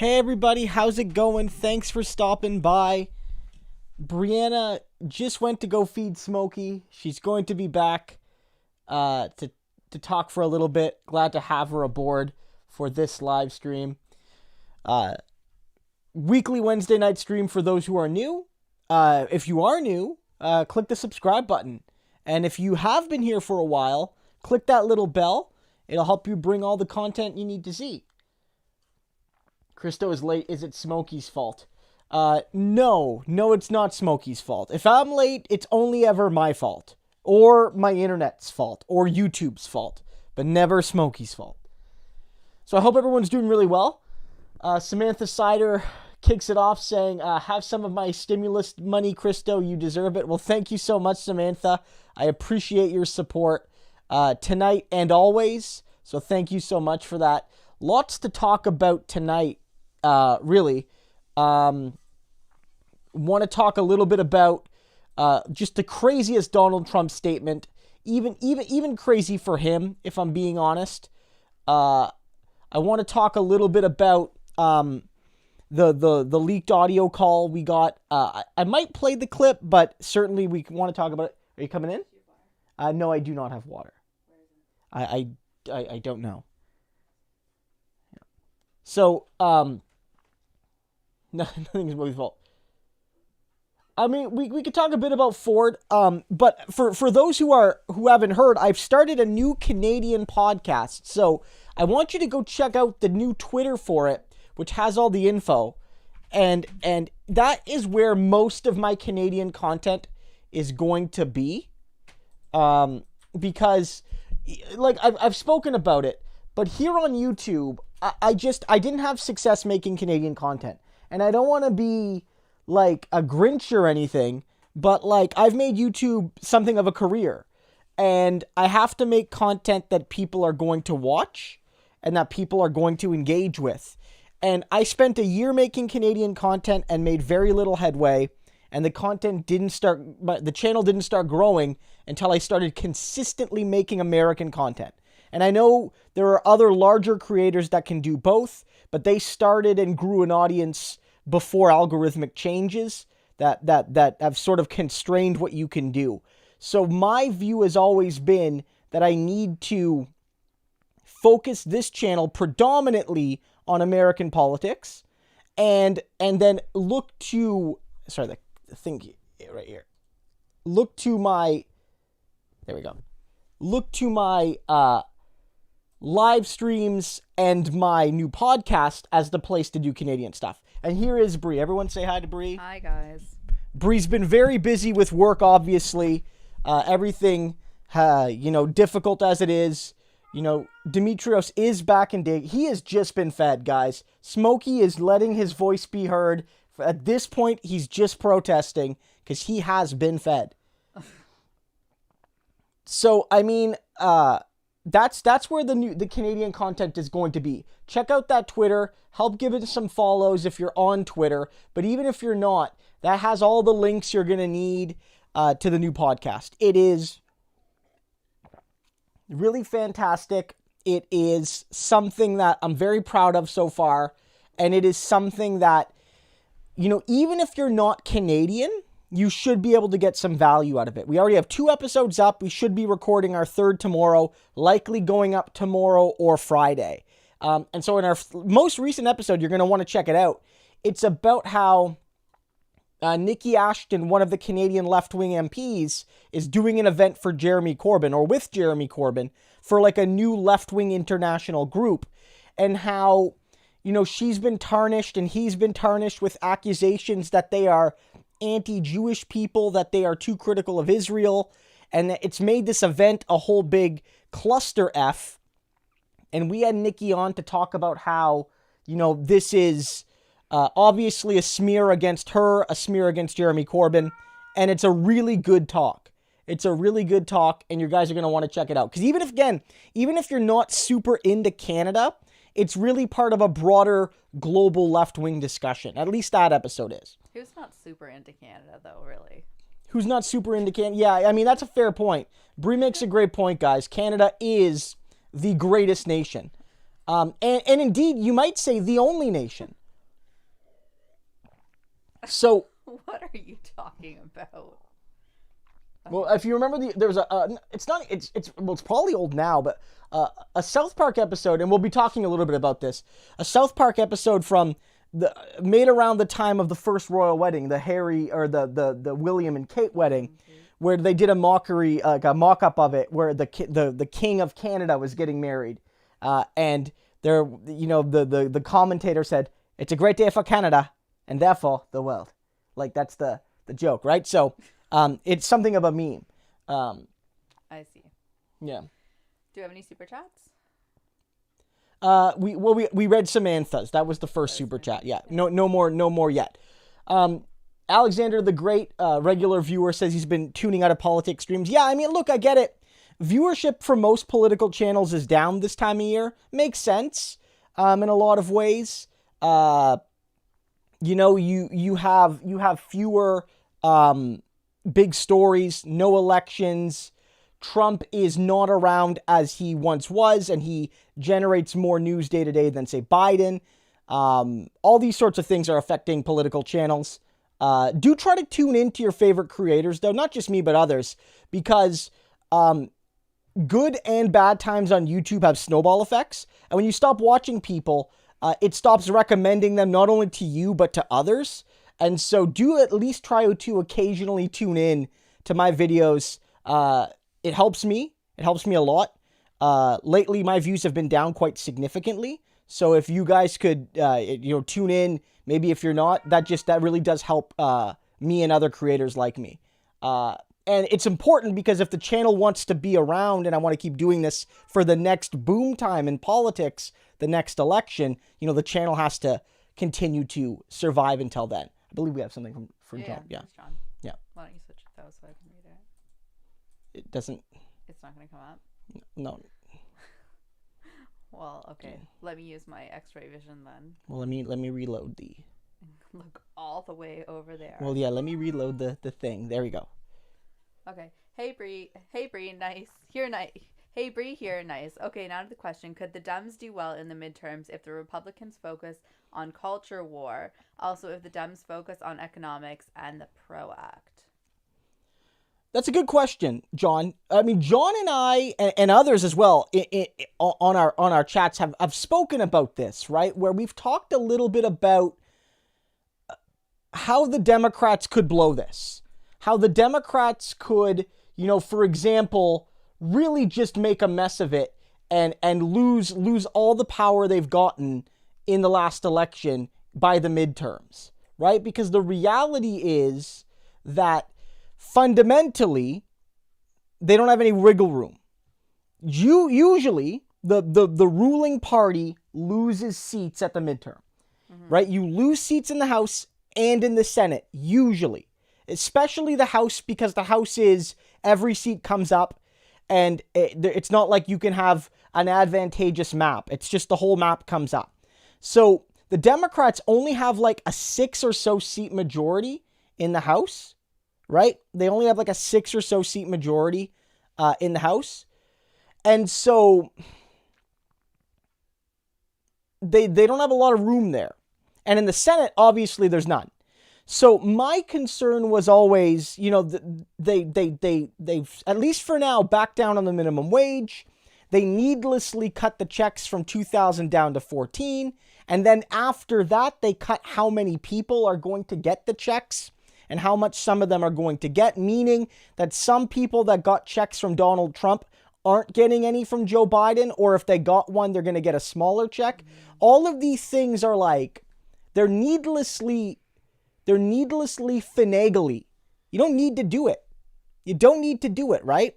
Hey everybody, how's it going? Thanks for stopping by. Brianna just went to go feed Smokey. She's going to be back to talk for a little bit. Glad to have her aboard for this live stream. Weekly Wednesday night stream for those who are new. If you are new, click the subscribe button. And if you have been here for a while, click that little bell. It'll help you bring all the content you need to see. Christo is late. Is it Smokey's fault? No, it's not Smokey's fault. If I'm late, it's only ever my fault. Or my internet's fault. Or YouTube's fault. But never Smokey's fault. So I hope everyone's doing really well. Samantha Sider kicks it off saying, have some of my stimulus money, Christo. You deserve it. Well, thank you so much, Samantha. I appreciate your support tonight and always. So thank you so much for that. Lots to talk about tonight. Really. Want to talk a little bit about just the craziest Donald Trump statement. Even crazy for him, if I'm being honest. I want to talk a little bit about the leaked audio call we got. I might play the clip, but certainly we want to talk about it. Are you coming in? No, I do not have water. I don't know. So, nothing's Smokey's fault. I mean, we could talk a bit about Ford, but for those who haven't heard, I've started a new Canadian podcast. So I want you to go check out the new Twitter for it, which has all the info, and that is where most of my Canadian content is going to be, because like I've spoken about it, but here on YouTube, I didn't have success making Canadian content. And I don't want to be like a Grinch or anything, but like I've made YouTube something of a career. And I have to make content that people are going to watch and that people are going to engage with. And I spent a year making Canadian content and made very little headway. And the channel didn't start growing until I started consistently making American content. And I know there are other larger creators that can do both, but they started and grew an audience before algorithmic changes that have sort of constrained what you can do. So my view has always been that I need to focus this channel predominantly on American politics and then look to, sorry, the thing right here. Look to my live streams and my new podcast as the place to do Canadian stuff. And here is Bree. Everyone say hi to Bree. Hi, guys. Bree's been very busy with work, obviously. Everything, difficult as it is. Dimitrios is back in day. He has just been fed, guys. Smokey is letting his voice be heard. At this point, he's just protesting because he has been fed. So, I mean, that's where the Canadian content is going to be. Check out that Twitter. Help give it some follows if you're on Twitter. But even if you're not, that has all the links you're going to need to the new podcast. It is really fantastic. It is something that I'm very proud of so far. And it is something that, even if you're not Canadian, you should be able to get some value out of it. We already have 2 episodes up. We should be recording our 3rd tomorrow, likely going up tomorrow or Friday. And so in our most recent episode, you're going to want to check it out. It's about how Nikki Ashton, one of the Canadian left-wing MPs, is doing an event for Jeremy Corbyn, or with Jeremy Corbyn, for like a new left-wing international group. And how, she's been tarnished and he's been tarnished with accusations that they are anti-Jewish people, that they are too critical of Israel, and it's made this event a whole big cluster F. And we had Nikki on to talk about how, this is obviously a smear against her, a smear against Jeremy Corbyn, and it's a really good talk. It's a really good talk, and you guys are going to want to check it out. Because even if you're not super into Canada, it's really part of a broader global left-wing discussion. At least that episode is. Who's not super into Canada, though, really? Who's not super into Canada? Yeah, I mean, that's a fair point. Bree makes a great point, guys. Canada is the greatest nation. And indeed, you might say the only nation. So, What are you talking about? well, if you remember, there's it's probably old now, but a South Park episode, and we'll be talking a little bit about this. A South Park episode made around the time of the first royal wedding, the Harry or the William and Kate wedding, where they did a mockery, like a mock-up of it, where the King of Canada was getting married, and there, the commentator said, "It's a great day for Canada, and therefore the world." Like that's the joke, right? So. It's something of a meme. I see. Yeah. Do you have any super chats? We read Samantha's. That was the first super chat. Yeah. No more yet. Alexander the Great, regular viewer, says he's been tuning out of politics streams. Yeah, I mean, look, I get it. Viewership for most political channels is down this time of year. Makes sense. In a lot of ways. You have fewer big stories, no elections. Trump is not around as he once was, and he generates more news day to day than, say, Biden. All these sorts of things are affecting political channels. Do try to tune into your favorite creators, though, not just me, but others, because good and bad times on YouTube have snowball effects. And when you stop watching people, it stops recommending them not only to you, but to others. And so do at least try to occasionally tune in to my videos. It helps me. It helps me a lot. Lately, my views have been down quite significantly. So if you guys could, tune in, maybe if you're not, that really does help me and other creators like me. And it's important because if the channel wants to be around and I want to keep doing this for the next boom time in politics, the next election, the channel has to continue to survive until then. I believe we have something from John. Yeah. John. Yeah. Why don't you switch it though so I can read it? It doesn't. It's not going to come up? No. Well, okay. Let me use my X-ray vision then. Well, let me reload the. Look all the way over there. Well, yeah. Let me reload the thing. There we go. Okay. Hey Bree, nice. Here, nice. Hey Bree, here, nice. Okay, now to the question: could the Dems do well in the midterms if the Republicans focus on culture war? Also, if the Dems focus on economics and the PRO Act. That's a good question, John. I mean, John and I and others as well on our chats have spoken about this, right? Where we've talked a little bit about how the Democrats could blow this, how the Democrats could, for example, really just make a mess of it and lose all the power they've gotten in the last election by the midterms, right? Because the reality is that fundamentally they don't have any wiggle room. Usually the ruling party loses seats at the midterm, right? You lose seats in the House and in the Senate, usually, especially the House, because the House is every seat comes up. And it's not like you can have an advantageous map. It's just the whole map comes up. So the Democrats only have like a 6 or so seat majority in the House, right? They only have like a 6 or so seat majority in the House. And so they don't have a lot of room there. And in the Senate, obviously, there's none. So my concern was always, they've at least for now backed down on the minimum wage. They needlessly cut the checks from 2,000 down to 14. And then after that, they cut how many people are going to get the checks and how much some of them are going to get, meaning that some people that got checks from Donald Trump aren't getting any from Joe Biden, or if they got one, they're going to get a smaller check. All of these things are like, they're needlessly finagly. You don't need to do it. You don't need to do it, right?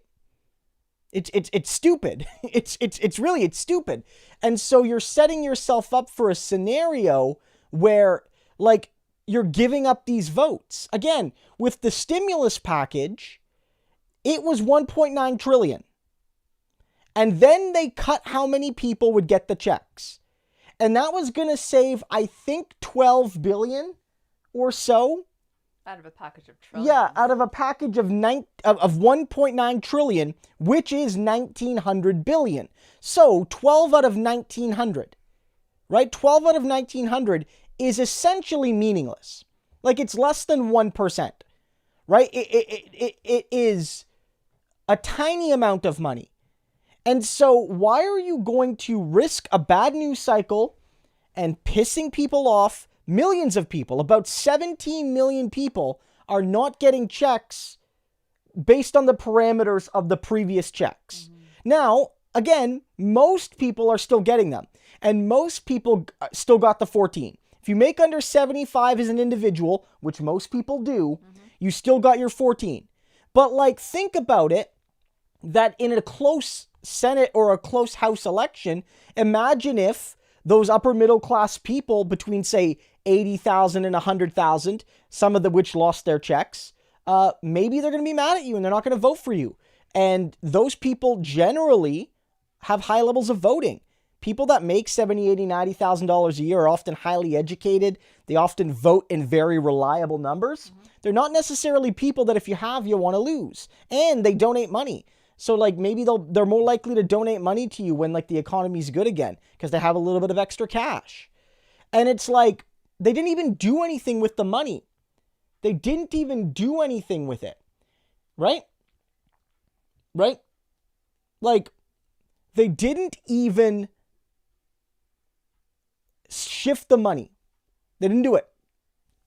It's stupid. It's really stupid. And so you're setting yourself up for a scenario where, like, you're giving up these votes. Again, with the stimulus package, it was 1.9 trillion. And then they cut how many people would get the checks. And that was going to save, I think, 12 billion or so. Out of a package of trillions. Yeah, out of a package of 1.9 trillion, which is 1,900 billion. So 12 out of 1,900, right? 12 out of 1,900 is essentially meaningless. Like, it's less than 1%, right? It is a tiny amount of money. And so why are you going to risk a bad news cycle and pissing people off? Millions of people, about 17 million people, are not getting checks based on the parameters of the previous checks. Now, again, most people are still getting them, and most people still got the 14. If you make under 75 as an individual, which most people do, you still got your 14. But like, think about it, that in a close Senate or a close House election, imagine if those upper middle class people between, say, 80,000 and 100,000, some of which lost their checks, maybe they're going to be mad at you and they're not going to vote for you. And those people generally have high levels of voting. People that make $70,000, $80,000, $90,000 a year are often highly educated. They often vote in very reliable numbers. They're not necessarily people that if you have, you want to lose. And they donate money. So like maybe they're more likely to donate money to you when like the economy's good again because they have a little bit of extra cash. And it's like they didn't even do anything with the money. They didn't even do anything with it. Right? Right? Like they didn't even shift the money. They didn't do it.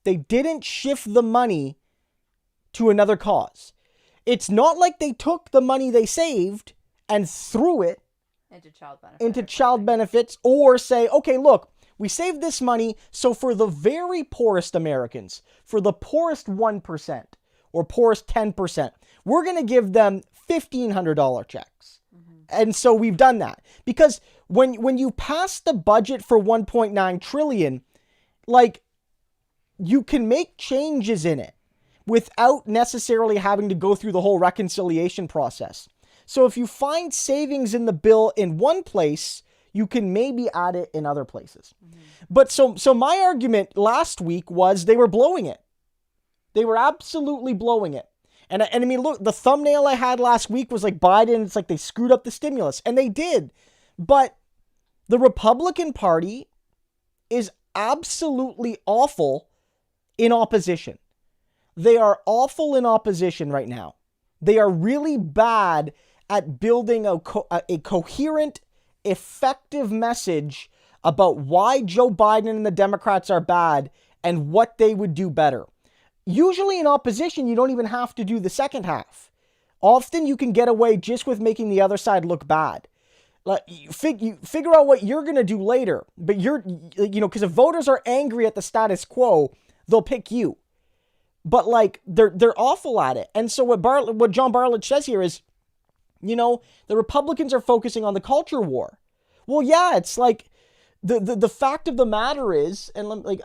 They didn't shift the money to another cause. It's not like they took the money they saved and threw it into child benefits or say, okay, look, we saved this money, so for the very poorest Americans, for the poorest 1% or poorest 10%, we're going to give them $1,500 checks. And so we've done that. Because when you pass the budget for 1.9 trillion, like, you can make changes in it without necessarily having to go through the whole reconciliation process. So if you find savings in the bill in one place, you can maybe add it in other places. But so my argument last week was they were blowing it. They were absolutely blowing it. And I mean, look, the thumbnail I had last week was like Biden, it's like they screwed up the stimulus. And they did. But the Republican Party is absolutely awful in opposition. They are awful in opposition right now. They are really bad at building a coherent, effective message about why Joe Biden and the Democrats are bad and what they would do better. Usually in opposition, you don't even have to do the second half. Often you can get away just with making the other side look bad. Like, you figure out what you're going to do later, but because if voters are angry at the status quo, they'll pick you. But like they're awful at it. And so what John Bartlett says here is, the Republicans are focusing on the culture war. Well, yeah, it's like the fact of the matter is, and like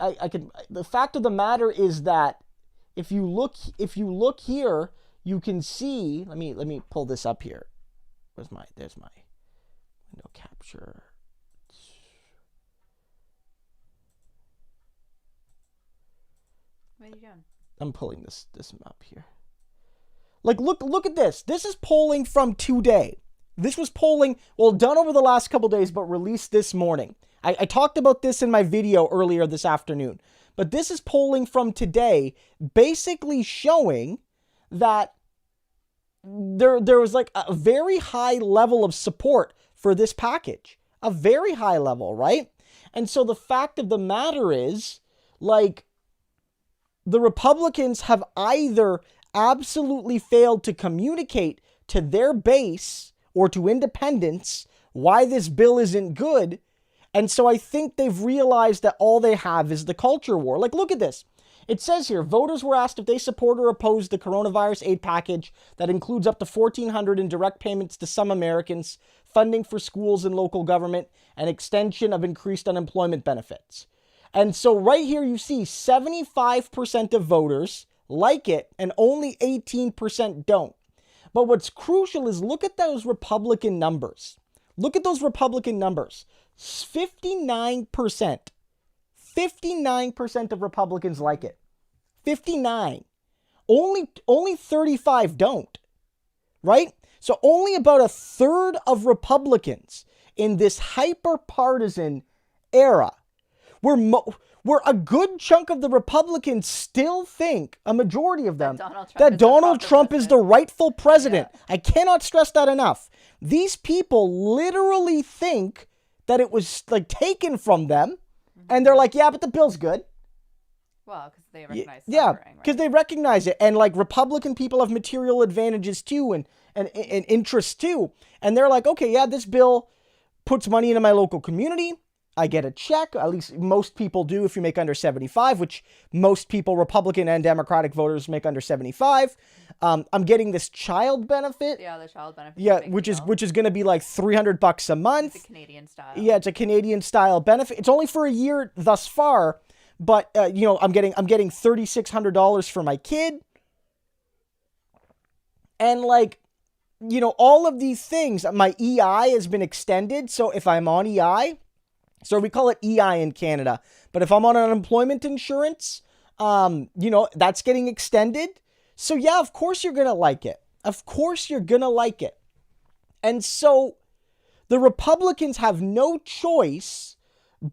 the fact of the matter is that if you look here, you can see. Let me pull this up here. There's my window capture. What are you doing? I'm pulling this up here. Like, look at this. This is polling from today. This was polling, done over the last couple days, but released this morning. I talked about this in my video earlier this afternoon. But this is polling from today, basically showing that there was like a very high level of support for this package. A very high level, right? And so the fact of the matter is, like, the Republicans have either absolutely failed to communicate to their base or to independents why this bill isn't good. And so I think they've realized that all they have is the culture war. Like, look at this. It says here, voters were asked if they support or oppose the coronavirus aid package that includes up to $1,400 in direct payments to some Americans, funding for schools and local government, and extension of increased unemployment benefits. And so right here you see 75% of voters like it and only 18% don't. But what's crucial is look at those Republican numbers. Look at those Republican numbers. 59%. 59% of Republicans like it. 59. Only 35 don't. Right? So only about a third of Republicans in this hyper-partisan era where a good chunk of the Republicans still think, a majority of them, that Donald Trump is the rightful president. Yeah. I cannot stress that enough. These people literally think that it was like taken from them, and they're like, yeah, but the bill's good. Well, because they recognize suffering, because they recognize it. And like Republican people have material advantages too, and interests too. And they're like, okay, yeah, this bill puts money into my local community. I get a check. At least most people do if you make under 75, which most people, Republican and Democratic voters, make under 75. I'm getting this child benefit. Yeah, the child benefit. Yeah, which is going to be like $300 a month. It's a Canadian style. Yeah, it's a Canadian style benefit. It's only for a year thus far, but I'm getting $3,600 for my kid. And like, all of these things, my EI has been extended. So if I'm on EI, so we call it EI in Canada, but if I'm on unemployment insurance, that's getting extended. So yeah, of course you're going to like it. Of course you're going to like it. And so the Republicans have no choice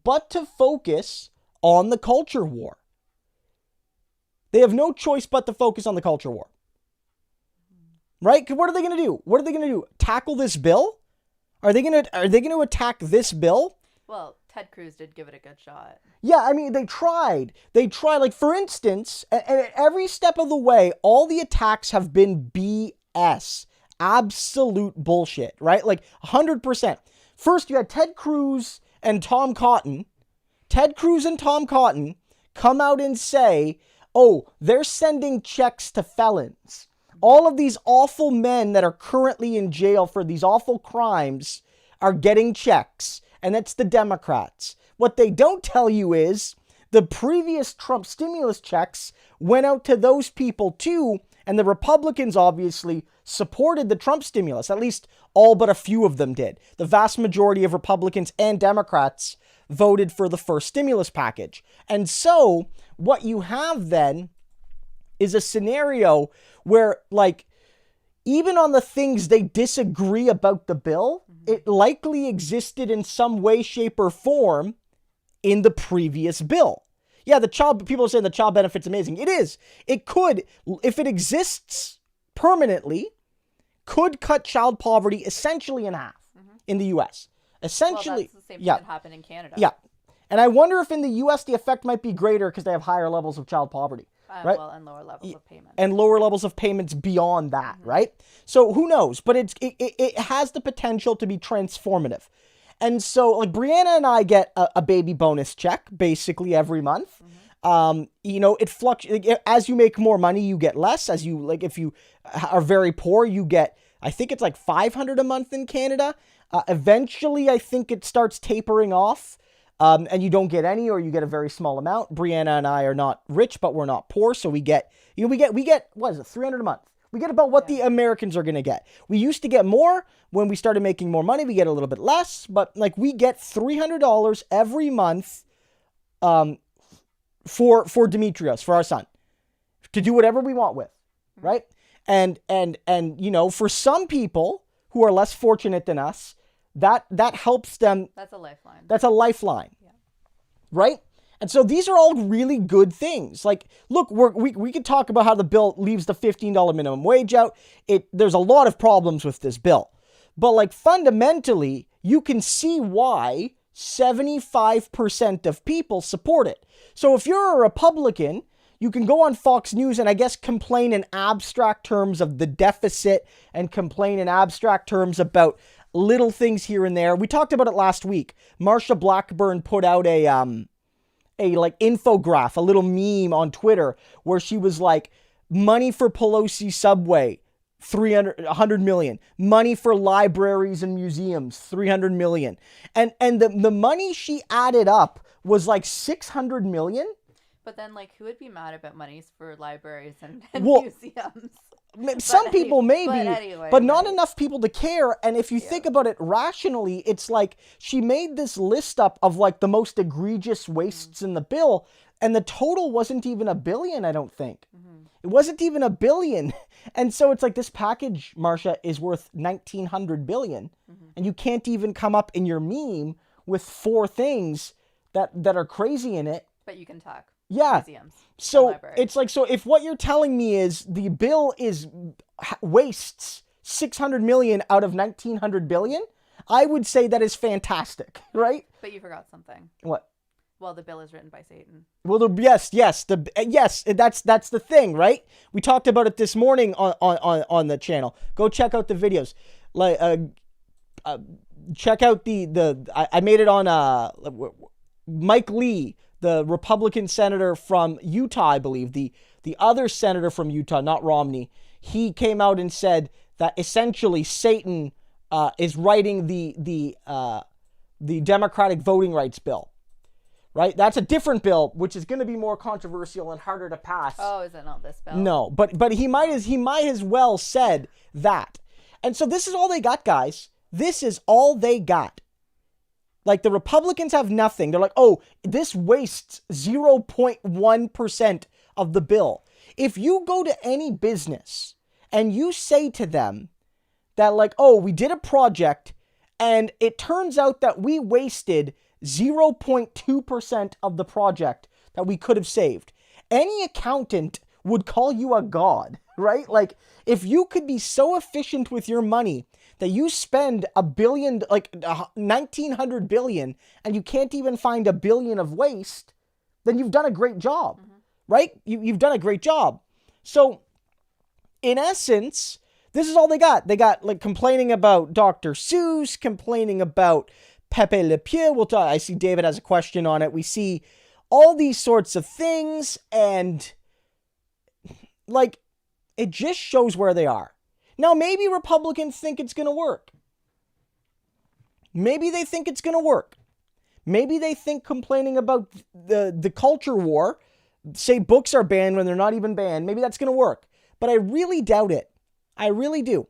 but to focus on the culture war. They have no choice but to focus on the culture war. Right? Because what are they going to do? What are they going to do? Tackle this bill? Are they going to attack this bill? Well, Ted Cruz did give it a good shot. Yeah, I mean, they tried. Like, for instance, and at every step of the way, all the attacks have been BS. Absolute bullshit, right? Like, 100%. First, you had Ted Cruz and Tom Cotton. Ted Cruz and Tom Cotton come out and say, oh, they're sending checks to felons. All of these awful men that are currently in jail for these awful crimes are getting checks. And that's the Democrats. What they don't tell you is the previous Trump stimulus checks went out to those people too. And the Republicans obviously supported the Trump stimulus. At least all but a few of them did. The vast majority of Republicans and Democrats voted for the first stimulus package. And so what you have then is a scenario where, like, even on the things they disagree about the bill, it likely existed in some way, shape, or form in the previous bill. Yeah, people are saying the child benefit's amazing. It is. It could, if it exists permanently, could cut child poverty essentially in half in the U.S. Essentially. Well, that's the same thing that happened in Canada. Yeah. And I wonder if in the U.S. the effect might be greater because they have higher levels of child poverty. Right? Well, and lower levels of payments. And lower levels of payments beyond that, right? So who knows? But it has the potential to be transformative. And so, like, Brianna and I get a baby bonus check basically every month. It fluctuates. As you make more money, you get less. As you, like, if you are very poor, you get, I think it's like $500 a month in Canada. Eventually, I think it starts tapering off. And you don't get any, or you get a very small amount. Brianna and I are not rich, but we're not poor. So we get, we get, what is it, $300 a month? We get about what the Americans are going to get. We used to get more. When we started making more money, we get a little bit less. But like, we get $300 every month for Demetrios, for our son, to do whatever we want with, right? And for some people who are less fortunate than us, that helps them. That's a lifeline. That's a lifeline. Yeah. Right? And so these are all really good things. Like, look, we could talk about how the bill leaves the $15 minimum wage out. There's a lot of problems with this bill. But like, fundamentally, you can see why 75% of people support it. So if you're a Republican, you can go on Fox News and I guess complain in abstract terms of the deficit and complain in abstract terms about little things here and there. We talked about it last week. Marsha Blackburn put out a like infograph, a little meme on Twitter where she was like, money for Pelosi subway, 100 million. Money for libraries and museums, 300 million. And the money she added up was like 600 million. But then, like, who would be mad about monies for libraries and museums? Some people maybe, but not enough people to care. And if you think about it rationally, it's like she made this list up of like the most egregious wastes in the bill, and the total wasn't even $1 billion, I don't think. It wasn't even $1 billion. And so it's like, this package, Marsha, is worth $1,900 billion. And you can't even come up in your meme with 4 things that are crazy in it. But you can talk. Yeah. Museums. So it's like, so if what you're telling me is the bill wastes 600 million out of 1900 billion, I would say that is fantastic, right? But you forgot something. What? Well, the bill is written by Satan. Well, yes, that's the thing, right? We talked about it this morning on the channel. Go check out the videos. Like, check out I made it on Mike Lee, the Republican senator from Utah, I believe, the other senator from Utah, not Romney. He came out and said that essentially Satan is writing the Democratic voting rights bill. Right? That's a different bill, which is going to be more controversial and harder to pass. Oh, is it not this bill? No, but he might as well said that. And so this is all they got, guys. This is all they got. Like, the Republicans have nothing. They're like, oh, this wastes 0.1% of the bill. If you go to any business and you say to them that, like, oh, we did a project and it turns out that we wasted 0.2% of the project that we could have saved, any accountant would call you a god, right? Like, if you could be so efficient with your money that you spend $1 billion, like 1900 billion, and you can't even find $1 billion of waste, then you've done a great job, right? You've done a great job. So, in essence, this is all they got. They got, like, complaining about Dr. Seuss, complaining about Pepe Le Pew. We'll talk. I see David has a question on it. We see all these sorts of things, and, like, it just shows where they are. Now, maybe Republicans think it's going to work. Maybe they think it's going to work. Maybe they think complaining about the culture war, say books are banned when they're not even banned, maybe that's going to work. But I really doubt it. I really do.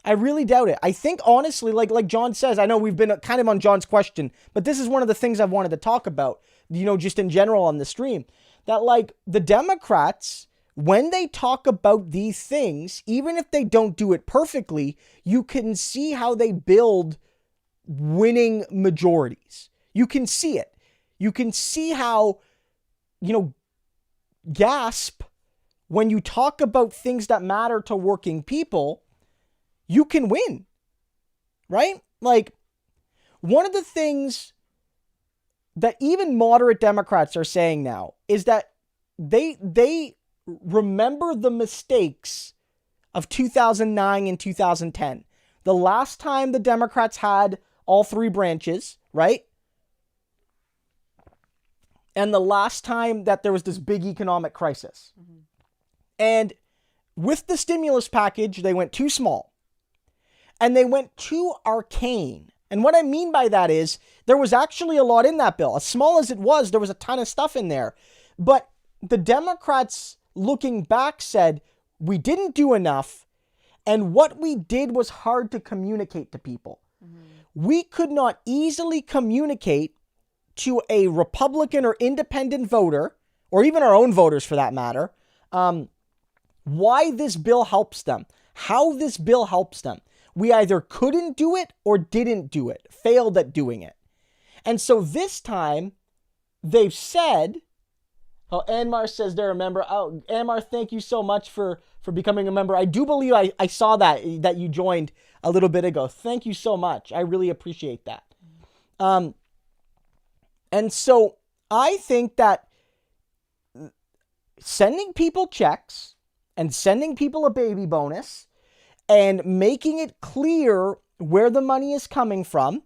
I really doubt it. I think, honestly, like John says, I know we've been kind of on John's question, but this is one of the things I've wanted to talk about, just in general on the stream, that, like, the Democrats, when they talk about these things, even if they don't do it perfectly, you can see how they build winning majorities. You can see it. You can see how, gasp, when you talk about things that matter to working people, you can win, right? Like, one of the things that even moderate Democrats are saying now is that they remember the mistakes of 2009 and 2010. The last time the Democrats had all three branches, right? And the last time that there was this big economic crisis. Mm-hmm. And with the stimulus package, they went too small. And they went too arcane. And what I mean by that is there was actually a lot in that bill. As small as it was, there was a ton of stuff in there. But the Democrats, looking back, said, we didn't do enough. And what we did was hard to communicate to people. Mm-hmm. We could not easily communicate to a Republican or independent voter, or even our own voters for that matter, why this bill helps them, how this bill helps them. We either couldn't do it or didn't do it, failed at doing it. And so this time, they've said, oh, Anmar says they're a member. Oh, Anmar, thank you so much for becoming a member. I do believe I saw that you joined a little bit ago. Thank you so much. I really appreciate that. And so I think that sending people checks and sending people a baby bonus and making it clear where the money is coming from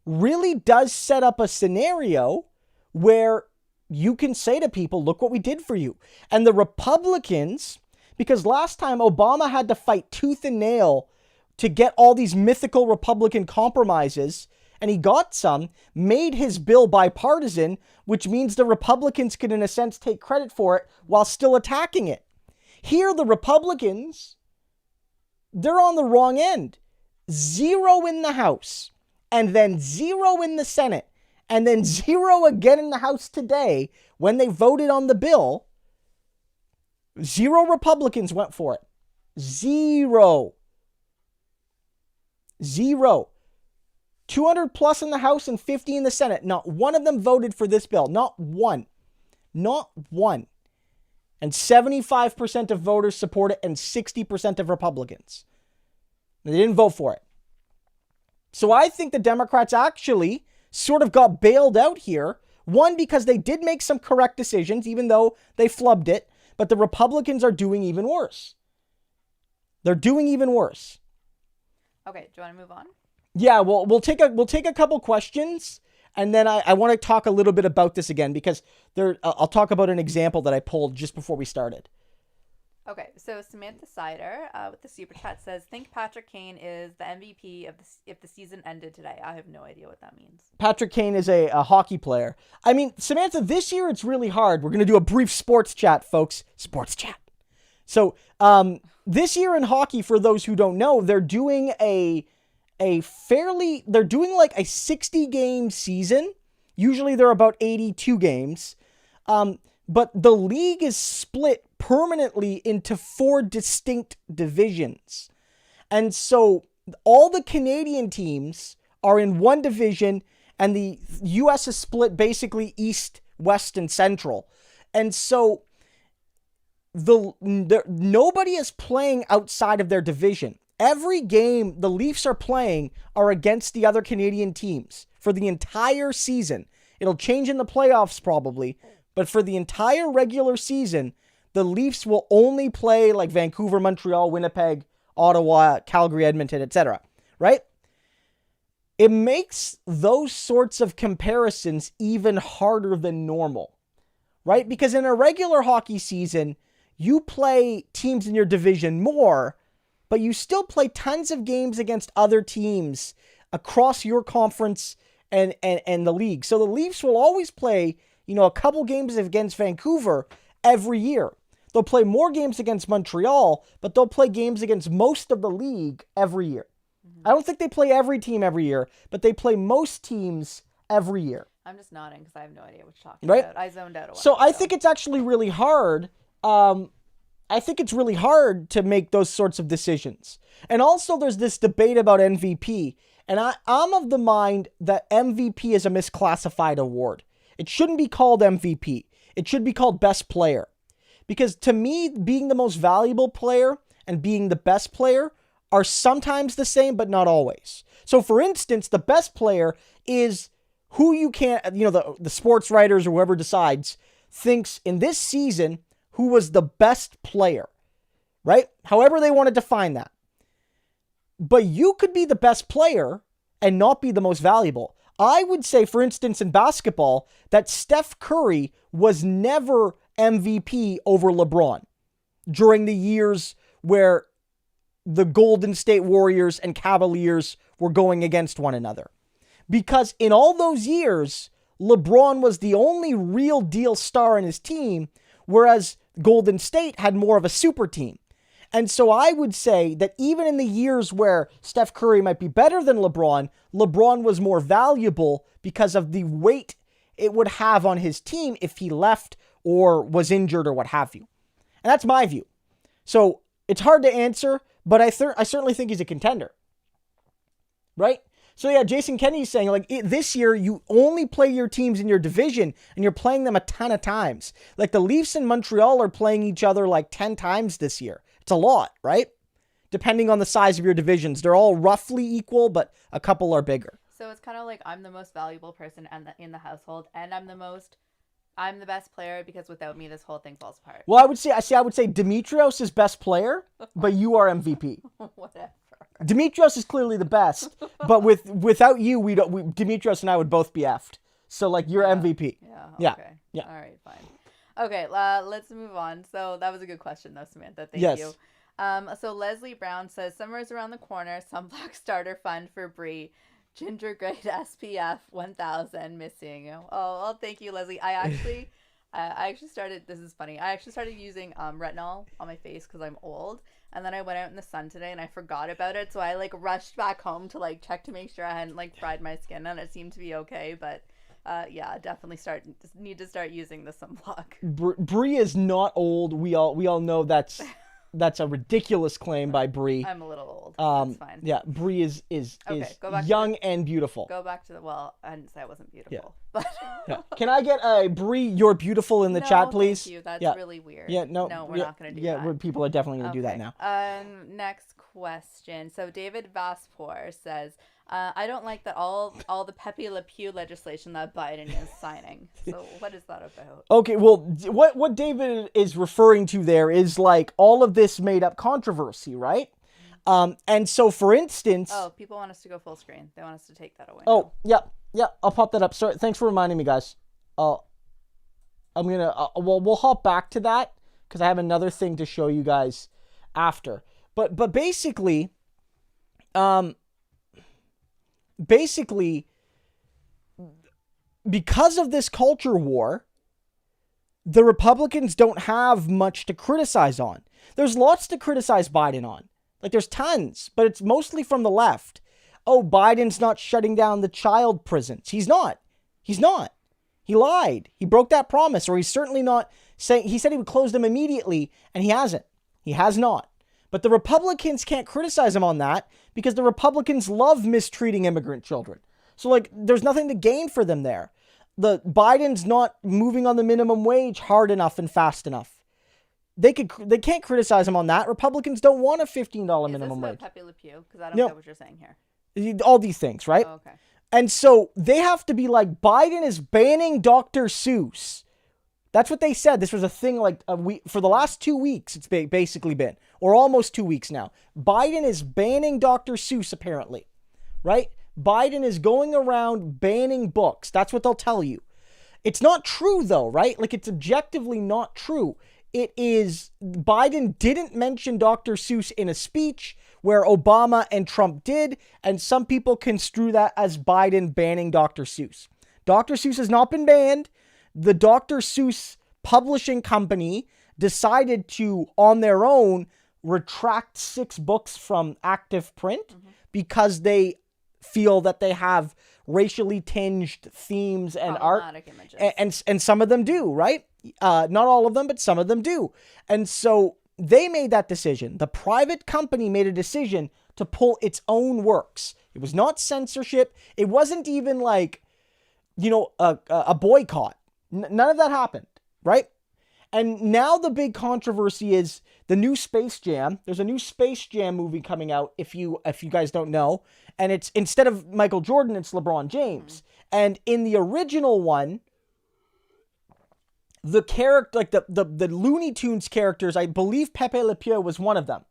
really does set up a scenario where you can say to people, look what we did for you. And the Republicans, because last time Obama had to fight tooth and nail to get all these mythical Republican compromises, and he got some, made his bill bipartisan, which means the Republicans can, in a sense, take credit for it while still attacking it. Here, the Republicans, they're on the wrong end. 0 in the House, and then 0 in the Senate, and then 0 again in the House today when they voted on the bill. 0 Republicans went for it. 0. 200 plus in the House and 50 in the Senate. Not one of them voted for this bill. Not one. Not one. And 75% of voters support it and 60% of Republicans. They didn't vote for it. So I think the Democrats actually sort of got bailed out here. One, because they did make some correct decisions, even though they flubbed it. But the Republicans are doing even worse. They're doing even worse. Okay, do you want to move on? Yeah, well, we'll take a couple questions, and then I want to talk a little bit about this again, because I'll talk about an example that I pulled just before we started. Okay, so Samantha Sider with the super chat says, "Think Patrick Kane is the MVP if the season ended today." I have no idea what that means. Patrick Kane is a hockey player. I mean, Samantha, this year it's really hard. We're going to do a brief sports chat, folks. Sports chat. So this year in hockey, for those who don't know, they're doing they're doing like a 60-game season. Usually they're about 82 games. But the league is split permanently into 4 distinct divisions. And so all the Canadian teams are in one division, and the US is split basically east, west, and central. And so nobody is playing outside of their division. Every game the Leafs are playing are against the other Canadian teams for the entire season. It'll change in the playoffs probably, but for the entire regular season, the Leafs will only play like Vancouver, Montreal, Winnipeg, Ottawa, Calgary, Edmonton, etc. Right? It makes those sorts of comparisons even harder than normal. Right? Because in a regular hockey season, you play teams in your division more, but you still play tons of games against other teams across your conference and the league. So the Leafs will always play, a couple games against Vancouver every year. They'll play more games against Montreal, but they'll play games against most of the league every year. I don't think they play every team every year, but they play most teams every year. I'm just nodding because I have no idea what you're talking about. I zoned out a while So ago. I think it's actually really hard. I think it's really hard to make those sorts of decisions. And also there's this debate about MVP. And I'm of the mind that MVP is a misclassified award. It shouldn't be called MVP. It should be called best player. Because to me, being the most valuable player and being the best player are sometimes the same, but not always. So for instance, the best player is who you can, the sports writers or whoever decides thinks in this season who was the best player, right? However they want to define that. But you could be the best player and not be the most valuable. I would say, for instance, in basketball, that Steph Curry was never MVP over LeBron during the years where the Golden State Warriors and Cavaliers were going against one another. Because in all those years, LeBron was the only real deal star in his team, whereas Golden State had more of a super team. And so I would say that even in the years where Steph Curry might be better than LeBron, LeBron was more valuable because of the weight it would have on his team if he left or was injured or what have you. And that's my view. So it's hard to answer, but I certainly think he's a contender. Right? So yeah, Jason Kennedy's saying, this year, you only play your teams in your division, and you're playing them a ton of times. Like, the Leafs and Montreal are playing each other 10 times this year. It's a lot, right? Depending on the size of your divisions. They're all roughly equal, but a couple are bigger. So it's kind of like I'm the most valuable person in the household, and I'm the best player because without me, this whole thing falls apart. Well, I would say Dimitrios is best player, but you are MVP. Whatever. Dimitrios is clearly the best, but without you, Dimitrios and I would both be effed. So you're MVP. Yeah. Okay. Yeah. All right. Fine. Okay. Let's move on. So that was a good question, though, Samantha. Thank you. So Leslie Brown says, "Summer's around the corner. Sunblock starter fund for Brie. Ginger grade SPF 1000 missing." Oh, well, thank you, Leslie. I actually started. This is funny. I actually started using retinol on my face because I'm old. And then I went out in the sun today and I forgot about it. So I rushed back home to check to make sure I hadn't fried my skin, and it seemed to be okay. But definitely need to start using the sunblock. Brie is not old. We all know that's that's a ridiculous claim by Bree. I'm a little old. That's fine. Yeah, Bree is go back young and beautiful. Go back to I didn't say I wasn't beautiful. But Yeah. Can I get a Bree, you're beautiful in the chat, please? Thank you. That's really weird. Yeah, no, we're not going to do that. Yeah, people are definitely going to do that now. Next question. So David Vaspour says, I don't like that all the Pepe Le Pew legislation that Biden is signing. So what is that about? Okay, well, what David is referring to there is like all of this made up controversy, right? And so, for instance... Oh, people want us to go full screen. They want us to take that away. Oh, yeah, I'll pop that up. Sorry, thanks for reminding me, guys. I'm gonna... we'll hop back to that, because I have another thing to show you guys after. But basically... because of this culture war, the Republicans don't have much to criticize on. There's lots to criticize Biden on. Like, there's tons, but it's mostly from the left. Oh, Biden's not shutting down the child prisons. He's not. He lied. He broke that promise, or he's certainly not saying... He said he would close them immediately, and he hasn't. He has not. But the Republicans can't criticize him on that because the Republicans love mistreating immigrant children. So, like, there's nothing to gain for them there. The Biden's not moving on the minimum wage hard enough and fast enough. They can't criticize him on that. Republicans don't want a $15 minimum wage. Is this about Pepe Le Pew? Because I don't get what you're saying here. All these things, right? Oh, okay. And so they have to be like, Biden is banning Dr. Seuss. That's what they said. This was a thing like a week, for the last 2 weeks. It's basically been, or almost 2 weeks now. Biden is banning Dr. Seuss, apparently, right? Biden is going around banning books. That's what they'll tell you. It's not true, though, right? Like, it's objectively not true. It is, Biden didn't mention Dr. Seuss in a speech where Obama and Trump did, and some people construe that as Biden banning Dr. Seuss. Dr. Seuss has not been banned. The Dr. Seuss publishing company decided to, on their own, retract 6 books from active print because they feel that they have racially tinged themes and art, and some of them do, right? Not all of them, but some of them do. And so they made that decision. The private company made a decision to pull its own works. It was not censorship. It wasn't even like, a boycott. None of that happened, right? And now the big controversy is the new Space Jam. There's a new Space Jam movie coming out, if you guys don't know. And it's, instead of Michael Jordan, it's LeBron James. And in the original one, the character, like the Looney Tunes characters, I believe Pepe Le Pew was one of them.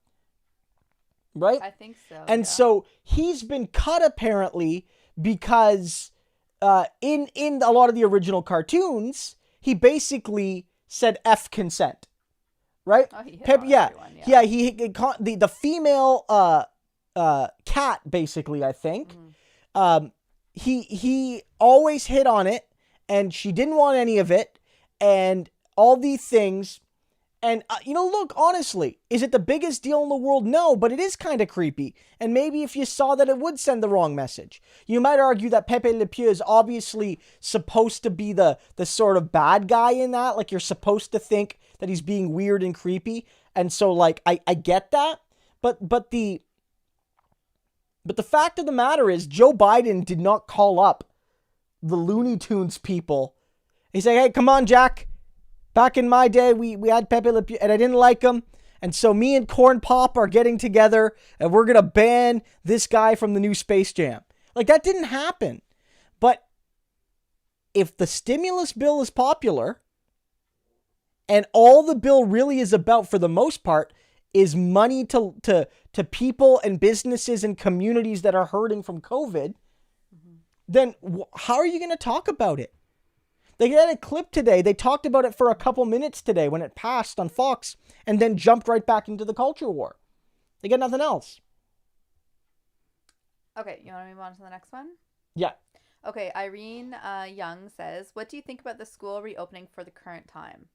Right? I think so. And so he's been cut, apparently, because in a lot of the original cartoons, he basically said F consent. Right? Oh, he hit Pep, on yeah. everyone, Yeah, he the female cat, basically, I think. He always hit on it, and she didn't want any of it, and all these things. And, look, honestly, is it the biggest deal in the world? No, but it is kind of creepy. And maybe if you saw that, it would send the wrong message. You might argue that Pepe Le Pew is obviously supposed to be the sort of bad guy in that. Like, you're supposed to think that he's being weird and creepy. And so, like, I get that. But the fact of the matter is, Joe Biden did not call up the Looney Tunes people. He's like, hey, come on, Jack. Back in my day, we had Pepe Le Pew, and I didn't like him. And so me and Corn Pop are getting together, and we're going to ban this guy from the new Space Jam. Like, that didn't happen. But if the stimulus bill is popular, and all the bill really is about, for the most part, is money to people and businesses and communities that are hurting from COVID, then how are you going to talk about it? They had a clip today. They talked about it for a couple minutes today when it passed on Fox, and then jumped right back into the culture war. They got nothing else. Okay, you want to move on to the next one? Yeah. Okay, Irene Young says, what do you think about the school reopening for the current time?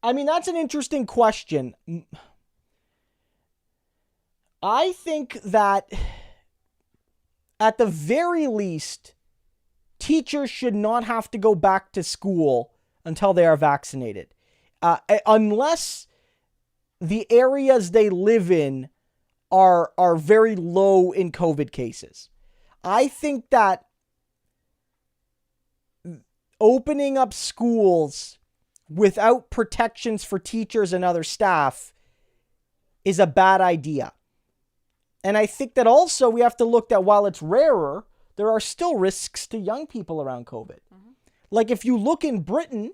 I mean, that's an interesting question. I think that at the very least, teachers should not have to go back to school until they are vaccinated. Unless the areas they live in are very low in COVID cases. I think that opening up schools without protections for teachers and other staff is a bad idea. And I think that also we have to look that while it's rarer, there are still risks to young people around COVID. Mm-hmm. Like if you look in Britain,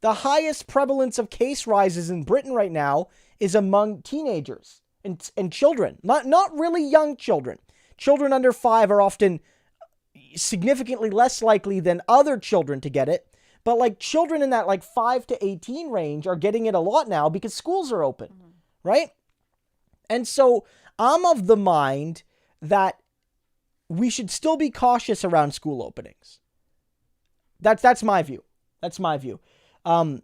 the highest prevalence of case rises in Britain right now is among teenagers and children. Not really young children. Children under 5 are often significantly less likely than other children to get it. But like children in that like 5 to 18 range are getting it a lot now because schools are open, mm-hmm. right? And so I'm of the mind that we should still be cautious around school openings. That's my view. That's my view. And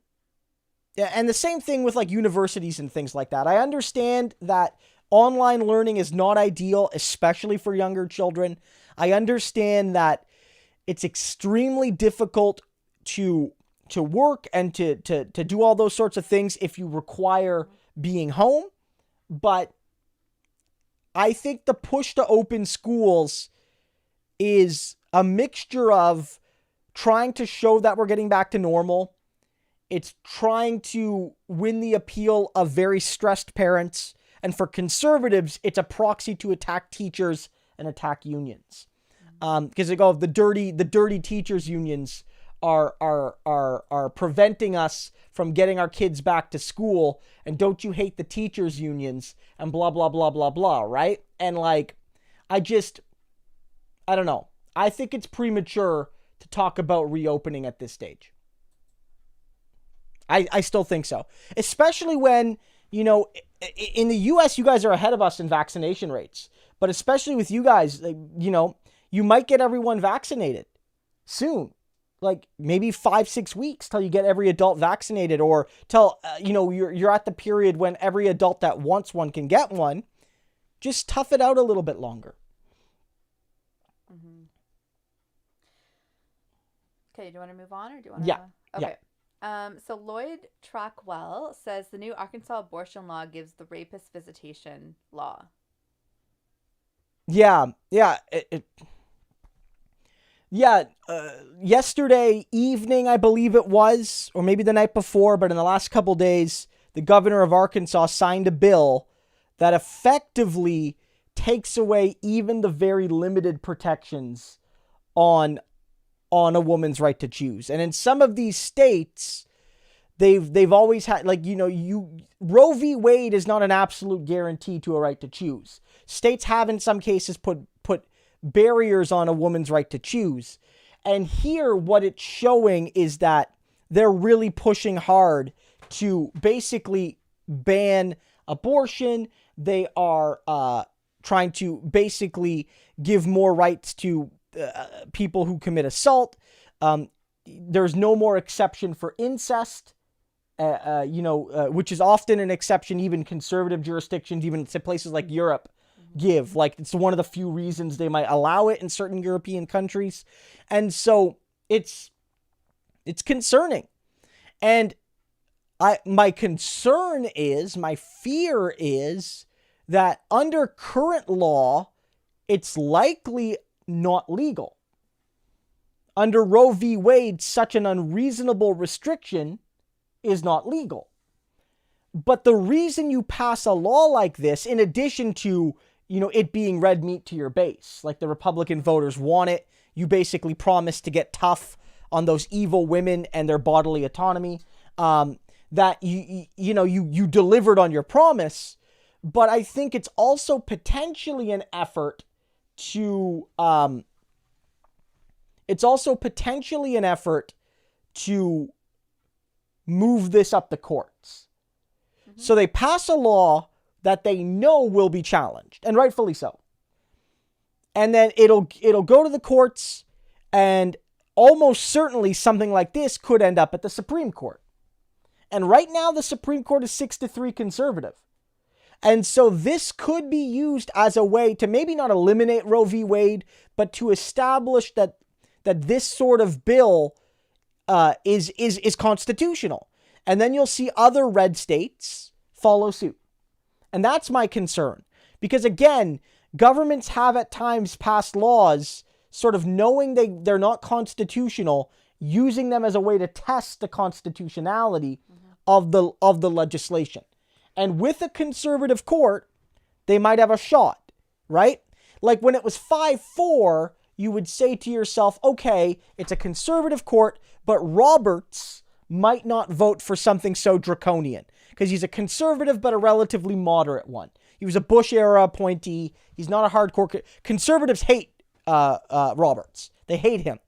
the same thing with like universities and things like that. I understand that online learning is not ideal, especially for younger children. I understand that it's extremely difficult to work and to do all those sorts of things if you require being home. But I think the push to open schools is a mixture of trying to show that we're getting back to normal. It's trying to win the appeal of very stressed parents. And for conservatives, it's a proxy to attack teachers and attack unions. Because they go, the dirty teachers unions are preventing us from getting our kids back to school, and don't you hate the teachers unions, and blah, blah, blah, blah, blah, right? And like, I don't know. I think it's premature to talk about reopening at this stage. I still think so. Especially when, you know, in the US, you guys are ahead of us in vaccination rates. But especially with you guys, you know, you might get everyone vaccinated soon. Like maybe 5-6 weeks till you get every adult vaccinated, or till, you know, you're at the period when every adult that wants one can get one. Just tough it out a little bit longer. Mm-hmm. Okay, do you want to move on, or do you want to? Yeah. Okay. Yeah. So Lloyd Trackwell says the new Arkansas abortion law gives the rapist visitation law. Yeah. Yesterday evening, I believe it was, or maybe the night before, but in the last couple days, the governor of Arkansas signed a bill that effectively takes away even the very limited protections on a woman's right to choose. And in some of these states, they've always had, like, you know, Roe v. Wade is not an absolute guarantee to a right to choose. States have in some cases put barriers on a woman's right to choose. And here what it's showing is that they're really pushing hard to basically ban abortion. They are trying to basically give more rights to people who commit assault. There's no more exception for incest, which is often an exception even conservative jurisdictions, even to places like Europe, give. Like, it's one of the few reasons they might allow it in certain European countries. And so it's concerning. And my fear is that under current law, it's likely not legal. Under Roe v. Wade, such an unreasonable restriction is not legal. But the reason you pass a law like this, in addition to, you know, it being red meat to your base, like the Republican voters want it, you basically promise to get tough on those evil women and their bodily autonomy, that you delivered on your promise. But I think it's also potentially an effort to move this up the courts. Mm-hmm. So they pass a law that they know will be challenged, and rightfully so. And then it'll go to the courts, and almost certainly something like this could end up at the Supreme Court. And right now the Supreme Court is 6-3 conservative. And so this could be used as a way to maybe not eliminate Roe v. Wade, but to establish that this sort of bill is constitutional. And then you'll see other red states follow suit. And that's my concern. Because again, governments have at times passed laws sort of knowing they're not constitutional, using them as a way to test the constitutionality of the legislation. And with a conservative court, they might have a shot, right? Like when it was 5-4, you would say to yourself, okay, it's a conservative court, but Roberts might not vote for something so draconian because he's a conservative but a relatively moderate one. He was a Bush-era appointee. He's not a hardcore... Conservatives hate Roberts. They hate him.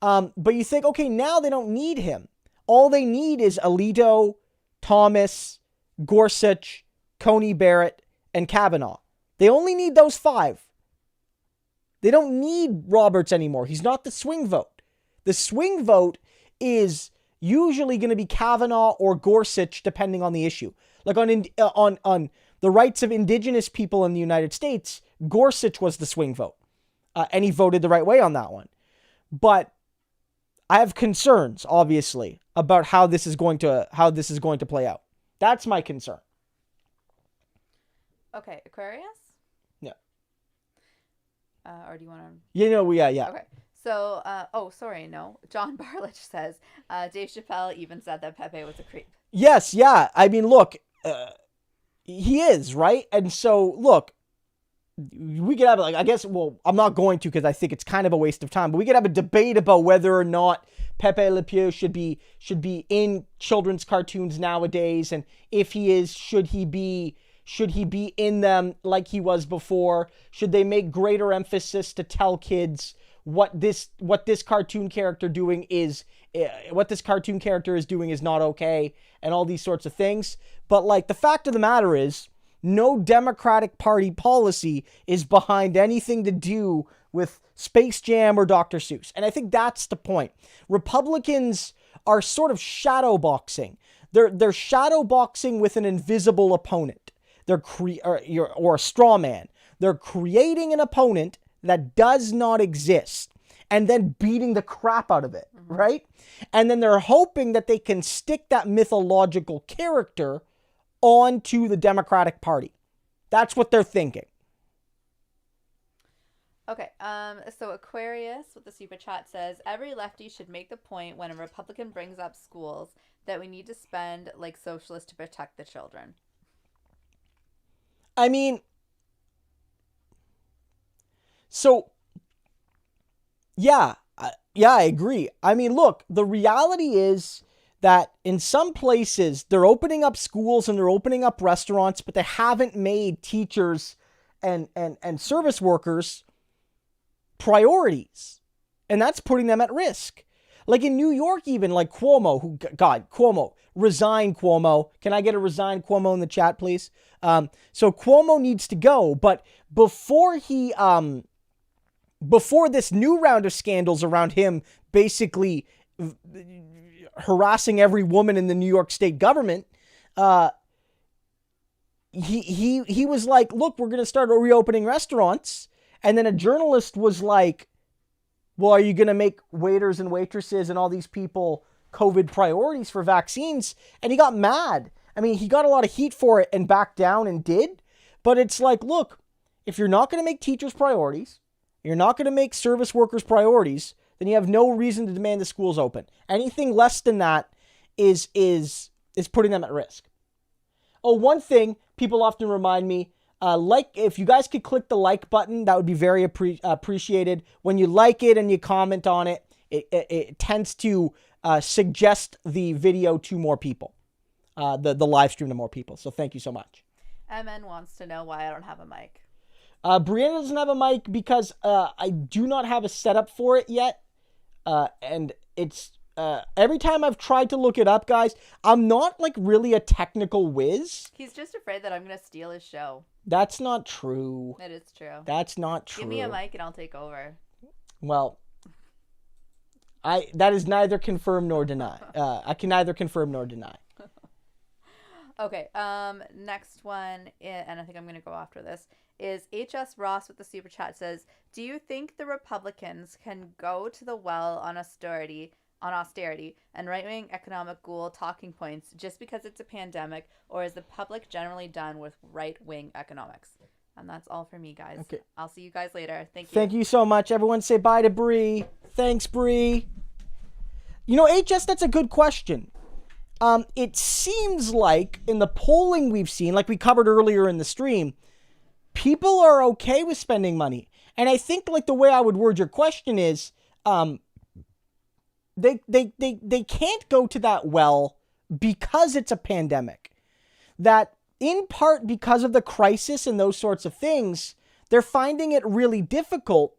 But you think, okay, now they don't need him. All they need is Alito, Thomas, Gorsuch, Coney Barrett, and Kavanaugh. They only need those 5. They don't need Roberts anymore. He's not the swing vote. The swing vote is usually going to be Kavanaugh or Gorsuch, depending on the issue. Like on the rights of indigenous people in the United States, Gorsuch was the swing vote. And he voted the right way on that one. But I have concerns, obviously, about how this is going to play out. That's my concern. Okay, Aquarius? Yeah. Or do you want to... Yeah. Okay. So, no. John Barlich says, Dave Chappelle even said that Pepe was a creep. Yes, yeah. I mean, look, he is, right? And so, look, we could have, like, I guess, well, I'm not going to because I think it's kind of a waste of time, but we could have a debate about whether or not Pepe Le Pew should be in children's cartoons nowadays, and if he is, should he be in them like he was before? Should they make greater emphasis to tell kids what this cartoon character is doing is not okay, and all these sorts of things? But like, the fact of the matter is, no Democratic Party policy is behind anything to do with Space Jam or Dr. Seuss. And I think that's the point. Republicans are sort of shadowboxing. They're shadowboxing with an invisible opponent. Or a straw man. They're creating an opponent that does not exist and then beating the crap out of it, right? And then they're hoping that they can stick that mythological character onto the Democratic Party. That's what they're thinking. Okay, so Aquarius with the super chat says, every lefty should make the point when a Republican brings up schools that we need to spend like socialists to protect the children. I mean, so, yeah, I agree. I mean, look, the reality is that in some places they're opening up schools and they're opening up restaurants, but they haven't made teachers and service workers priorities. And that's putting them at risk. Like in New York, even like Cuomo, Cuomo, resign Cuomo. Can I get a resign Cuomo in the chat, please? So Cuomo needs to go, but before this new round of scandals around him basically harassing every woman in the New York state government, he was like, look, we're going to start reopening restaurants. And then a journalist was like, well, are you going to make waiters and waitresses and all these people COVID priorities for vaccines? And he got mad. I mean, he got a lot of heat for it and backed down and did. But it's like, look, if you're not going to make teachers priorities, you're not going to make service workers priorities, then you have no reason to demand the schools open. Anything less than that is putting them at risk. Oh, one thing people often remind me, if you guys could click the like button, that would be very appreciated. When you like it and you comment on it, it tends to suggest the video to more people, the live stream to more people. So thank you so much. MN wants to know why I don't have a mic. Brianna doesn't have a mic because I do not have a setup for it yet. And it's every time I've tried to look it up, guys, I'm not like really a technical whiz. He's just afraid that I'm going to steal his show. That's not true. It is true. That's not true. Give me a mic and I'll take over. Well, that is neither confirmed nor deny. I can neither confirm nor deny. Okay, next one, and I think I'm going to go after this, is HS Ross with the super chat says, do you think the Republicans can go to the well on austerity on austerity and right-wing economic ghoul talking points just because it's a pandemic, or is the public generally done with right-wing economics? And that's all for me, guys. Okay. I'll see you guys later. Thank you. Thank you so much. Everyone say bye to Bree. Thanks, Bree. You know, HS, that's a good question. It seems like in the polling we've seen, like we covered earlier in the stream, people are okay with spending money. And I think like the way I would word your question is, they can't go to that well because it's a pandemic. That in part because of the crisis and those sorts of things, they're finding it really difficult.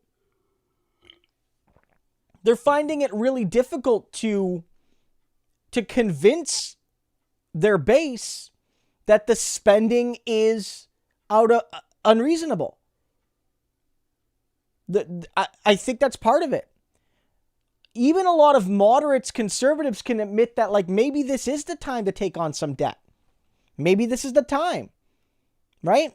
They're finding it really difficult to convince their base that the spending is unreasonable. I think that's part of it. Even a lot of moderates, conservatives can admit that like maybe this is the time to take on some debt. Maybe this is the time, right?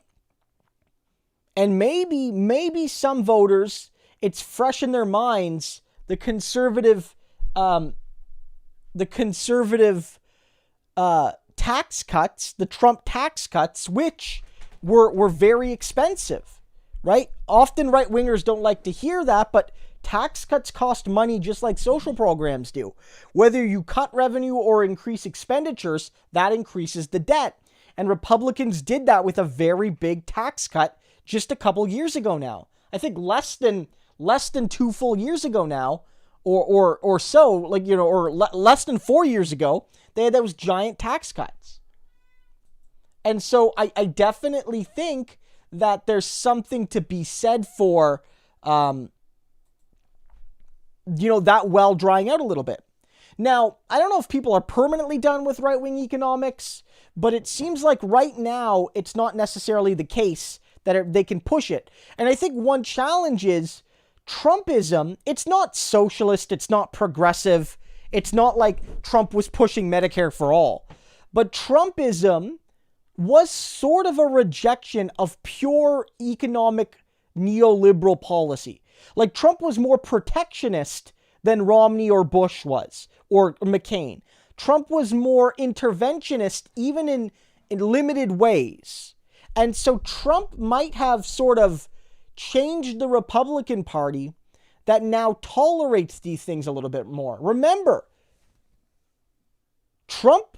And maybe some voters, it's fresh in their minds, the conservative tax cuts, the Trump tax cuts, which were very expensive, right? Often right-wingers don't like to hear that, but tax cuts cost money just like social programs do. Whether you cut revenue or increase expenditures, that increases the debt. And Republicans did that with a very big tax cut just a couple years ago now. I think less than 2 full years ago now, or so, like, you know, or less than 4 years ago, they had those giant tax cuts. And so I definitely think that there's something to be said for, that well drying out a little bit. Now, I don't know if people are permanently done with right-wing economics, but it seems like right now it's not necessarily the case that they can push it. And I think one challenge is Trumpism. It's not socialist. It's not progressive. It's not like Trump was pushing Medicare for all. But Trumpism was sort of a rejection of pure economic neoliberal policy. Like Trump was more protectionist than Romney or Bush was, or McCain. Trump was more interventionist, even in limited ways. And so Trump might have sort of changed the Republican Party that now tolerates these things a little bit more. Remember, Trump,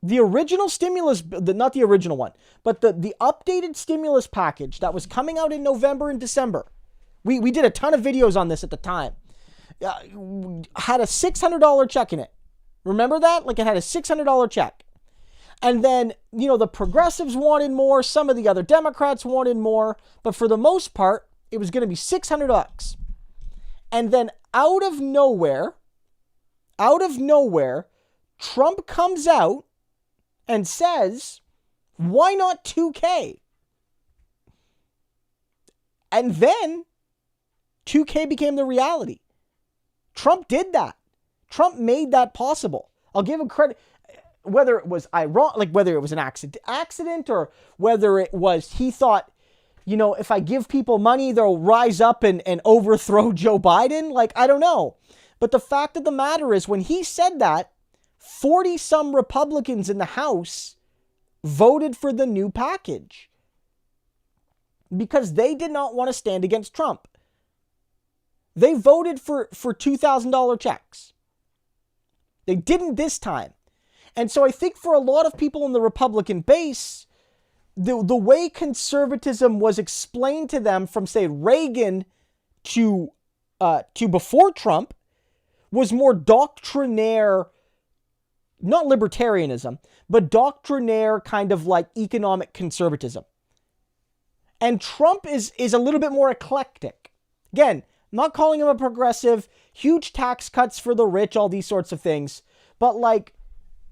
the original stimulus, not the original one, but the updated stimulus package that was coming out in November and December, we did a ton of videos on this at the time, had a $600 check in it. Remember that? Like it had a $600 check. And then, the progressives wanted more. Some of the other Democrats wanted more. But for the most part, it was going to be $600. And then out of nowhere, Trump comes out and says, why not $2K? And then $2K became the reality. Trump did that. Trump made that possible. I'll give him credit. Whether it was ironic, like whether it was an accident or whether it was he thought, if I give people money, they'll rise up and overthrow Joe Biden. Like, I don't know. But the fact of the matter is when he said that, 40 some Republicans in the House voted for the new package because they did not want to stand against Trump. They voted for $2,000 checks. They didn't this time. And so I think for a lot of people in the Republican base, the way conservatism was explained to them from, say, Reagan to before Trump was more doctrinaire, not libertarianism, but doctrinaire kind of like economic conservatism. And Trump is a little bit more eclectic. Again, I'm not calling him a progressive, huge tax cuts for the rich, all these sorts of things. But like,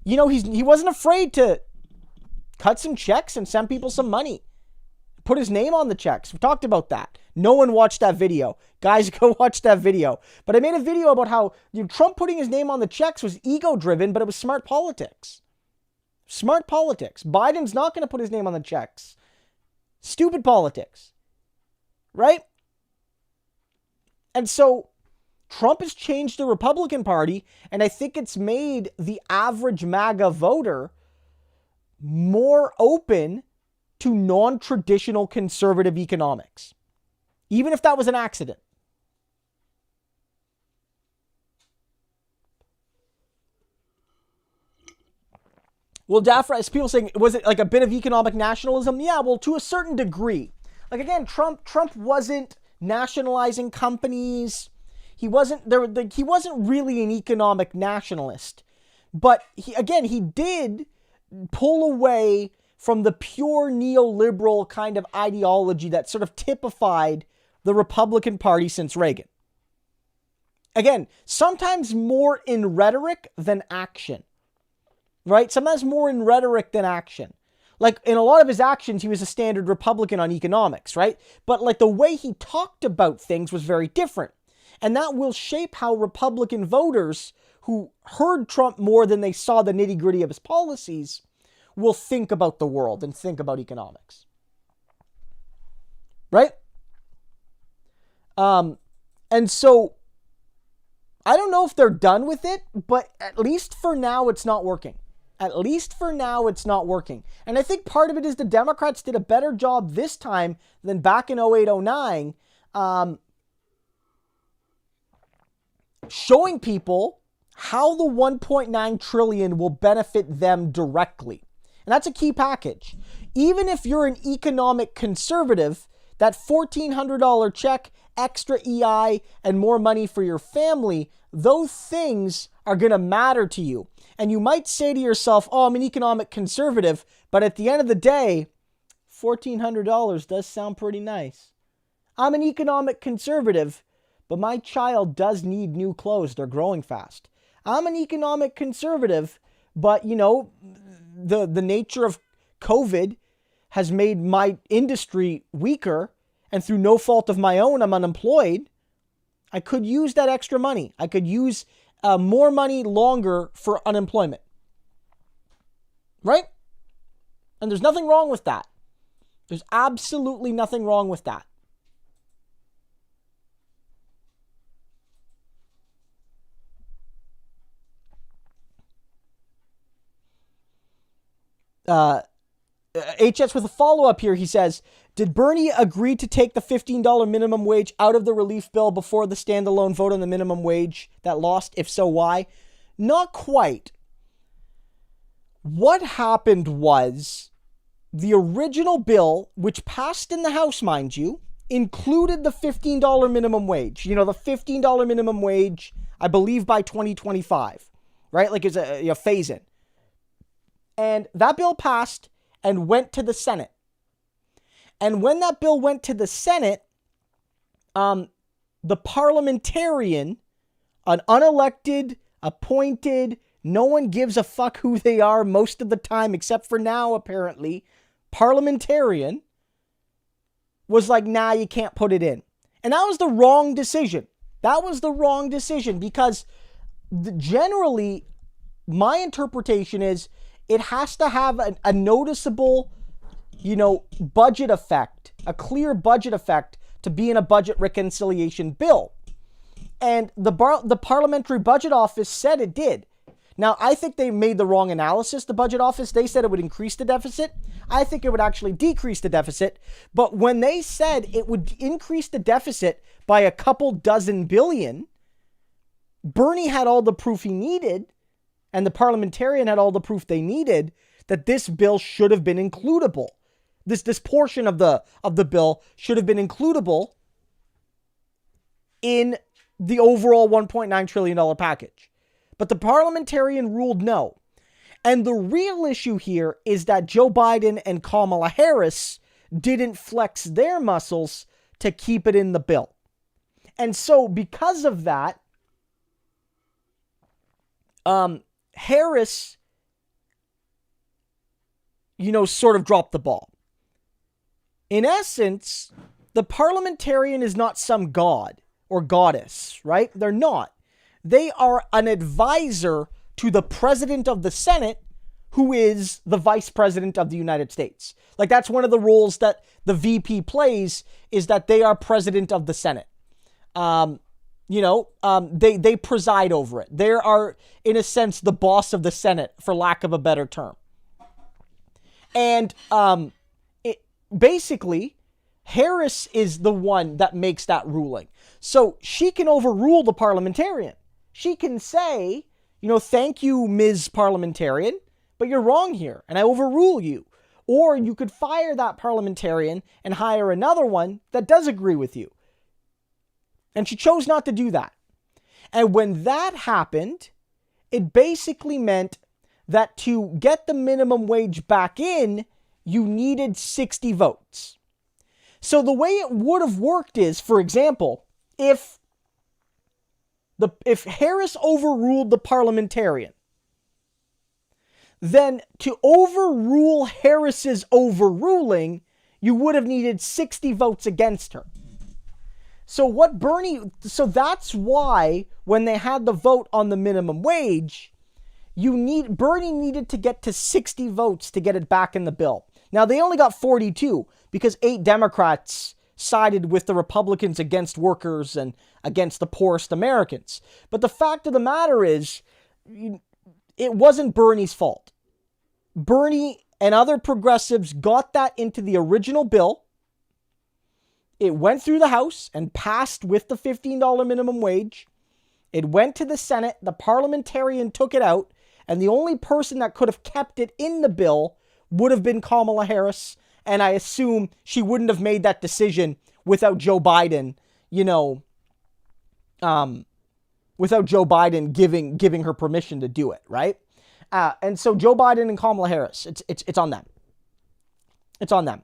he wasn't afraid to cut some checks and send people some money. Put his name on the checks. We talked about that. No one watched that video. Guys, go watch that video. But I made a video about how Trump putting his name on the checks was ego-driven, but it was smart politics. Smart politics. Biden's not going to put his name on the checks. Stupid politics. Right? And so Trump has changed the Republican Party, and I think it's made the average MAGA voter more open to non-traditional conservative economics, even if that was an accident. Well, Daphra, as people saying, was it like a bit of economic nationalism? Yeah, well, to a certain degree. Like, again, Trump wasn't nationalizing companies. He wasn't really an economic nationalist. But he did pull away from the pure neoliberal kind of ideology that sort of typified the Republican Party since Reagan. Again, sometimes more in rhetoric than action. Right? Sometimes more in rhetoric than action. Like, in a lot of his actions, he was a standard Republican on economics, right? But, like, the way he talked about things was very different. And that will shape how Republican voters who heard Trump more than they saw the nitty-gritty of his policies will think about the world and think about economics. Right? And so, I don't know if they're done with it, but at least for now, it's not working. At least for now, it's not working. And I think part of it is the Democrats did a better job this time than back in 08-09, showing people how the $1.9 trillion will benefit them directly. And that's a key package. Even if you're an economic conservative, that $1,400 check, extra EI, and more money for your family, those things are going to matter to you. And you might say to yourself, oh, I'm an economic conservative, but at the end of the day, $1,400 does sound pretty nice. I'm an economic conservative, but my child does need new clothes. They're growing fast. I'm an economic conservative, but, you know, the nature of COVID has made my industry weaker, and through no fault of my own, I'm unemployed. I could use that extra money. I could use more money longer for unemployment. Right? And there's nothing wrong with that. There's absolutely nothing wrong with that. HS with a follow-up here, he says, did Bernie agree to take the $15 minimum wage out of the relief bill before the standalone vote on the minimum wage that lost? If so, why? Not quite. What happened was the original bill, which passed in the House, mind you, included the $15 minimum wage. You know, the $15 minimum wage, I believe, by 2025, right? Like it's a phase-in. And that bill passed and went to the Senate. And when that bill went to the Senate, the parliamentarian, an unelected, appointed, no one gives a fuck who they are most of the time, except for now, apparently, parliamentarian was like, nah, you can't put it in. And that was the wrong decision. That was the wrong decision because generally, my interpretation is it has to have a noticeable, budget effect, a clear budget effect to be in a budget reconciliation bill. And the Parliamentary Budget Office said it did. Now, I think they made the wrong analysis, the Budget Office. They said it would increase the deficit. I think it would actually decrease the deficit. But when they said it would increase the deficit by a couple dozen billion, Bernie had all the proof he needed, and the parliamentarian had all the proof they needed that this bill should have been includable. This portion of the bill should have been includable in the overall $1.9 trillion package. But the parliamentarian ruled no. And the real issue here is that Joe Biden and Kamala Harris didn't flex their muscles to keep it in the bill. And so because of that, Harris, sort of dropped the ball. In essence, the parliamentarian is not some god or goddess, right? They're not. They are an advisor to the president of the Senate, who is the vice president of the United States. Like, that's one of the roles that the VP plays, is that they are president of the Senate. They preside over it. They are, in a sense, the boss of the Senate, for lack of a better term. And basically, Harris is the one that makes that ruling. So she can overrule the parliamentarian. She can say, thank you, Ms. Parliamentarian, but you're wrong here, and I overrule you. Or you could fire that parliamentarian and hire another one that does agree with you. And she chose not to do that. And when that happened, it basically meant that to get the minimum wage back in, you needed 60 votes. So the way it would have worked is, for example, if Harris overruled the parliamentarian, then to overrule Harris's overruling, you would have needed 60 votes against her. So that's why when they had the vote on the minimum wage, Bernie needed to get to 60 votes to get it back in the bill. Now, they only got 42 because 8 Democrats sided with the Republicans against workers and against the poorest Americans. But the fact of the matter is, it wasn't Bernie's fault. Bernie and other progressives got that into the original bill. It went through the House and passed with the $15 minimum wage. It went to the Senate. The parliamentarian took it out. And the only person that could have kept it in the bill would have been Kamala Harris. And I assume she wouldn't have made that decision without Joe Biden, without Joe Biden giving her permission to do it, right? And so Joe Biden and Kamala Harris, it's on them. It's on them.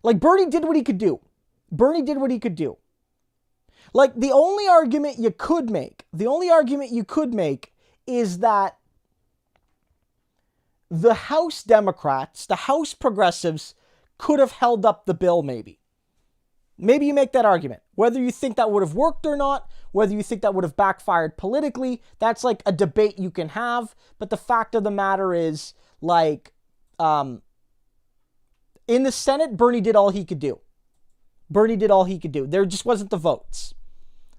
Like, Bernie did what he could do. Like, the only argument you could make is that the House Democrats, the House progressives, could have held up the bill maybe. Maybe you make that argument. Whether you think that would have worked or not, whether you think that would have backfired politically, that's like a debate you can have. But the fact of the matter is, like, in the Senate, Bernie did all he could do. There just wasn't the votes.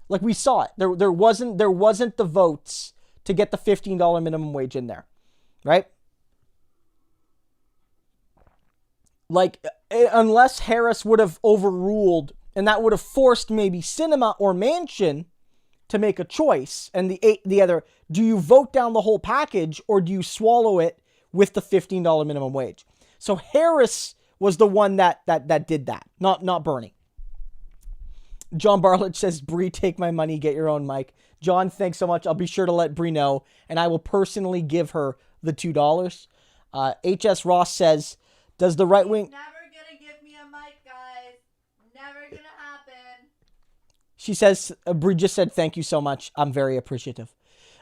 Like, we saw it. There wasn't the votes to get the $15 minimum wage in there, right? Like, unless Harris would have overruled, and that would have forced maybe Sinema or Manchin to make a choice. And the other, do you vote down the whole package or do you swallow it with the $15 minimum wage? So Harris was the one that did that, not Bernie. John Bartlett says, Bree, take my money, get your own mic. John, thanks so much. I'll be sure to let Bree know, and I will personally give her the $2. HS Ross says, does the right wing... Never gonna give me a mic, guys. Never gonna happen. She says, Bree just said, thank you so much. I'm very appreciative.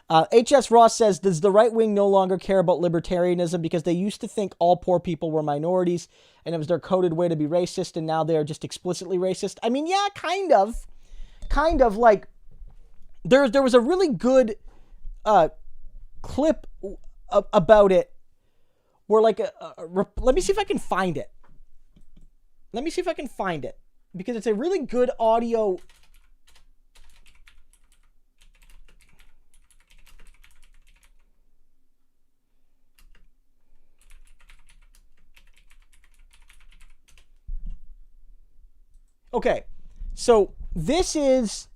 HS Ross says, does the right wing no longer care about libertarianism because they used to think all poor people were minorities and it was their coded way to be racist, and now they're just explicitly racist? I mean, yeah, kind of. Like, there was a really good clip about it where, like, let me see if I can find it. Because it's a really good audio. Okay, so this is...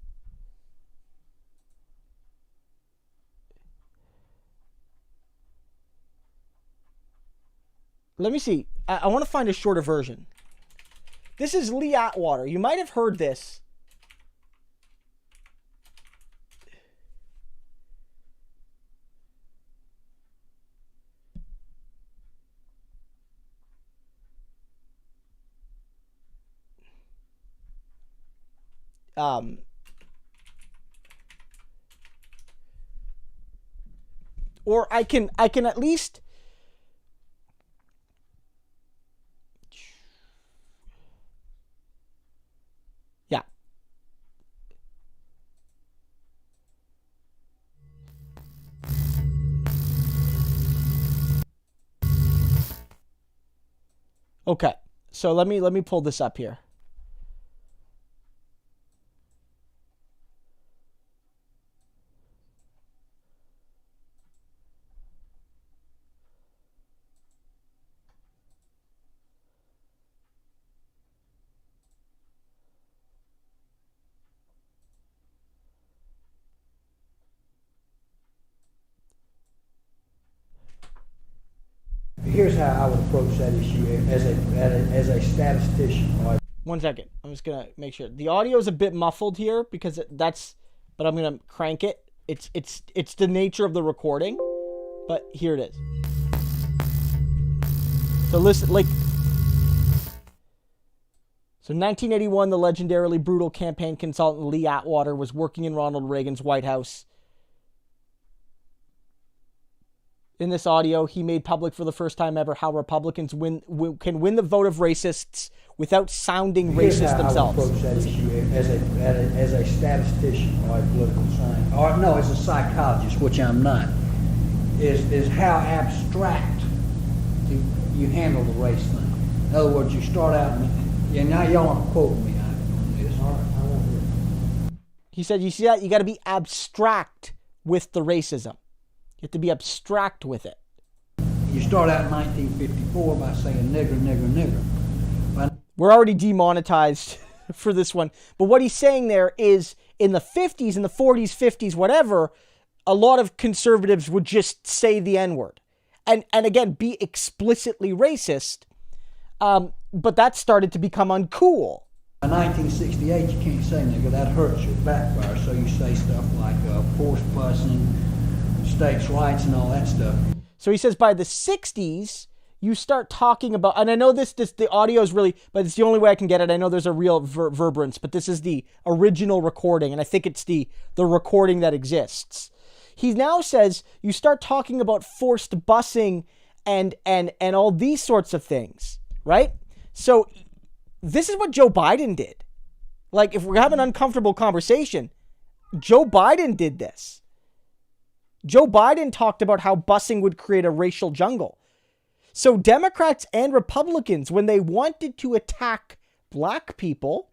Let me see. I want to find a shorter version. This is Lee Atwater. You might have heard this. Or I can at least... Yeah. Okay. So let me pull this up here. Here's how I would approach that issue as a statistician. All right. 1 second. I'm just gonna make sure the audio is a bit muffled here because but I'm gonna crank it. It's the nature of the recording, but here it is. So listen, So in 1981, the legendarily brutal campaign consultant Lee Atwater was working in Ronald Reagan's White House. In this audio, he made public for the first time ever how Republicans can win the vote of racists without sounding racist themselves. I would approach that issue as a statistician or a political scientist, or no, as a psychologist, which I'm not, is how abstract you handle the race thing. In other words, you start out, and now y'all aren't quoting me on this. All right, I won't hear it. He said, you see that? You got to be abstract with the racism. You have to be abstract with it. You start out in 1954 by saying nigger, nigger, nigger. We're already demonetized for this one. But what he's saying there is in the 50s, in the 40s, 50s, whatever, a lot of conservatives would just say the N-word. And again, be explicitly racist. But that started to become uncool. In 1968, you can't say nigger. That hurts your backfire. So you say stuff like forced busing, states' rights, and all that stuff. So he says by the 60s, you start talking about, and I know this the audio is really, but it's the only way I can get it. I know there's a real verberance, but this is the original recording, and I think it's the recording that exists. He now says you start talking about forced busing and all these sorts of things, right? So this is what Joe Biden did. Like, if we're having an uncomfortable conversation, Joe Biden did this. Joe Biden talked about how busing would create a racial jungle. So Democrats and Republicans, when they wanted to attack black people,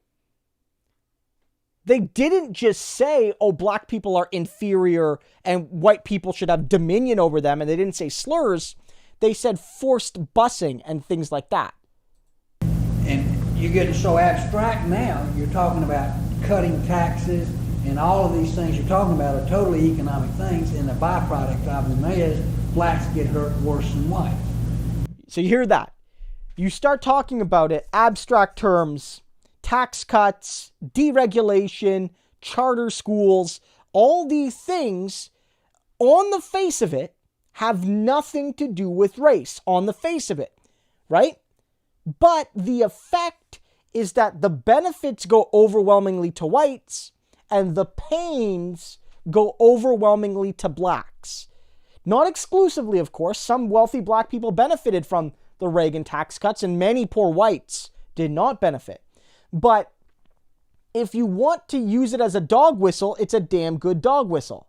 they didn't just say, oh, black people are inferior and white people should have dominion over them. And they didn't say slurs. They said forced busing and things like that. And you're getting so abstract now, you're talking about cutting taxes and all of these things you're talking about are totally economic things, and the byproduct of them is blacks get hurt worse than whites. So you hear that. You start talking about it, abstract terms, tax cuts, deregulation, charter schools, all these things on the face of it have nothing to do with race, on the face of it, right? But the effect is that the benefits go overwhelmingly to whites and the pains go overwhelmingly to blacks. Not exclusively, of course. Some wealthy black people benefited from the Reagan tax cuts, and many poor whites did not benefit. But if you want to use it as a dog whistle, it's a damn good dog whistle.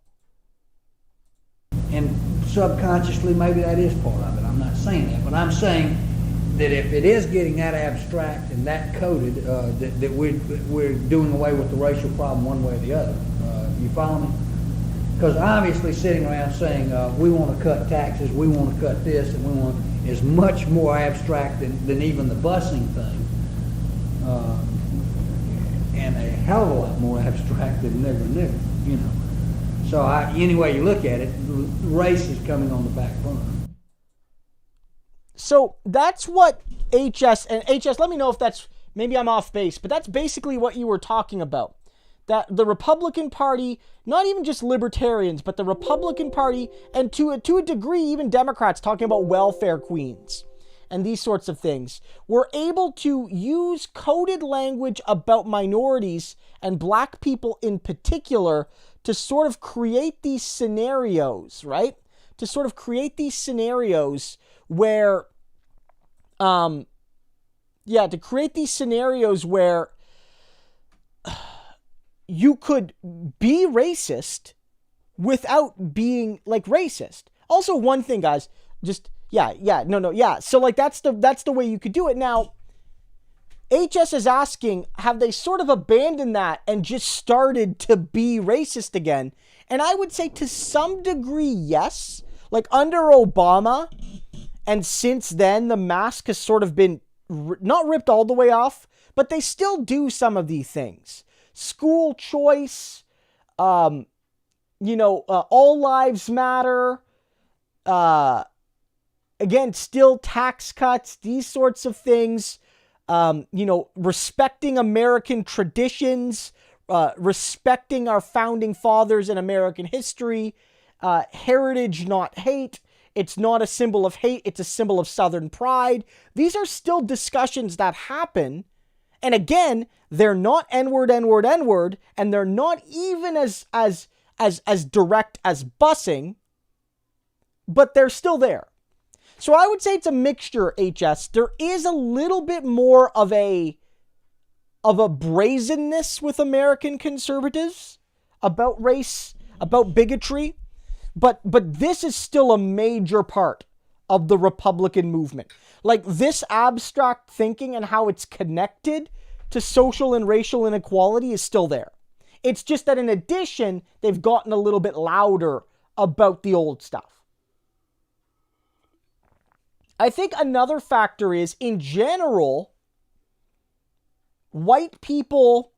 And subconsciously, maybe that is part of it. I'm not saying that, but I'm saying that if it is getting that abstract and that coded, that we're doing away with the racial problem one way or the other. You follow me? Because obviously sitting around saying we want to cut taxes, we want to cut this, and we want is much more abstract than even the busing thing, and a hell of a lot more abstract than nigger, you know. So any way you look at it, race is coming on the back burner. So that's what HS, and HS, let me know if that's, maybe I'm off base, but that's basically what you were talking about. That the Republican Party, not even just libertarians, but the Republican Party, and to a degree, even Democrats talking about welfare queens and these sorts of things, were able to use coded language about minorities and black people in particular to sort of create these scenarios, right? To sort of create these scenarios where, to create these scenarios where you could be racist without being like racist. Also, one thing, guys, just, So like, that's the way you could do it. Now, HS is asking, have they sort of abandoned that and just started to be racist again? And I would say to some degree, yes. Like under Obama, and since then, the mask has sort of been not ripped all the way off, but they still do some of these things. School choice, all lives matter, again, still tax cuts, these sorts of things, respecting American traditions, respecting our founding fathers in American history, heritage, not hate. It's not a symbol of hate. It's a symbol of Southern pride. These are still discussions that happen. And again, they're not N-word, N-word, N-word, and they're not even as direct as busing, but they're still there. So I would say it's a mixture, HS. There is a little bit more of a brazenness with American conservatives about race, about bigotry, but this is still a major part of the Republican movement. Like, this abstract thinking and how it's connected to social and racial inequality is still there. It's just that in addition, they've gotten a little bit louder about the old stuff. I think another factor is, in general, white people,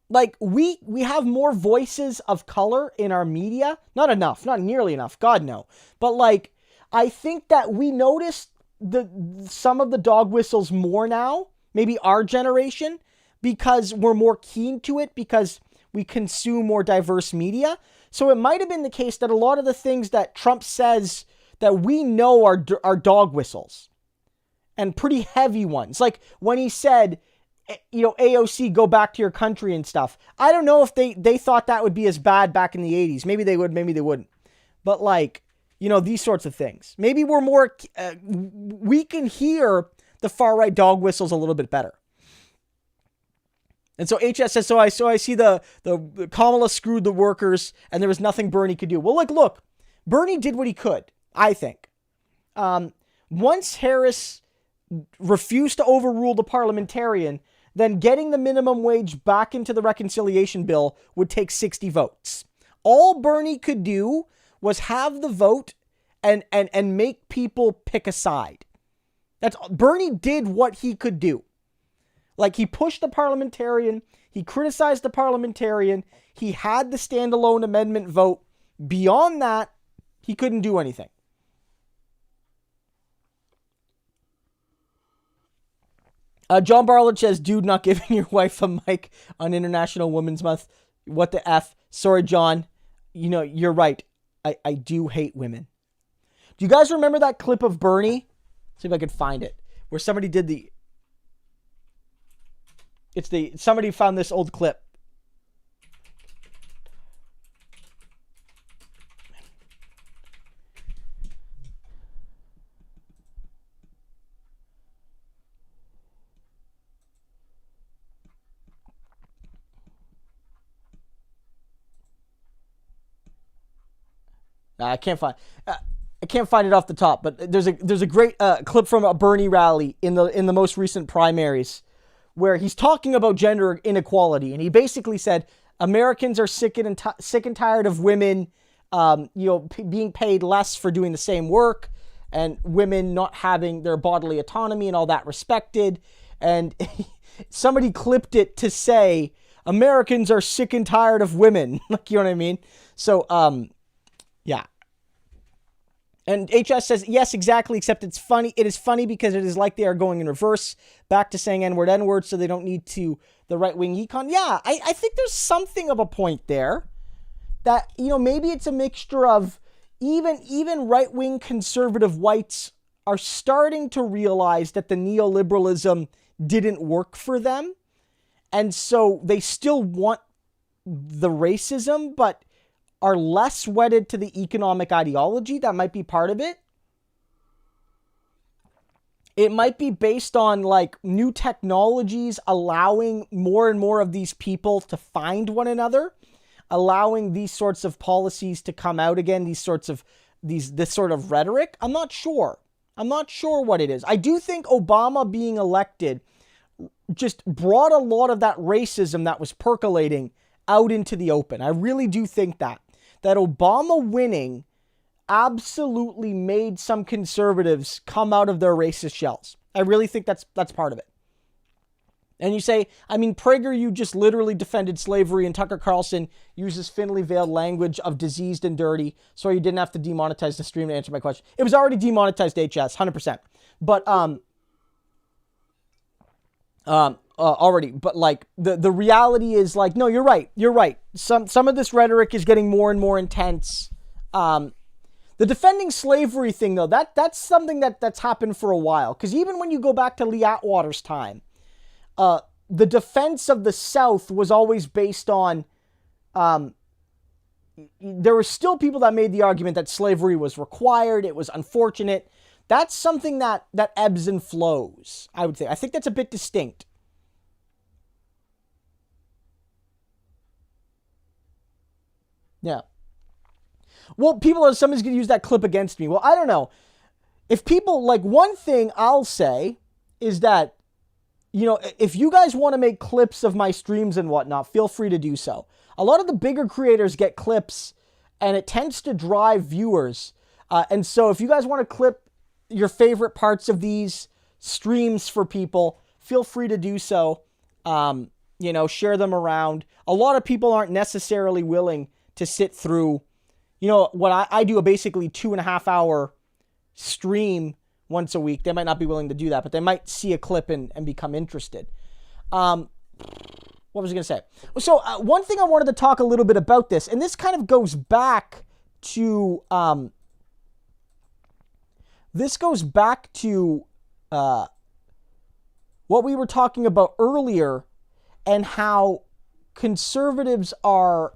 like, we have more voices of color in our media. Not enough, not nearly enough, God no. But, like, I think that we notice some of the dog whistles more now, maybe our generation, because we're more keen to it, because we consume more diverse media. So it might have been the case that a lot of the things that Trump says that we know are dog whistles, and pretty heavy ones. Like when he said, AOC, go back to your country and stuff. I don't know if they thought that would be as bad back in the 80s. Maybe they would, maybe they wouldn't. But like, these sorts of things. Maybe we're more, we can hear the far right dog whistles a little bit better. And so HS says, so I see the Kamala screwed the workers and there was nothing Bernie could do. Well, like, look, Bernie did what he could, I think. Once Harris refused to overrule the parliamentarian, then getting the minimum wage back into the reconciliation bill would take 60 votes. All Bernie could do was have the vote and make people pick a side. Bernie did what he could do. Like, he pushed the parliamentarian, he criticized the parliamentarian, he had the standalone amendment vote. Beyond that, he couldn't do anything. John Bartlett says, dude, not giving your wife a mic on International Women's Month. What the F? Sorry, John. You're right. I do hate women. Do you guys remember that clip of Bernie? See if I could find it. Where somebody did somebody found this old clip. I can't find it off the top, but there's a great clip from a Bernie rally in the most recent primaries where he's talking about gender inequality, and he basically said Americans are sick and tired of women being paid less for doing the same work, and women not having their bodily autonomy and all that respected. And somebody clipped it to say Americans are sick and tired of women. Like, you know what I mean? So yeah. And HS says, yes, exactly, except it's funny. It is funny because it is like they are going in reverse, back to saying N-word, N-word, so they don't need to the right-wing econ. Yeah, I think there's something of a point there that, maybe it's a mixture of even right-wing conservative whites are starting to realize that the neoliberalism didn't work for them. And so they still want the racism, but are less wedded to the economic ideology. That might be part of it. It might be based on like new technologies allowing more and more of these people to find one another, allowing these sorts of policies to come out again, this sort of rhetoric. I'm not sure what it is. I do think Obama being elected just brought a lot of that racism that was percolating out into the open. I really do think that Obama winning absolutely made some conservatives come out of their racist shells. I really think that's part of it. And you say, I mean, PragerU just literally defended slavery, and Tucker Carlson uses thinly veiled language of diseased and dirty, so you didn't have to demonetize the stream to answer my question. It was already demonetized, HS, 100%. But, already. But, like, the reality is, like, no, you're right. You're right. Some of this rhetoric is getting more and more intense. The defending slavery thing, though, that's something that's happened for a while. Because even when you go back to Lee Atwater's time, the defense of the South was always based on, there were still people that made the argument that slavery was required, it was unfortunate. That's something that ebbs and flows, I would say. I think that's a bit distinct. Yeah. Well, somebody's going to use that clip against me. Well, I don't know. If people, like, one thing I'll say is that, you know, if you guys want to make clips of my streams and whatnot, feel free to do so. A lot of the bigger creators get clips, and it tends to drive viewers. And so if you guys want to clip your favorite parts of these streams for people, feel free to do so. You know, share them around. A lot of people aren't necessarily willing to sit through, you know, what I do a basically 2.5 hour stream once a week. They might not be willing to do that, but they might see a clip and become interested. What was I going to say? So one thing I wanted to talk a little bit about this, and this kind of goes back to, what we were talking about earlier, and how conservatives are,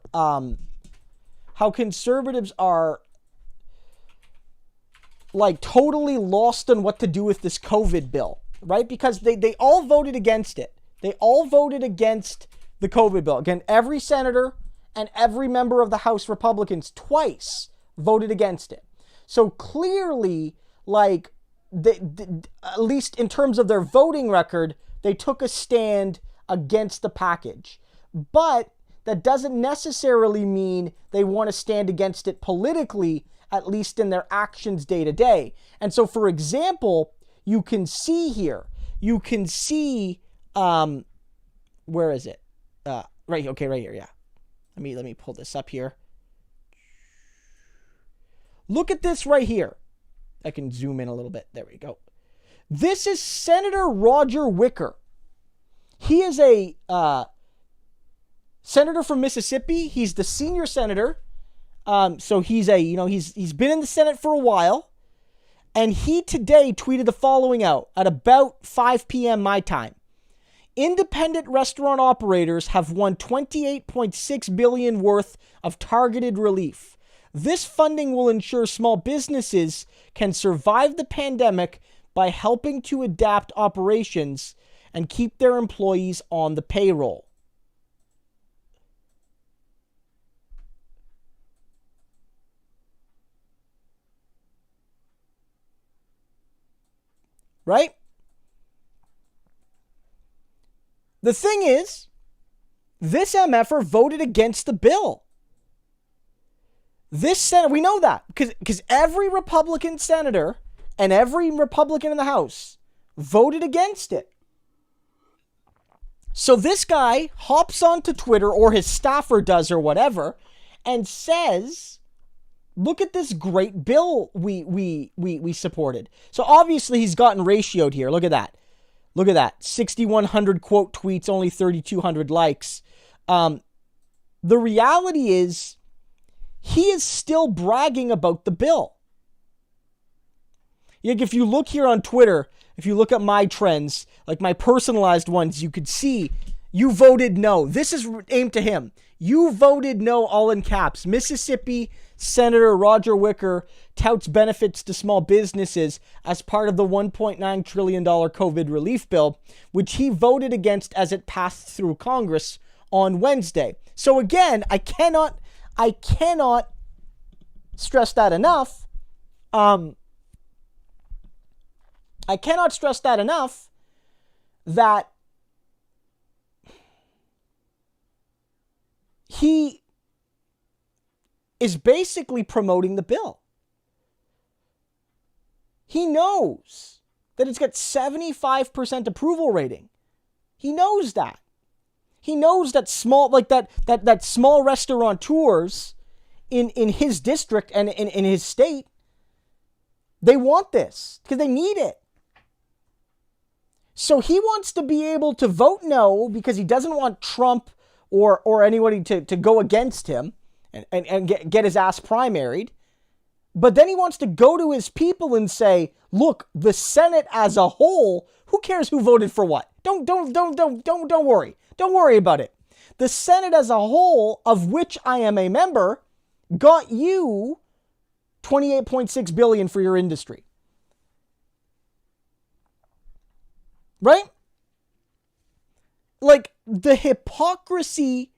like, totally lost on what to do with this COVID bill, right? Because they all voted against it. They all voted against the COVID bill. Again, every senator and every member of the House Republicans twice voted against it. So clearly, like, at least in terms of their voting record, they took a stand against the package. But that doesn't necessarily mean they want to stand against it politically, at least in their actions day to day. And so, for example, you can see here, where is it? Right here, yeah. Let me pull this up here. Look at this right here. I can zoom in a little bit. There we go. This is Senator Roger Wicker. He is a senator from Mississippi. He's the senior senator. So he's been in the Senate for a while. And he today tweeted the following out at about 5 p.m. my time. Independent restaurant operators have won $28.6 billion worth of targeted relief. This funding will ensure small businesses can survive the pandemic by helping to adapt operations and keep their employees on the payroll. Right? The thing is, this MFer voted against the bill. This Senate, we know that because every Republican senator and every Republican in the House voted against it. So this guy hops onto Twitter, or his staffer does, or whatever, and says, look at this great bill we supported. So obviously he's gotten ratioed here. Look at that. 6,100 quote tweets, only 3,200 likes. The reality is, he is still bragging about the bill. Like, if you look here on Twitter, if you look at my trends, like my personalized ones, you could see you voted no. This is aimed to him. You voted no, all in caps. Mississippi Senator Roger Wicker touts benefits to small businesses as part of the $1.9 trillion COVID relief bill, which he voted against as it passed through Congress on Wednesday. So again, I cannot stress that enough. I cannot stress that enough, that he is basically promoting the bill. He knows that it's got 75% approval rating. He knows that. He knows that that small restaurateurs in his district and in his state, they want this because they need it. So he wants to be able to vote no because he doesn't want Trump or anybody to go against him and get his ass primaried. But then he wants to go to his people and say, look, the Senate as a whole, who cares who voted for what? Don't worry. Don't worry about it. The Senate as a whole, of which I am a member, got you $28.6 billion for your industry. Right? Like, the hypocrisy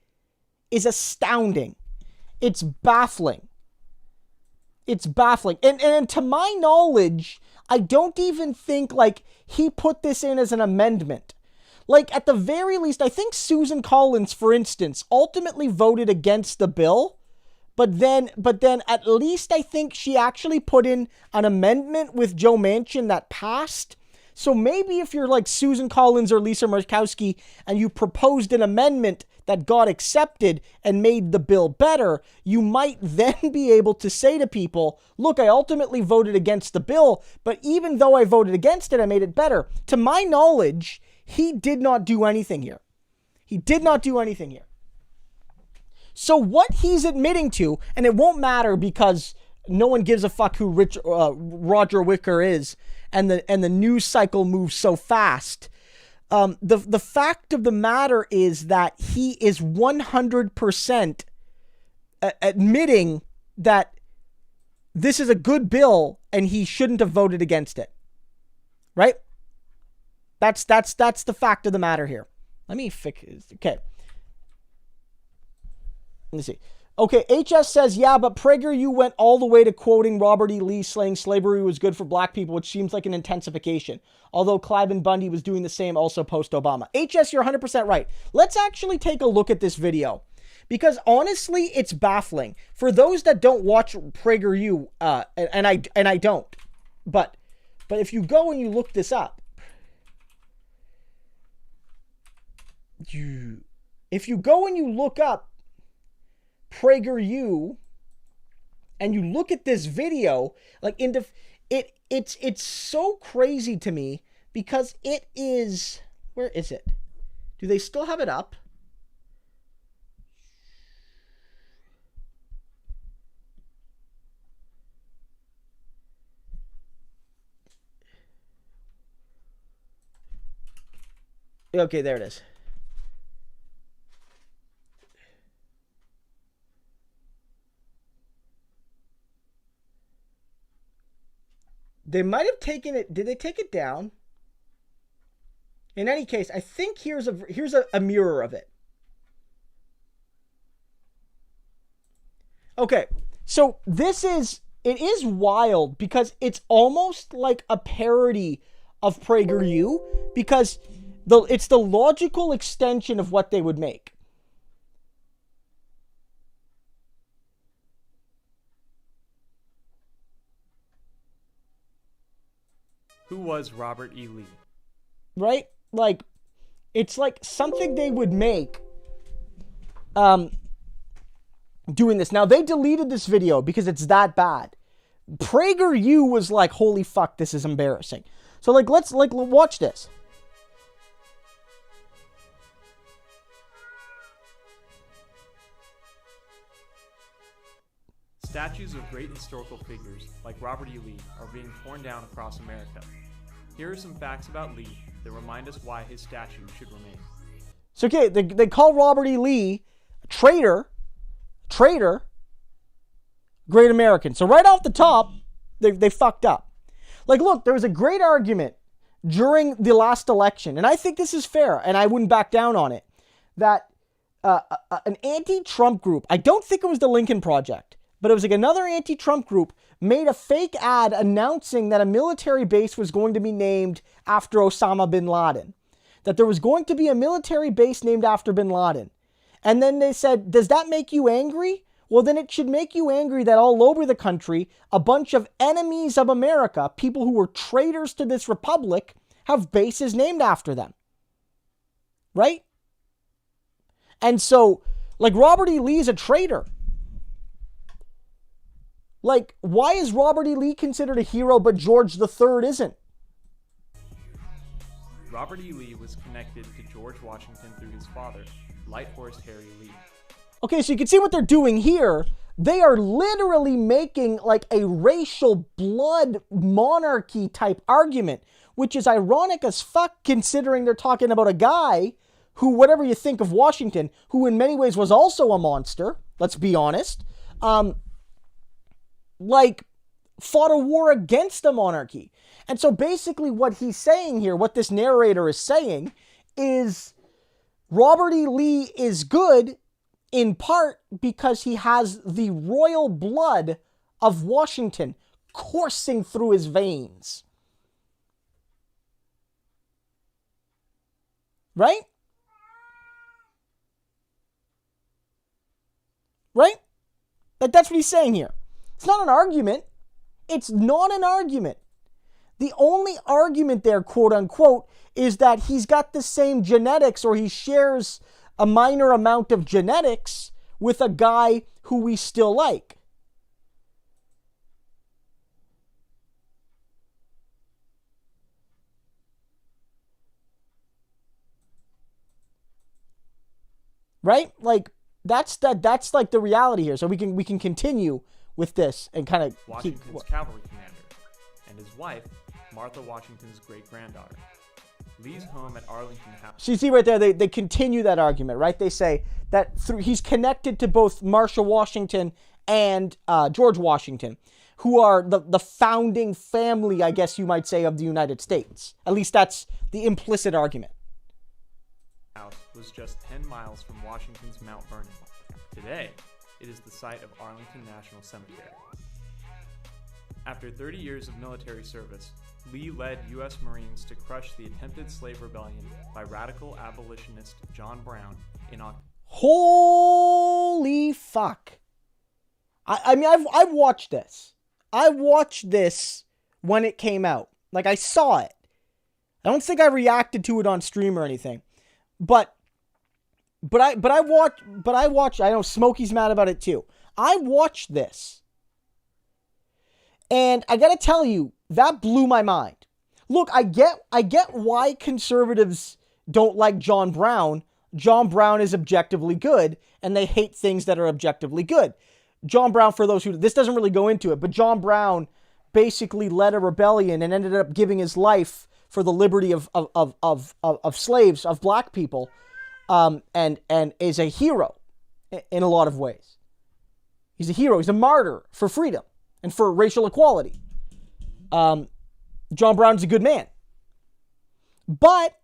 is astounding. It's baffling. It's baffling. And to my knowledge, I don't even think, like, he put this in as an amendment. Like, at the very least, I think Susan Collins, for instance, ultimately voted against the bill. But then at least I think she actually put in an amendment with Joe Manchin that passed. So maybe if you're like Susan Collins or Lisa Murkowski and you proposed an amendment that got accepted and made the bill better, you might then be able to say to people, look, I ultimately voted against the bill, but even though I voted against it, I made it better. To my knowledge, he did not do anything here. He did not do anything here. So what he's admitting to, and it won't matter because no one gives a fuck who Roger Wicker is, and the news cycle moves so fast. The fact of the matter is that he is 100% admitting that this is a good bill and he shouldn't have voted against it. Right? That's the fact of the matter here. Let me fix. Okay. Let me see. Okay, HS says, yeah, but PragerU went all the way to quoting Robert E. Lee saying slavery was good for black people, which seems like an intensification. Although Cliven Bundy was doing the same also post-Obama. HS, you're 100% right. Let's actually take a look at this video. Because honestly, it's baffling. For those that don't watch PragerU, and I don't. But if you go and you look this up, if you go and you look up PragerU and you look at this video, like it's so crazy to me because it is, where is it? Do they still have it up? Okay, there it is. They might have taken it. Did they take it down? In any case, I think here's a mirror of it. Okay, so it is wild because it's almost like a parody of PragerU because it's the logical extension of what they would make. Who was Robert E. Lee? Right? Like, it's like something they would make doing this. Now, they deleted this video because it's that bad. PragerU was like, holy fuck, this is embarrassing. So, like, let's watch this. Statues of great historical figures, like Robert E. Lee, are being torn down across America. Here are some facts about Lee that remind us why his statue should remain. So, okay, they call Robert E. Lee a traitor, great American. So right off the top, they fucked up. Like, look, there was a great argument during the last election, and I think this is fair, and I wouldn't back down on it, that an anti-Trump group, I don't think it was the Lincoln Project, but it was like another anti-Trump group made a fake ad announcing that a military base was going to be named after Osama bin Laden. That there was going to be a military base named after bin Laden. And then they said, does that make you angry? Well, then it should make you angry that all over the country, a bunch of enemies of America, people who were traitors to this republic, have bases named after them. right? And so, like, Robert E. Lee is a traitor. Like, why is Robert E. Lee considered a hero, but George III isn't? Robert E. Lee was connected to George Washington through his father, Light Horse Harry Lee. Okay, so you can see what they're doing here. They are literally making like a racial blood monarchy type argument, which is ironic as fuck considering they're talking about a guy who, whatever you think of Washington, who in many ways was also a monster, let's be honest, like fought a war against the monarchy. And so basically what he's saying here, what this narrator is saying, is Robert E. Lee is good in part because he has the royal blood of Washington coursing through his veins. Right? Right? That's what he's saying here. It's not an argument. It's not an argument. The only argument there, quote unquote, is that he's got the same genetics, or he shares a minor amount of genetics with a guy who we still like. Right? Like, that's like the reality here. So we can continue with this and kind of Washington's cavalry commander, and his wife, Martha Washington's great-granddaughter. Lee's home at Arlington House. So you see right there, they continue that argument, right? They say that he's connected to both Marshall Washington and George Washington, who are the founding family, I guess you might say, of the United States. At least that's the implicit argument. House was just 10 miles from Washington's Mount Vernon. Today, it is the site of Arlington National Cemetery. After 30 years of military service, Lee led U.S. Marines to crush the attempted slave rebellion by radical abolitionist John Brown in October. Holy fuck. I mean, I've watched this. I watched this when it came out. Like, I saw it. I don't think I reacted to it on stream or anything. But I watched, I know Smokey's mad about it too. I watched this. And I gotta tell you, that blew my mind. Look, I get why conservatives don't like John Brown. John Brown is objectively good, and they hate things that are objectively good. John Brown, for those who, this doesn't really go into it, but John Brown basically led a rebellion and ended up giving his life for the liberty of slaves, of black people, and is a hero in a lot of ways. He's a hero. He's a martyr for freedom and for racial equality. John Brown's a good man. But,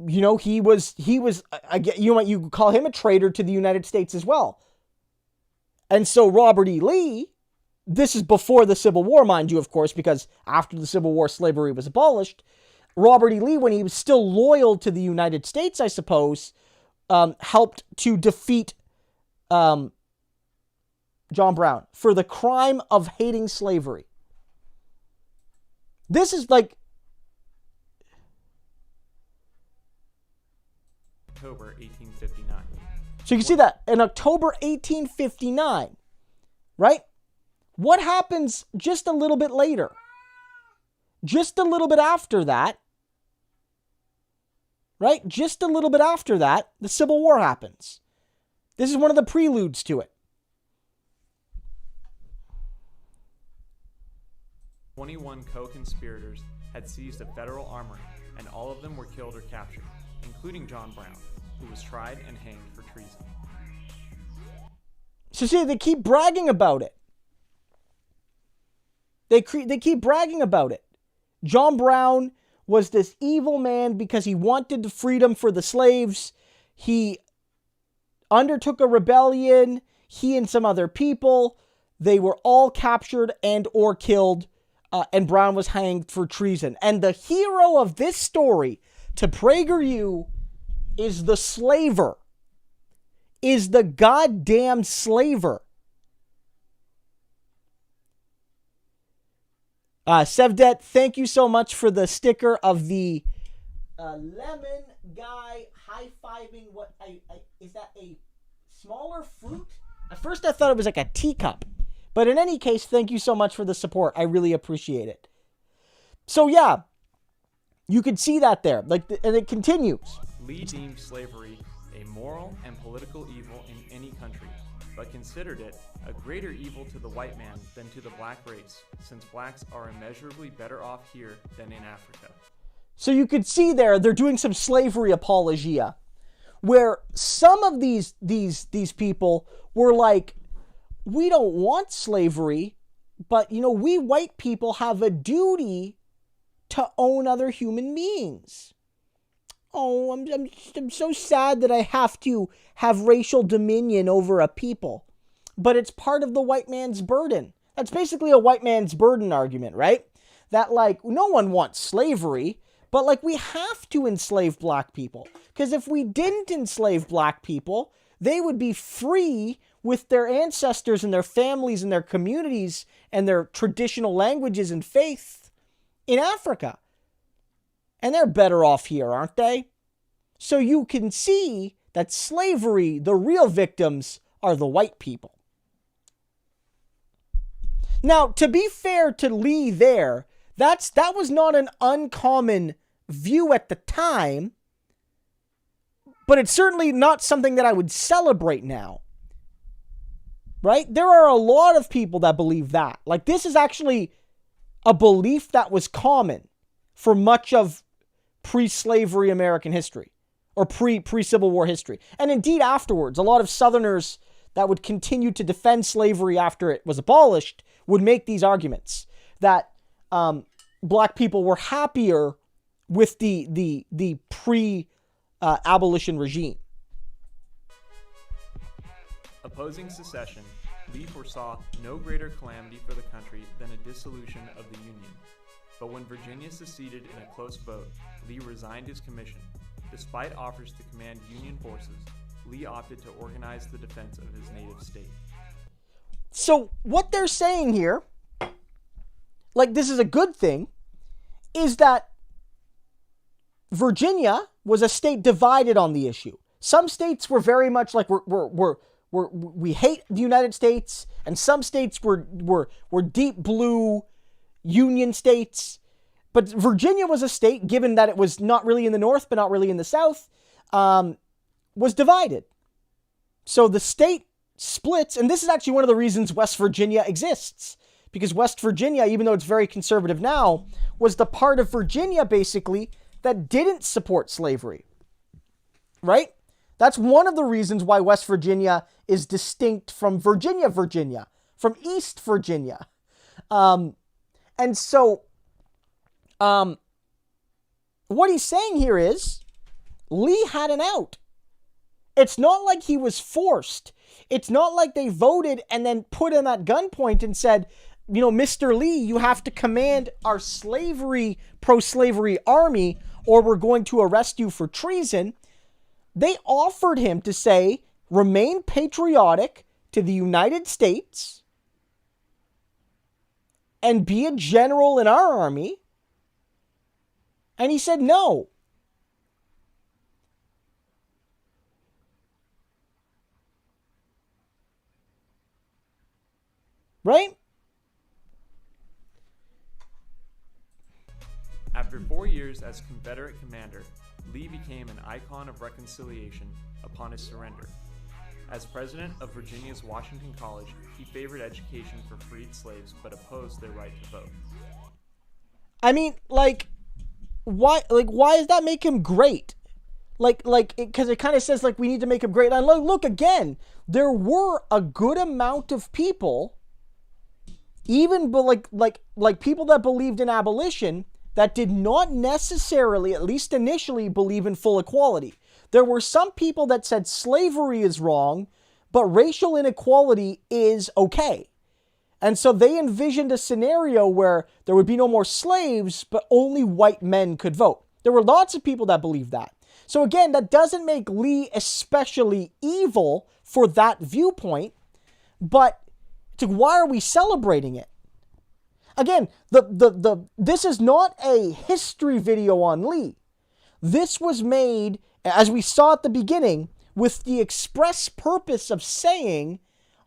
you know, he was, you call him a traitor to the United States as well. And so Robert E. Lee, this is before the Civil War, mind you, of course, because after the Civil War, slavery was abolished. Robert E. Lee, when he was still loyal to the United States, I suppose, helped to defeat John Brown for the crime of hating slavery. This is like October 1859. So you can see that in October 1859, right? What happens just a little bit later? Just a little bit after that, right? Just a little bit after that, the Civil War happens. This is one of the preludes to it. 21 co-conspirators had seized a federal armory, and all of them were killed or captured, including John Brown, who was tried and hanged for treason. So see, they keep bragging about it. They keep bragging about it. John Brown was this evil man because he wanted the freedom for the slaves. He undertook a rebellion. He and some other people, they were all captured and or killed, and Brown was hanged for treason. And the hero of this story, to PragerU, is the slaver. Is the goddamn slaver. Sevdet, thank you so much for the sticker of the lemon guy high-fiving is that a smaller fruit? At first I thought it was like a teacup. But in any case, thank you so much for the support. I really appreciate it. So yeah, you could see that there. And it continues. Lee deemed slavery a moral and political evil in any country, but considered it a greater evil to the white man than to the black race, since blacks are immeasurably better off here than in Africa. So you could see there, they're doing some slavery apologia, where some of these people were like, we don't want slavery, but, we white people have a duty to own other human beings. Oh, I'm so sad that I have to have racial dominion over a people. But it's part of the white man's burden. That's basically a white man's burden argument, right? That, no one wants slavery, but, we have to enslave black people. Because if we didn't enslave black people, they would be free with their ancestors and their families and their communities and their traditional languages and faith in Africa. And they're better off here, aren't they? So you can see that slavery, the real victims, are the white people. Now, to be fair to Lee there, that was not an uncommon view at the time, but it's certainly not something that I would celebrate now. Right? There are a lot of people that believe that. This is actually a belief that was common for much of pre-slavery American history, or pre-Civil War history. And indeed afterwards, a lot of Southerners that would continue to defend slavery after it was abolished would make these arguments that black people were happier with the pre-abolition regime. Opposing secession, Lee foresaw no greater calamity for the country than a dissolution of the Union. But when Virginia seceded in a close vote, Lee resigned his commission. Despite offers to command Union forces, Lee opted to organize the defense of his native state. So what they're saying here, this is a good thing, is that Virginia was a state divided on the issue. Some states were very much we hate the United States, and some states were deep blue Union states. But Virginia was a state, given that it was not really in the North, but not really in the South, was divided. So the state splits, and this is actually one of the reasons West Virginia exists. Because West Virginia, even though it's very conservative now, was the part of Virginia, basically, that didn't support slavery. Right? That's one of the reasons why West Virginia is distinct from Virginia, from East Virginia. And so, what he's saying here is, Lee had an out. It's not like he was forced. It's not like they voted and then put him at gunpoint and said, Mr. Lee, you have to command our pro-slavery army, or we're going to arrest you for treason. They offered him to say, remain patriotic to the United States and be a general in our army. And he said no. Right? After 4 years as Confederate commander, Lee became an icon of reconciliation upon his surrender. As president of Virginia's Washington College, he favored education for freed slaves but opposed their right to vote. I mean, why does that make him great? Because it kind of says, we need to make him great. And look, again, there were a good amount of people, even people that believed in abolition, that did not necessarily, at least initially, believe in full equality. There were some people that said slavery is wrong, but racial inequality is okay. And so they envisioned a scenario where there would be no more slaves, but only white men could vote. There were lots of people that believed that. So again, that doesn't make Lee especially evil for that viewpoint, but why are we celebrating it? Again, this is not a history video on Lee. This was made, as we saw at the beginning, with the express purpose of saying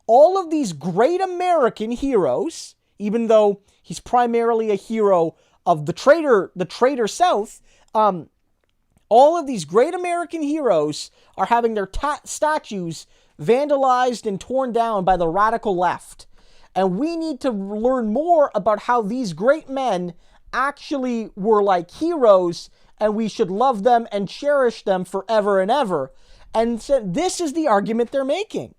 all of these great American heroes, even though he's primarily a hero of the traitor South, all of these great American heroes are having their statues vandalized and torn down by the radical left. And we need to learn more about how these great men actually were like heroes, and we should love them and cherish them forever and ever. And so this is the argument they're making.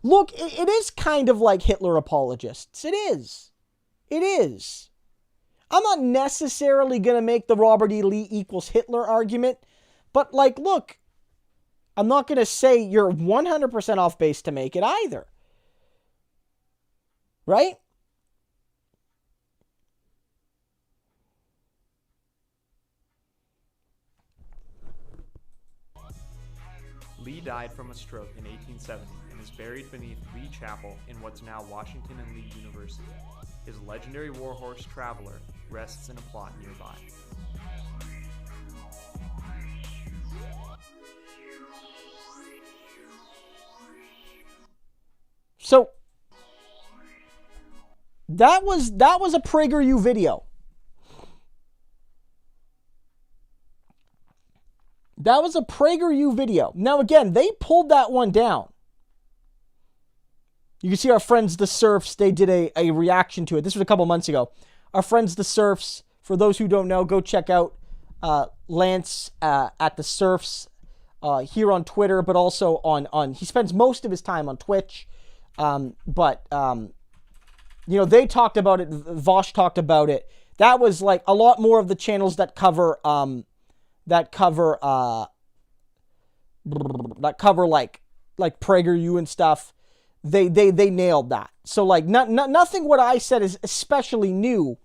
Look, it is kind of like Hitler apologists. It is. It is. I'm not necessarily going to make the Robert E. Lee equals Hitler argument, but like, look, I'm not going to say you're 100% off base to make it either. Right? Lee died from a stroke in 1870 and is buried beneath Lee Chapel in what's now Washington and Lee University. His legendary warhorse Traveler rests in a plot nearby. So that was a PragerU video. That was a PragerU video. Now again, they pulled that one down. You can see our friends the Surfs, they did a reaction to it. This was a couple months ago. Our friends the Surfs, for those who don't know, go check out Lance at the Surfs here on Twitter, but also on he spends most of his time on Twitch. You know, they talked about it, Vosh talked about it. That was like a lot more of the channels that cover like PragerU and stuff. They nailed that. So like nothing what I said is especially new,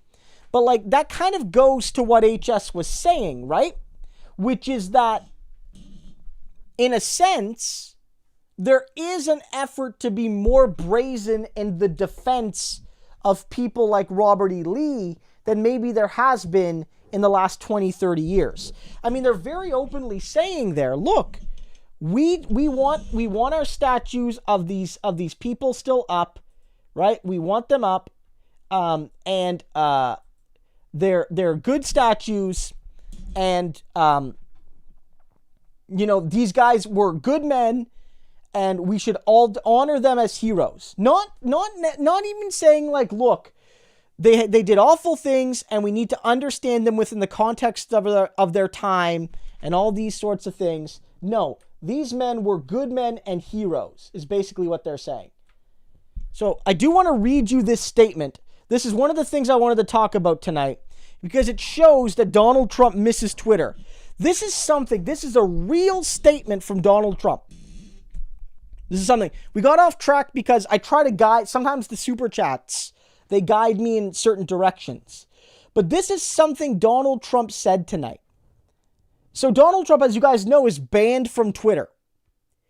but like that kind of goes to what HS was saying, right? Which is that in a sense there is an effort to be more brazen in the defense of people like Robert E. Lee than maybe there has been in the last 20, 30 years. I mean, they're very openly saying there, look, we want our statues of these people still up, right? We want them up, and they're good statues, and you know, these guys were good men, and we should all honor them as heroes. Not even saying like, look, they did awful things, and we need to understand them within the context of their time and all these sorts of things. No, these men were good men and heroes, is basically what they're saying. So I do want to read you this statement. This is one of the things I wanted to talk about tonight, because it shows that Donald Trump misses Twitter. This is a real statement from Donald Trump. This is something. We got off track because I try to guide, sometimes the super chats, they guide me in certain directions. But this is something Donald Trump said tonight. So Donald Trump, as you guys know, is banned from Twitter.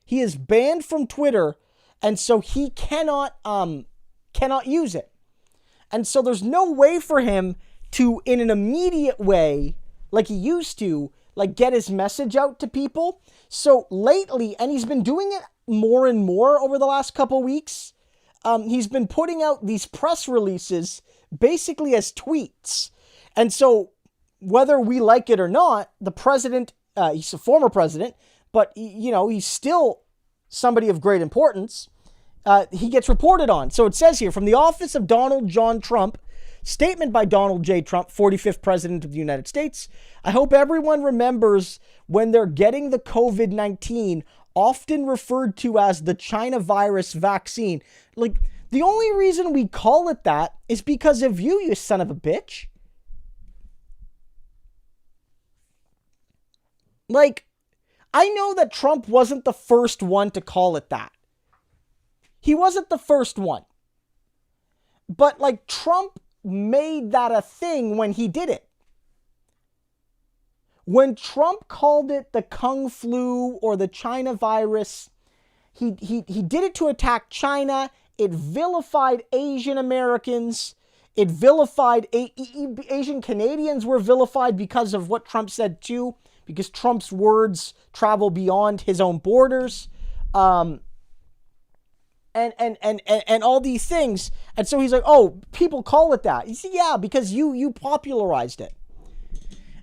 He is banned from Twitter, and so he cannot use it. And so there's no way for him to, in an immediate way, like he used to, like get his message out to people. So lately, and he's been doing it more and more over the last couple weeks, he's been putting out these press releases basically as tweets. And so whether we like it or not, the president, he's a former president, but you know, he's still somebody of great importance. He gets reported on. So it says here, from the office of Donald John Trump, statement by Donald J. Trump, 45th President of the United States. I hope everyone remembers when they're getting the COVID-19, often referred to as the China virus vaccine. Like, the only reason we call it that is because of you son of a bitch. Like, I know that Trump wasn't the first one to call it that. He wasn't the first one. But, like, Trump made that a thing when he did it. When Trump called it the Kung flu or the China virus, he did it to attack China. It vilified Asian Americans. It vilified, Asian Canadians were vilified because of what Trump said too, because Trump's words travel beyond his own borders. And all these things. And so he's like, oh, people call it that. You see, yeah, because you popularized it.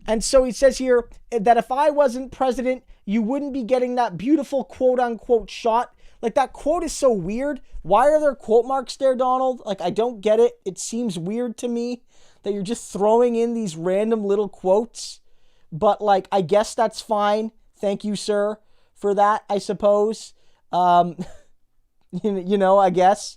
And so he says here that if I wasn't president, you wouldn't be getting that beautiful quote unquote shot. Like, that quote is so weird. Why are there quote marks there, Donald? Like, I don't get it. It seems weird to me that you're just throwing in these random little quotes. But, like, I guess that's fine. Thank you, sir, for that, I suppose. I guess.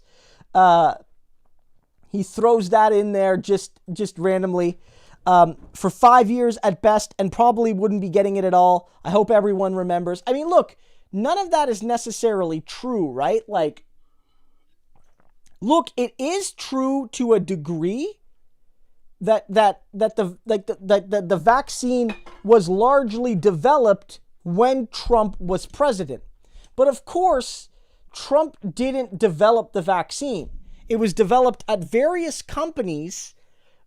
He throws that in there just randomly. For 5 years at best, and probably wouldn't be getting it at all. I hope everyone remembers. I mean, look, none of that is necessarily true, right? Like, look, it is true to a degree that the vaccine was largely developed when Trump was president. But of course, Trump didn't develop the vaccine. It was developed at various companies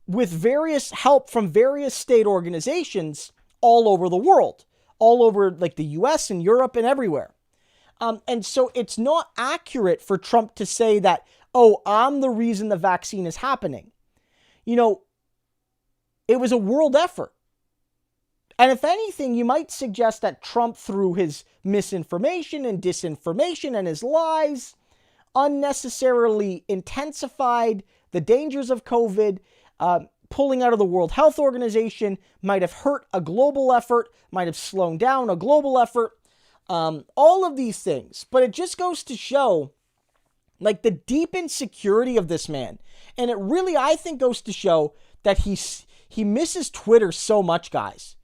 with various help from various state organizations all over the world, all over like the US and Europe and everywhere. And so it's not accurate for Trump to say that, oh, I'm the reason the vaccine is happening. You know, it was a world effort. And if anything, you might suggest that Trump, through his misinformation and disinformation and his lies, unnecessarily intensified the dangers of COVID. Pulling out of the World Health Organization might have hurt a global effort, might have slowed down a global effort. All of these things. But it just goes to show, like, the deep insecurity of this man. And it really, I think, goes to show that he misses Twitter so much, guys.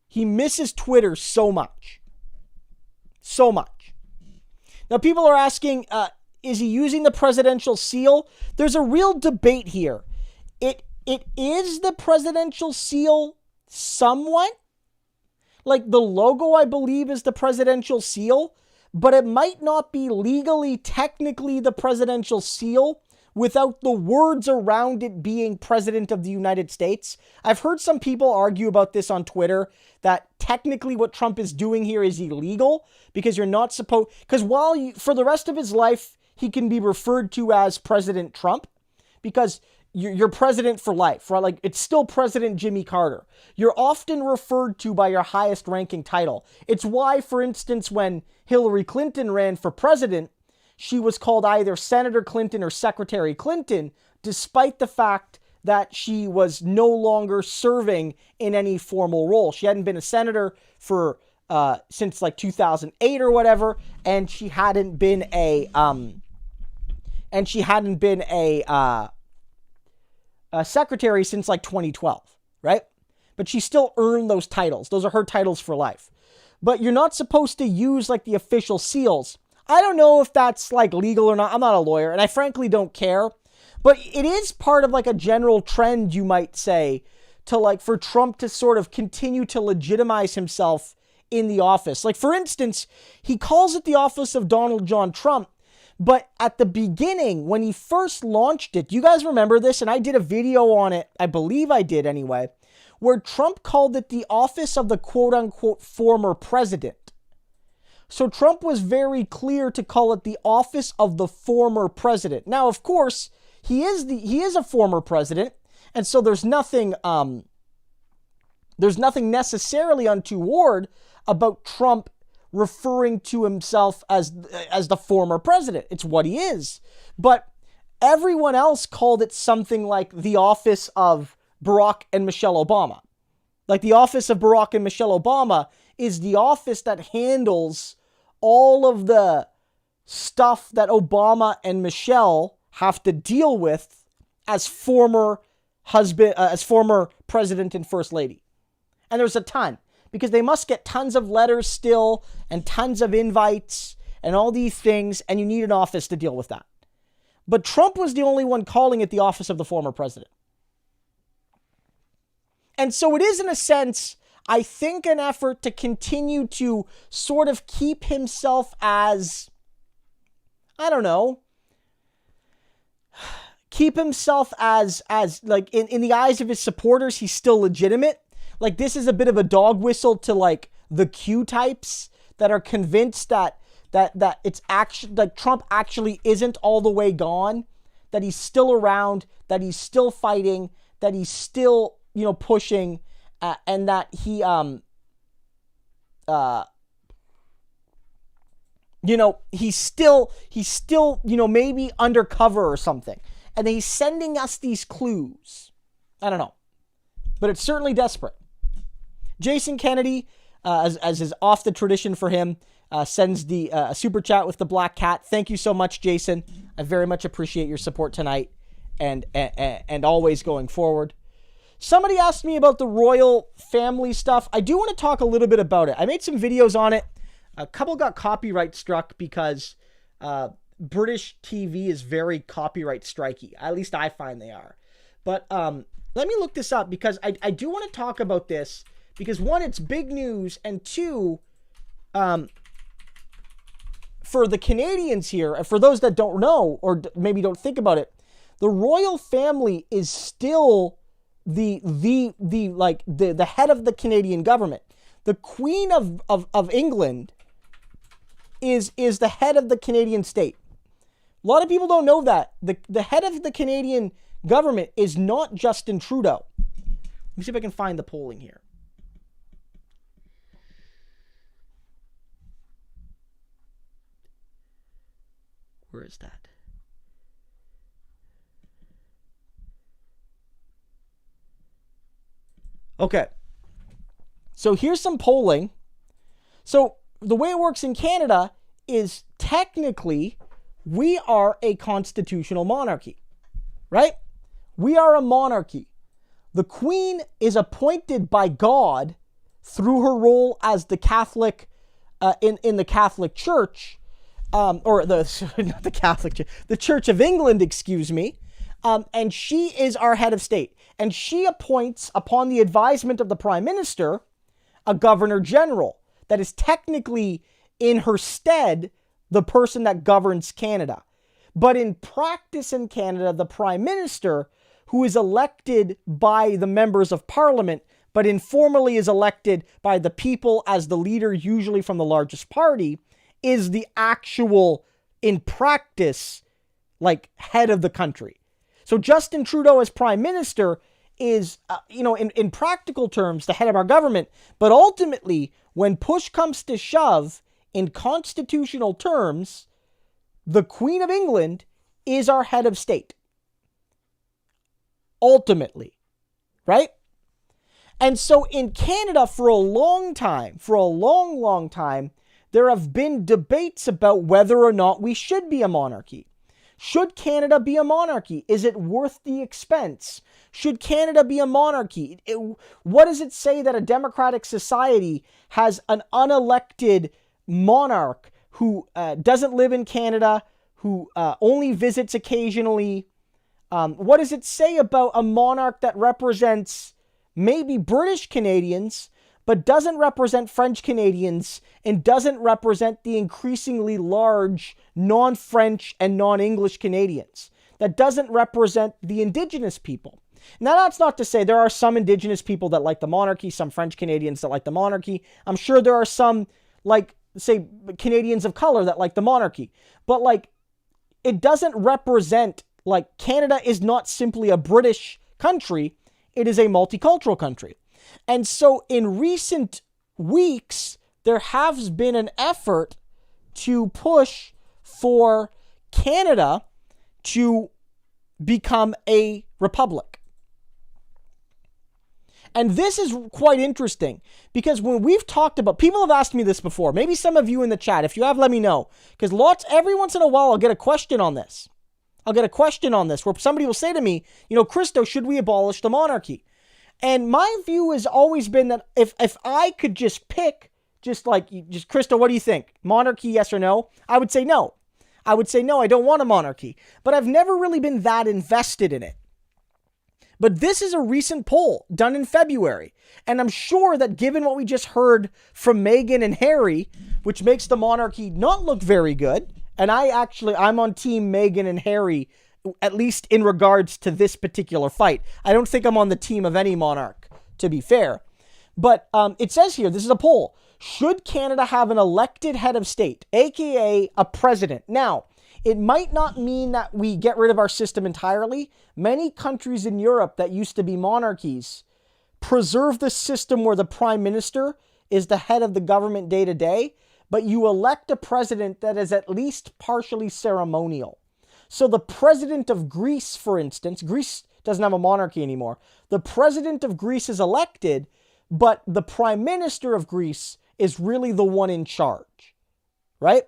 He misses Twitter so much. So much. Now, people are asking, is he using the presidential seal? There's a real debate here. It is the presidential seal somewhat. Like, the logo, I believe, is the presidential seal, but it might not be legally, technically the presidential seal without the words around it being President of the United States. I've heard some people argue about this on Twitter, that technically what Trump is doing here is illegal, because you're not supposed, because for the rest of his life, he can be referred to as President Trump, because you're president for life, right? Like, it's still President Jimmy Carter. You're often referred to by your highest ranking title. It's why, for instance, when Hillary Clinton ran for president, she was called either Senator Clinton or Secretary Clinton, despite the fact that she was no longer serving in any formal role. She hadn't been a senator for since like 2008 or whatever, and she hadn't been a secretary since like 2012, right? But she still earned those titles. Those are her titles for life. But you're not supposed to use like the official seals. I don't know if that's like legal or not. I'm not a lawyer, and I frankly don't care. But it is part of like a general trend, you might say, to like for Trump to sort of continue to legitimize himself in the office. Like, for instance, he calls it the office of Donald John Trump. But at the beginning, when he first launched it, you guys remember this? And I did a video on it, I believe I did anyway, where Trump called it the office of the quote-unquote former president. So Trump was very clear to call it the office of the former president. Now, of course, he is a former president, and so there's nothing necessarily untoward about Trump referring to himself as the former president. It's what he is. But everyone else called it something like the office of Barack and Michelle Obama. Like, the office of Barack and Michelle Obama is the office that handles all of the stuff that Obama and Michelle have to deal with as former president and first lady. And there's a ton, because they must get tons of letters still and tons of invites and all these things, and you need an office to deal with that. But Trump was the only one calling it the office of the former president. And so it is, in a sense, I think, an effort to continue to sort of keep himself as, I don't know, keep himself as like in the eyes of his supporters, he's still legitimate. Like, this is a bit of a dog whistle to like the Q types that are convinced that it's actually like Trump actually isn't all the way gone, that he's still around, that he's still fighting, that he's still, pushing, and that he he's still, maybe undercover or something. And he's sending us these clues. I don't know. But it's certainly desperate. Jason Kennedy, as is off the tradition for him, sends the super chat with the black cat. Thank you so much, Jason. I very much appreciate your support tonight and always going forward. Somebody asked me about the royal family stuff. I do want to talk a little bit about it. I made some videos on it. A couple got copyright struck because British TV is very copyright strikey. At least I find they are. But let me look this up because I do want to talk about this because, one, it's big news, and two, for the Canadians here, for those that don't know or maybe don't think about it, the royal family is still the head of the Canadian government. The Queen of England is the head of the Canadian state. A lot of people don't know that. The head of the Canadian government is not Justin Trudeau. Let me see if I can find the polling here. Where is that? Okay. So here's some polling. So the way it works in Canada is technically we are a constitutional monarchy, right? We are a monarchy. The Queen is appointed by God through her role as the Catholic in the Catholic Church, or not the Catholic Church, the Church of England, excuse me. And she is our head of state. And she appoints, upon the advisement of the Prime Minister, a Governor General that is technically in her stead the person that governs Canada. But in practice in Canada, the Prime Minister, who is elected by the members of Parliament, but informally is elected by the people as the leader, usually from the largest party, is the actual, in practice, like, head of the country. So Justin Trudeau as Prime Minister is, in practical terms, the head of our government. But ultimately, when push comes to shove, in constitutional terms, the Queen of England is our head of state. Ultimately. Right? And so in Canada, for a long time, there have been debates about whether or not we should be a monarchy. Should Canada be a monarchy? Is it worth the expense? Should Canada be a monarchy? What does it say that a democratic society has an unelected monarch who doesn't live in Canada, who only visits occasionally? What does it say about a monarch that represents maybe British Canadians, but doesn't represent French Canadians and doesn't represent the increasingly large non-French and non-English Canadians? That doesn't represent the Indigenous people. Now, that's not to say there are some Indigenous people that like the monarchy, some French Canadians that like the monarchy. I'm sure there are some, like, say, Canadians of color that like the monarchy. But, like, it doesn't represent, like, Canada is not simply a British country. It is a multicultural country. And so in recent weeks, there has been an effort to push for Canada to become a republic. And this is quite interesting because when we've talked about, people have asked me this before, maybe some of you in the chat, if you have, let me know. Because every once in a while, I'll get a question on this. Where somebody will say to me, Christo, should we abolish the monarchy? And my view has always been that if I could just pick, just Christo, what do you think? Monarchy, yes or no? I would say no. I don't want a monarchy. But I've never really been that invested in it. But this is a recent poll done in February. And I'm sure that given what we just heard from Meghan and Harry, which makes the monarchy not look very good, and I'm on team Meghan and Harry at least in regards to this particular fight. I don't think I'm on the team of any monarch, to be fair. But it says here, this is a poll. Should Canada have an elected head of state, aka a president? Now, it might not mean that we get rid of our system entirely. Many countries in Europe that used to be monarchies preserve the system where the prime minister is the head of the government day to day, but you elect a president that is at least partially ceremonial. So the president of Greece, for instance, Greece doesn't have a monarchy anymore. The president of Greece is elected, but the prime minister of Greece is really the one in charge, right?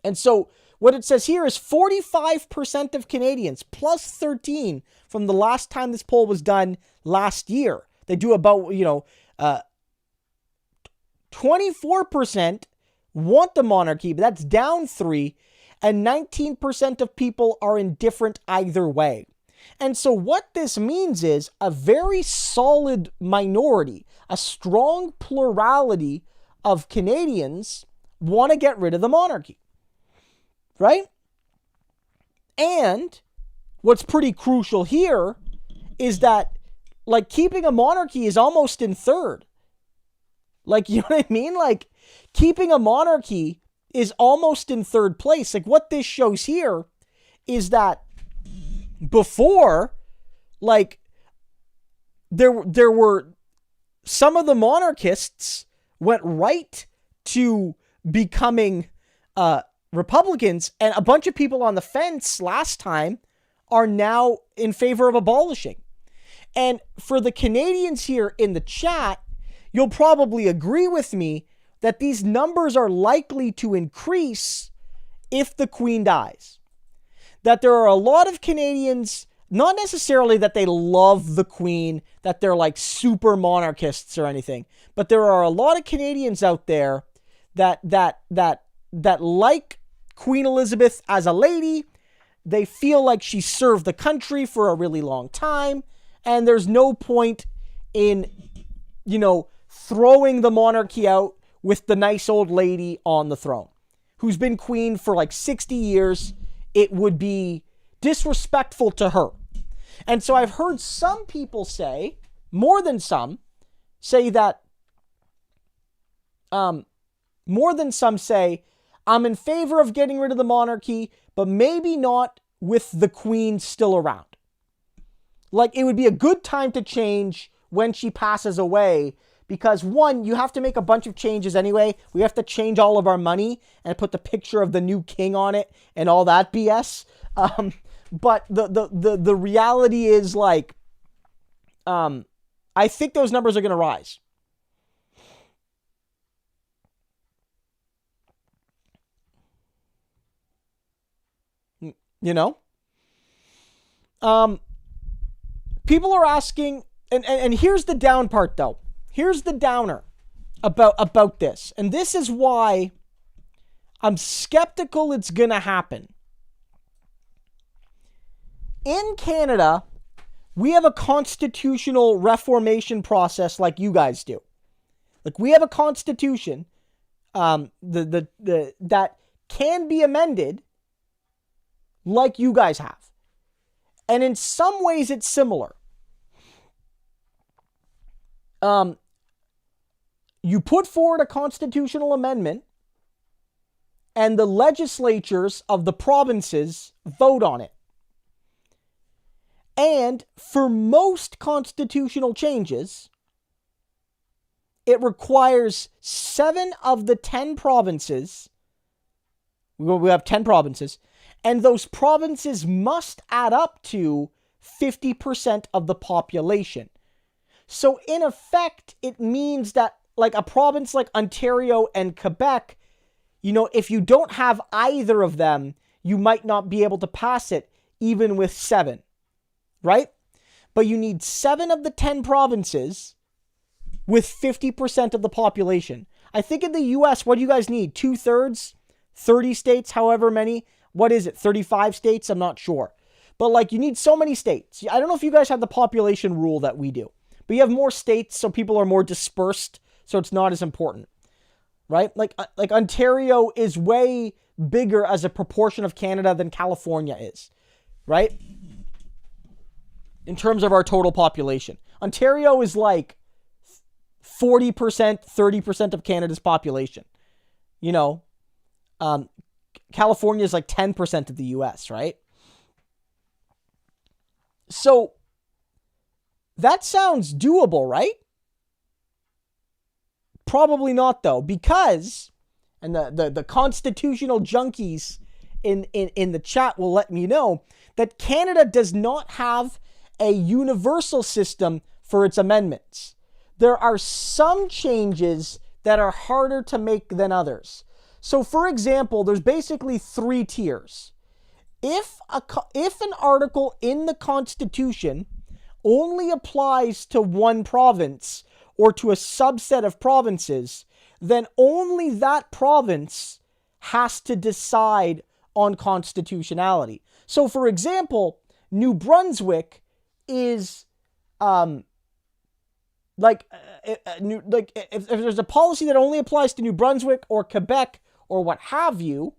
And so what it says here is 45% of Canadians, plus 13 from the last time this poll was done last year. They do about, 24% want the monarchy, but that's down 3, and 19% of people are indifferent either way. And so what this means is a very solid minority, a strong plurality of Canadians want to get rid of the monarchy, right? And what's pretty crucial here is that, like, keeping a monarchy is almost in third. Like, you know what I mean? Like, keeping a monarchy is almost in third place. Like, what this shows here is that before, like, there were some of the monarchists went right to becoming Republicans, and a bunch of people on the fence last time are now in favor of abolishing. And for the Canadians here in the chat, you'll probably agree with me that these numbers are likely to increase if the Queen dies. That there are a lot of Canadians, not necessarily that they love the Queen, that they're like super monarchists or anything, but there are a lot of Canadians out there that like Queen Elizabeth as a lady. They feel like she served the country for a really long time, and there's no point in, throwing the monarchy out with the nice old lady on the throne who's been queen for like 60 years. It would be disrespectful to her. And so I've heard some people say, more than some say, I'm in favor of getting rid of the monarchy, but maybe not with the Queen still around. Like, it would be a good time to change when she passes away, because one, you have to make a bunch of changes anyway. We have to change all of our money and put the picture of the new king on it and all that BS. But the reality is, like, I think those numbers are going to rise. People are asking, and here's the down part though. Here's the downer about this. And this is why I'm skeptical it's going to happen. In Canada, we have a constitutional reformation process like you guys do. Like, we have a constitution that can be amended like you guys have. And in some ways it's similar. You put forward a constitutional amendment and the legislatures of the provinces vote on it. And for most constitutional changes, it requires 7 of the 10 provinces. We have 10 provinces. And those provinces must add up to 50% of the population. So in effect, it means that, like, a province like Ontario and Quebec, if you don't have either of them, you might not be able to pass it, even with 7, right? But you need 7 of the 10 provinces with 50% of the population. I think in the US, what do you guys need? 2/3? 30 states, however many? What is it? 35 states? I'm not sure. But, like, you need so many states. I don't know if you guys have the population rule that we do. But you have more states, so people are more dispersed, so it's not as important, right? Like Ontario is way bigger as a proportion of Canada than California is. right? In terms of our total population. Ontario is like 40%, 30% of Canada's population. You know, California is like 10% of the US, right? So that sounds doable, right? Probably not, though, because, and the constitutional junkies in the chat will let me know, that Canada does not have a universal system for its amendments. There are some changes that are harder to make than others. So, for example, there's basically 3 tiers. If an article in the Constitution only applies to one province or to a subset of provinces, then only that province has to decide on constitutionality. So, for example, New Brunswick is if there's a policy that only applies to New Brunswick or Quebec or what have you,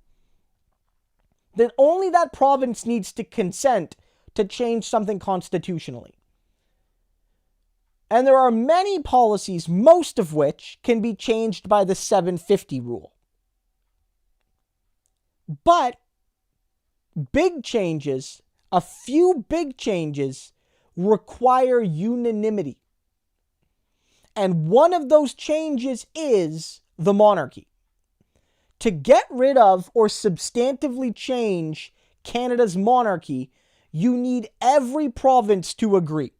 then only that province needs to consent to change something constitutionally. And there are many policies, most of which can be changed by the 750 rule. But big changes, a few big changes, require unanimity. And one of those changes is the monarchy. To get rid of or substantively change Canada's monarchy, you need every province to agree.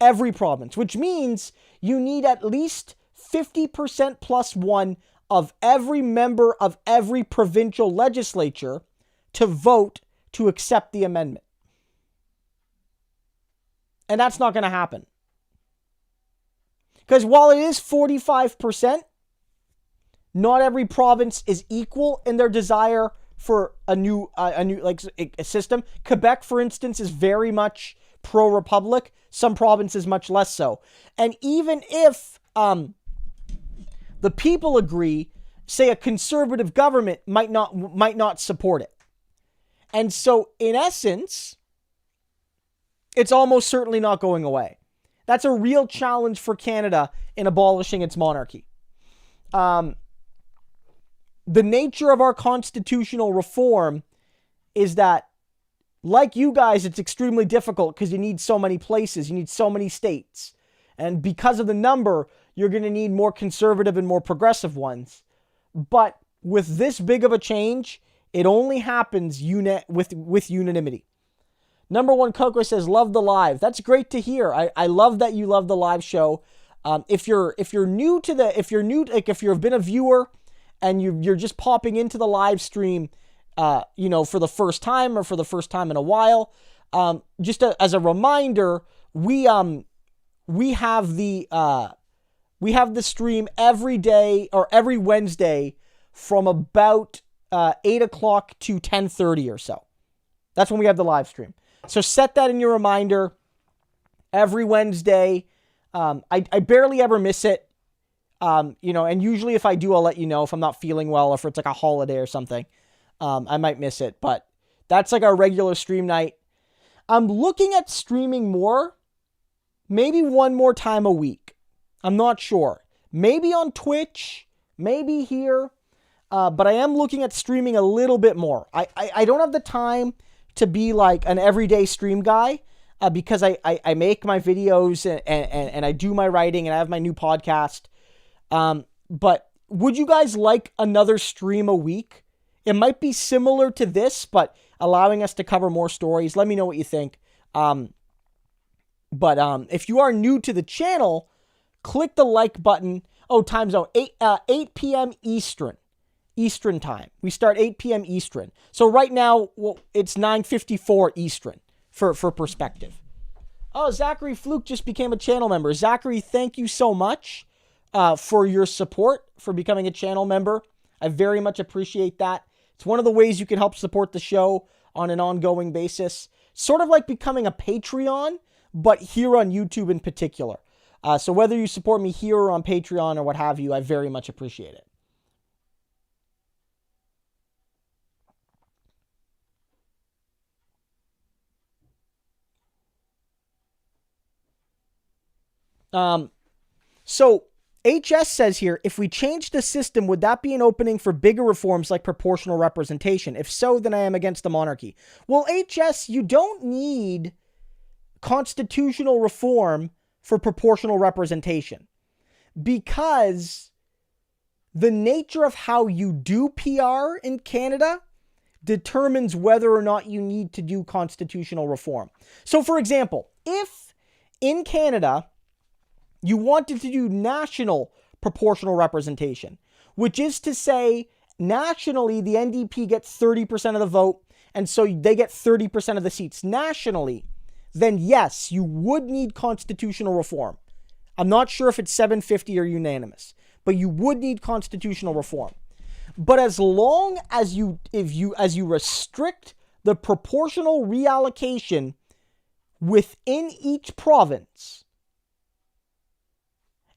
Every province, which means you need at least 50% plus one of every member of every provincial legislature to vote to accept the amendment. And that's not going to happen. Because while it is 45%, not every province is equal in their desire for a new a system. Quebec, for instance, is very much pro-republic. Some provinces much less so. And even if the people agree, say a conservative government might not support it. And so, in essence, it's almost certainly not going away. That's a real challenge for Canada in abolishing its monarchy. The nature of our constitutional reform is that, like you guys, it's extremely difficult because you need so many places, you need so many states. And because of the number, you're going to need more conservative and more progressive ones. But with this big of a change, it only happens with unanimity. Number one Coco says, love the live. That's great to hear. I love that you love the live show. If you've been a viewer and you're just popping into the live stream, for the first time or for the first time in a while, as a reminder, we have the stream every day or every Wednesday from about 8 o'clock to 10:30 or so. That's when we have the live stream. So set that in your reminder every Wednesday. I barely ever miss it. And usually if I do, I'll let you know if I'm not feeling well or if it's like a holiday or something. I might miss it, but that's like our regular stream night. I'm looking at streaming more, maybe one more time a week. I'm not sure. Maybe on Twitch, maybe here, but I am looking at streaming a little bit more. I don't have the time to be like an everyday stream guy because I make my videos and I do my writing and I have my new podcast. But would you guys like another stream a week? It might be similar to this, but allowing us to cover more stories. Let me know what you think. But if you are new to the channel, click the like button. Oh, time zone, 8 p.m. Eastern time. We start 8 p.m. Eastern. So right now, it's 9:54 Eastern for perspective. Oh, Zachary Fluke just became a channel member. Zachary, thank you so much for your support, for becoming a channel member. I very much appreciate that. It's one of the ways you can help support the show on an ongoing basis. Sort of like becoming a Patreon, but here on YouTube in particular. So whether you support me here or on Patreon or what have you, I very much appreciate it. So HS says here, if we change the system, would that be an opening for bigger reforms like proportional representation? If so, then I am against the monarchy. Well, HS, you don't need constitutional reform for proportional representation, because the nature of how you do PR in Canada determines whether or not you need to do constitutional reform. So, for example, if in Canada you wanted to do national proportional representation, which is to say nationally the NDP gets 30% of the vote, and so they get 30% of the seats nationally, then yes, you would need constitutional reform. I'm not sure if it's 750 or unanimous, but you would need constitutional reform. But as long as you restrict the proportional reallocation within each province,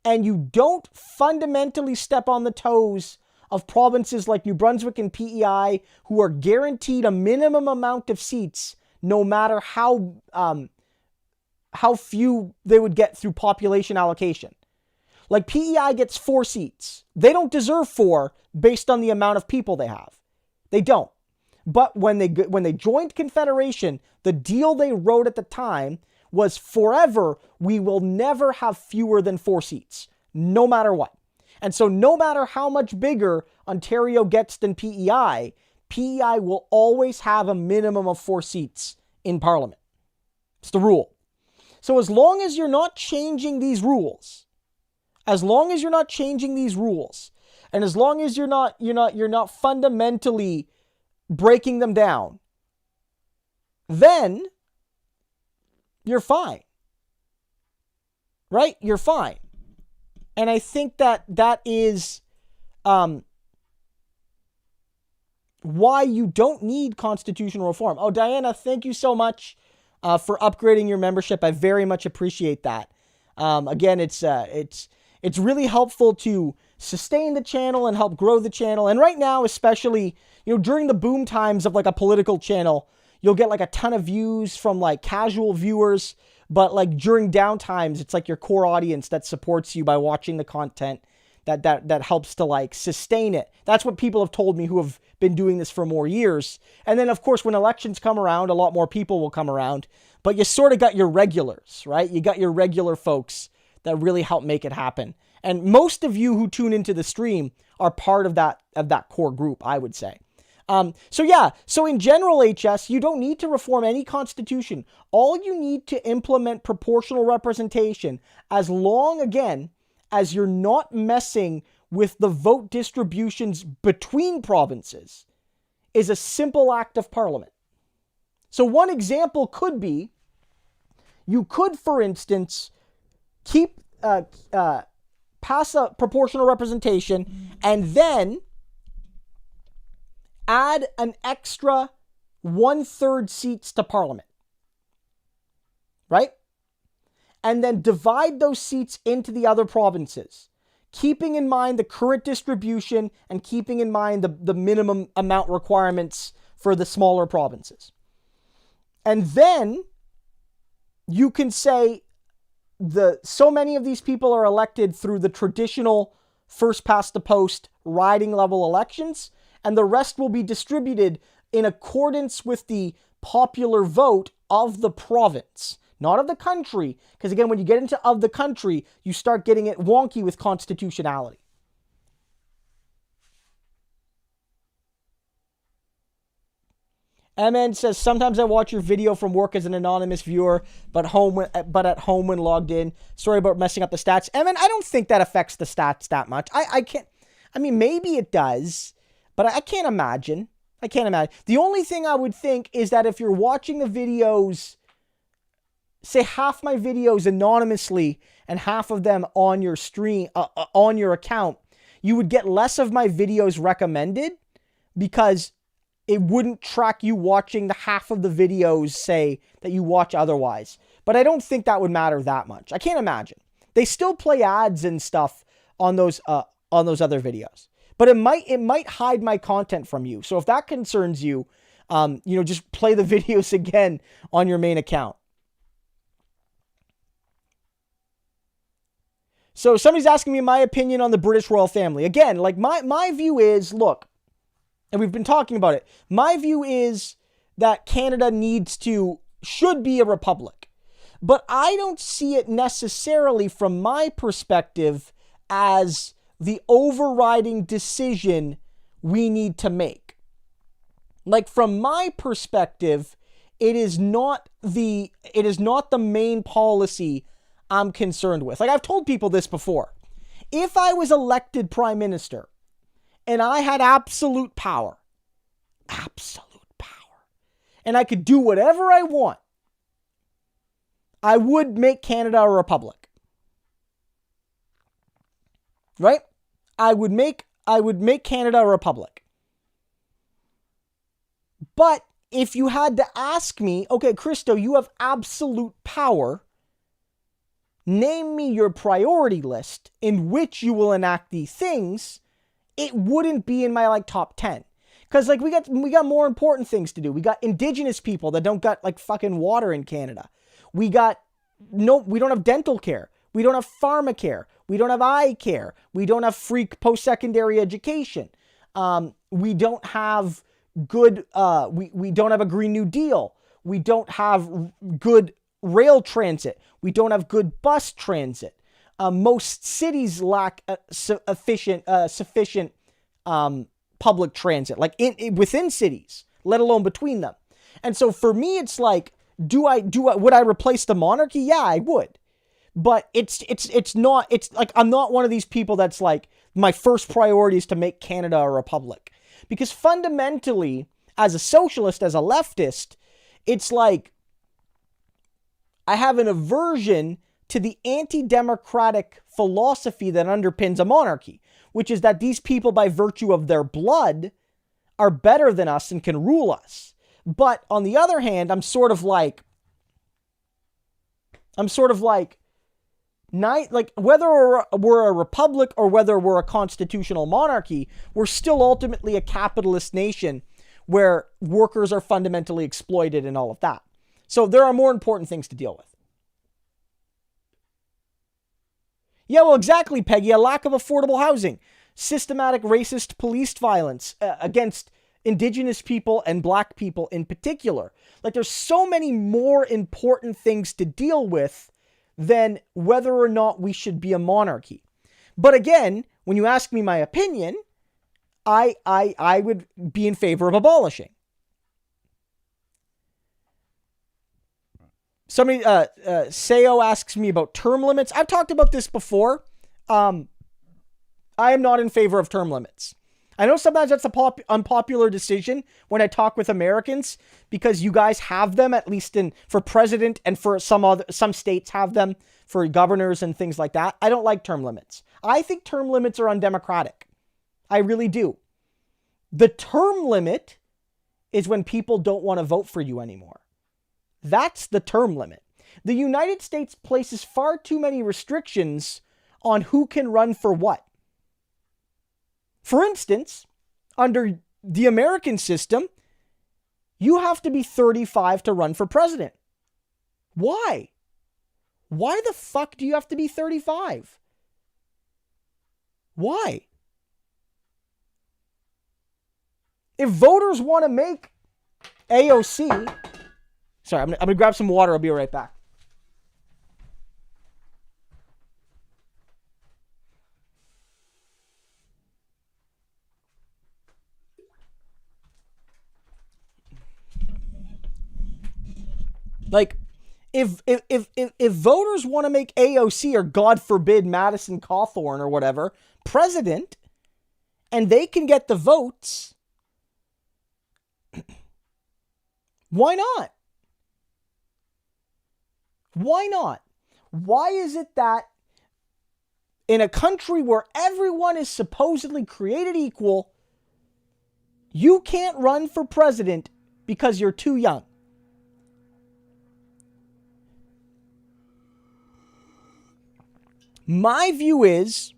and you don't fundamentally step on the toes of provinces like New Brunswick and PEI, who are guaranteed a minimum amount of seats, no matter how few they would get through population allocation. Like PEI gets 4 seats. They don't deserve 4 based on the amount of people they have. They don't. But when they joined Confederation, the deal they wrote at the time was forever, we will never have fewer than 4 seats, no matter what. And so no matter how much bigger Ontario gets than PEI, PEI will always have a minimum of 4 seats in Parliament. It's the rule. So as long as you're not changing these rules, and as long as you're not fundamentally breaking them down, then you're fine. Right? You're fine. And I think that is why you don't need constitutional reform. Oh, Diana, thank you so much for upgrading your membership. I very much appreciate that. Again, it's really helpful to sustain the channel and help grow the channel. And right now, especially, during the boom times of like a political channel, you'll get like a ton of views from like casual viewers. But like during downtimes, it's like your core audience that supports you by watching the content that helps to like sustain it. That's what people have told me who have been doing this for more years. And then of course, when elections come around, a lot more people will come around, but you sort of got your regulars, right? You got your regular folks that really help make it happen. And most of you who tune into the stream are part of that core group, I would say. So in general, HS, you don't need to reform any constitution. All you need to implement proportional representation, as long, again, as you're not messing with the vote distributions between provinces, is a simple act of parliament. So one example could be, you could, for instance, pass a proportional representation and then add an extra 1/3 seats to Parliament, right? And then divide those seats into the other provinces, keeping in mind the current distribution and keeping in mind the minimum amount requirements for the smaller provinces. And then you can say so many of these people are elected through the traditional first past the post riding level elections, and the rest will be distributed in accordance with the popular vote of the province, not of the country. Because again, when you get into of the country, you start getting it wonky with constitutionality. MN says, sometimes I watch your video from work as an anonymous viewer, but at home when logged in. Sorry about messing up the stats. MN, I don't think that affects the stats that much. Maybe it does, but I can't imagine. The only thing I would think is that if you're watching the videos, say half my videos anonymously and half of them on your stream, on your account, you would get less of my videos recommended because it wouldn't track you watching the half of the videos, say, that you watch otherwise. But I don't think that would matter that much. I can't imagine. They still play ads and stuff on those other videos. But it might hide my content from you. So if that concerns you, just play the videos again on your main account. So somebody's asking me my opinion on the British royal family. Again, like my view is, look, and we've been talking about it. My view is that Canada should be a republic. But I don't see it necessarily from my perspective as the overriding decision we need to make. Like, from my perspective, it is not the main policy I'm concerned with. Like, I've told people this before. If I was elected prime minister and I had absolute power, and I could do whatever I want, I would make Canada a republic. Right? I would make Canada a republic. But if you had to ask me, okay, Christo, you have absolute power. Name me your priority list in which you will enact these things. It wouldn't be in my top 10. Because we got more important things to do. We got indigenous people that don't got fucking water in Canada. We don't have dental care. We don't have pharmacare. We don't have eye care. We don't have free post-secondary education. We don't have good, we don't have a Green New Deal. We don't have good rail transit. We don't have good bus transit. Most cities lack sufficient public transit, within cities, let alone between them. And so for me, it's would I replace the monarchy? Yeah, I would. But I'm not one of these people that's my first priority is to make Canada a republic. Because fundamentally, as a socialist, as a leftist, it's I have an aversion to the anti-democratic philosophy that underpins a monarchy, which is that these people, by virtue of their blood, are better than us and can rule us. But on the other hand, I'm sort of whether we're a republic or whether we're a constitutional monarchy, we're still ultimately a capitalist nation where workers are fundamentally exploited and all of that. So there are more important things to deal with. Yeah, well, exactly, Peggy. A lack of affordable housing, systematic racist police violence against indigenous people and black people in particular. There's so many more important things to deal with than whether or not we should be a monarchy. But again, when you ask me my opinion, I would be in favor of abolishing. Somebody, Seo asks me about term limits. I've talked about this before. I am not in favor of term limits. I know sometimes that's an unpopular decision when I talk with Americans because you guys have them, at least for president, and for some states have them for governors and things like that. I don't like term limits. I think term limits are undemocratic. I really do. The term limit is when people don't want to vote for you anymore. That's the term limit. The United States places far too many restrictions on who can run for what. For instance, under the American system, you have to be 35 to run for president. Why? Why the fuck do you have to be 35? Why? If voters want to make AOC... Sorry, I'm going to grab some water. I'll be right back. If voters want to make AOC or God forbid Madison Cawthorn or whatever president, and they can get the votes, why not? Why not? Why is it that in a country where everyone is supposedly created equal, you can't run for president because you're too young? My view is